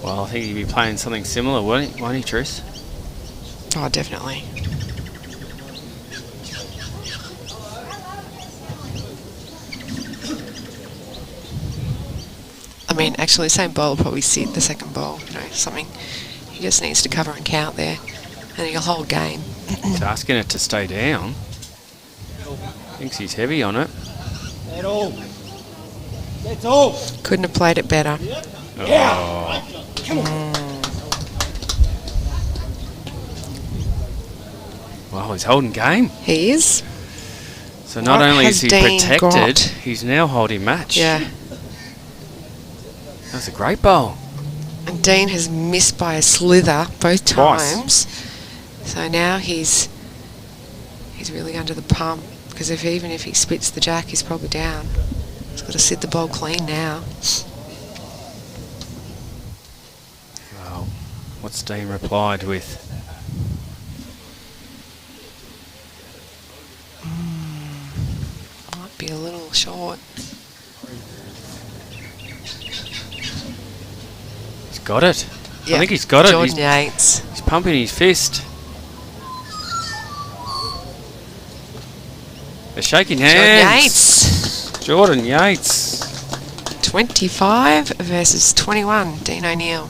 well, I think he'd be playing something similar, won't he, Tris? Oh, definitely. I mean, actually, the same bowl will probably sit the second bowl, you know, something. He just needs to cover and count there, and he'll hold game. He's asking it to stay down. Thinks he's heavy on it. That's all. That's all. Couldn't have played it better. Oh. Well, he's holding game. He is. So not What only has is he Dean protected, got? he's now holding match. Yeah. That's a great bowl. And Dean has missed by a slither both Twice. times. So now he's really under the pump. because even if he spits the jack, he's probably down. He's got to sit the bowl clean now. Well, what's Dean replied with? Might be a little short. He's got it. Yep. I think he's got it. Jordan Yates. He's pumping his fist. They're shaking hands. Jordan Yates. Jordan Yates. 25 versus 21, Dean O'Neill.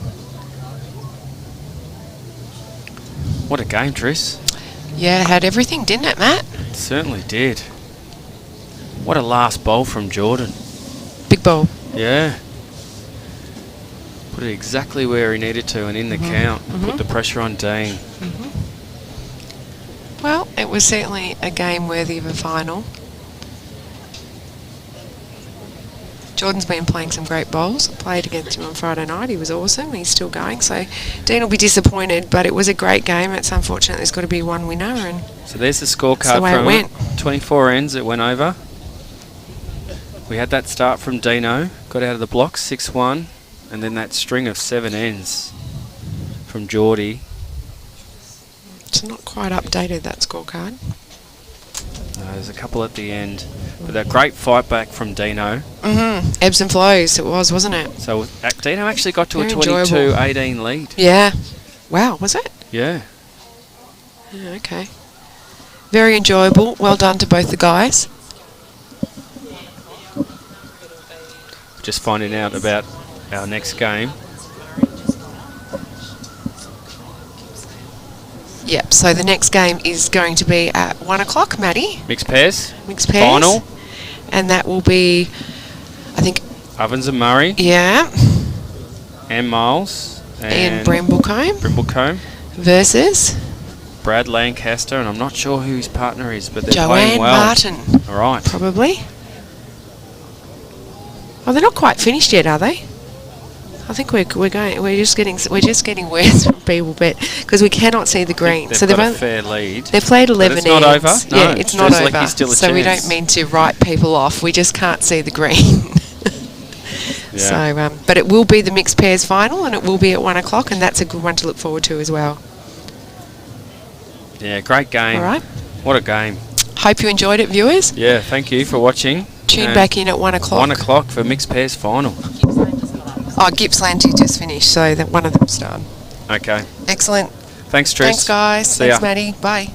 What a game, Tris. Yeah, it had everything, didn't it, Matt? It certainly did. What a last bowl from Jordan. Big bowl. Yeah. Put it exactly where he needed to and in the count. Put the pressure on Dean. Well, it was certainly a game worthy of a final. Jordan's been playing some great bowls. I played against him on Friday night. He was awesome. He's still going. So Dean will be disappointed, but it was a great game. It's unfortunate there's got to be one winner. And so there's the scorecard that's the way from it went. 24 ends. It went over. We had that start from Dino. Got out of the blocks, 6-1. And then that string of 7 ends from Geordie. It's not quite updated, that scorecard. There's a couple at the end. But that great fight back from Dino. Ebbs and flows, it was, wasn't it? So Dino actually got to Very a 22-18 lead. Yeah. Wow, was it? Yeah. Yeah, okay. Very enjoyable. Well done to both the guys. Just finding out about our next game. Yep, so the next game is going to be at 1 o'clock, Maddie. Mixed pairs. Mixed pairs. Final. And that will be, I think... Ovens and Murray. Yeah. And Miles. And Brimblecombe. Versus... Brad Lancaster, and I'm not sure who his partner is, but they're Joanne playing well. Martin. All right. Probably. Oh, they're not quite finished yet, are they? I think we're just getting words from people, but because we cannot see the green, They've so got a fair lead. They've played 11 it's not ends. over. No, Yeah, it's not like over. he's still a so we chance. don't mean to write people off. We just can't see the green. Yeah. So, but it will be the mixed pairs final, and it will be at 1 o'clock, and that's a good one to look forward to as well. Yeah, great game. All right. What a game. Hope you enjoyed it, viewers. Yeah, thank you for watching. Tune back in at 1 o'clock. 1 o'clock for mixed pairs final. Oh, Gippsland 2 just finished, so that one of them started. Okay. Excellent. Thanks, Trish. Thanks, guys. See Thanks, ya. Maddie. Bye.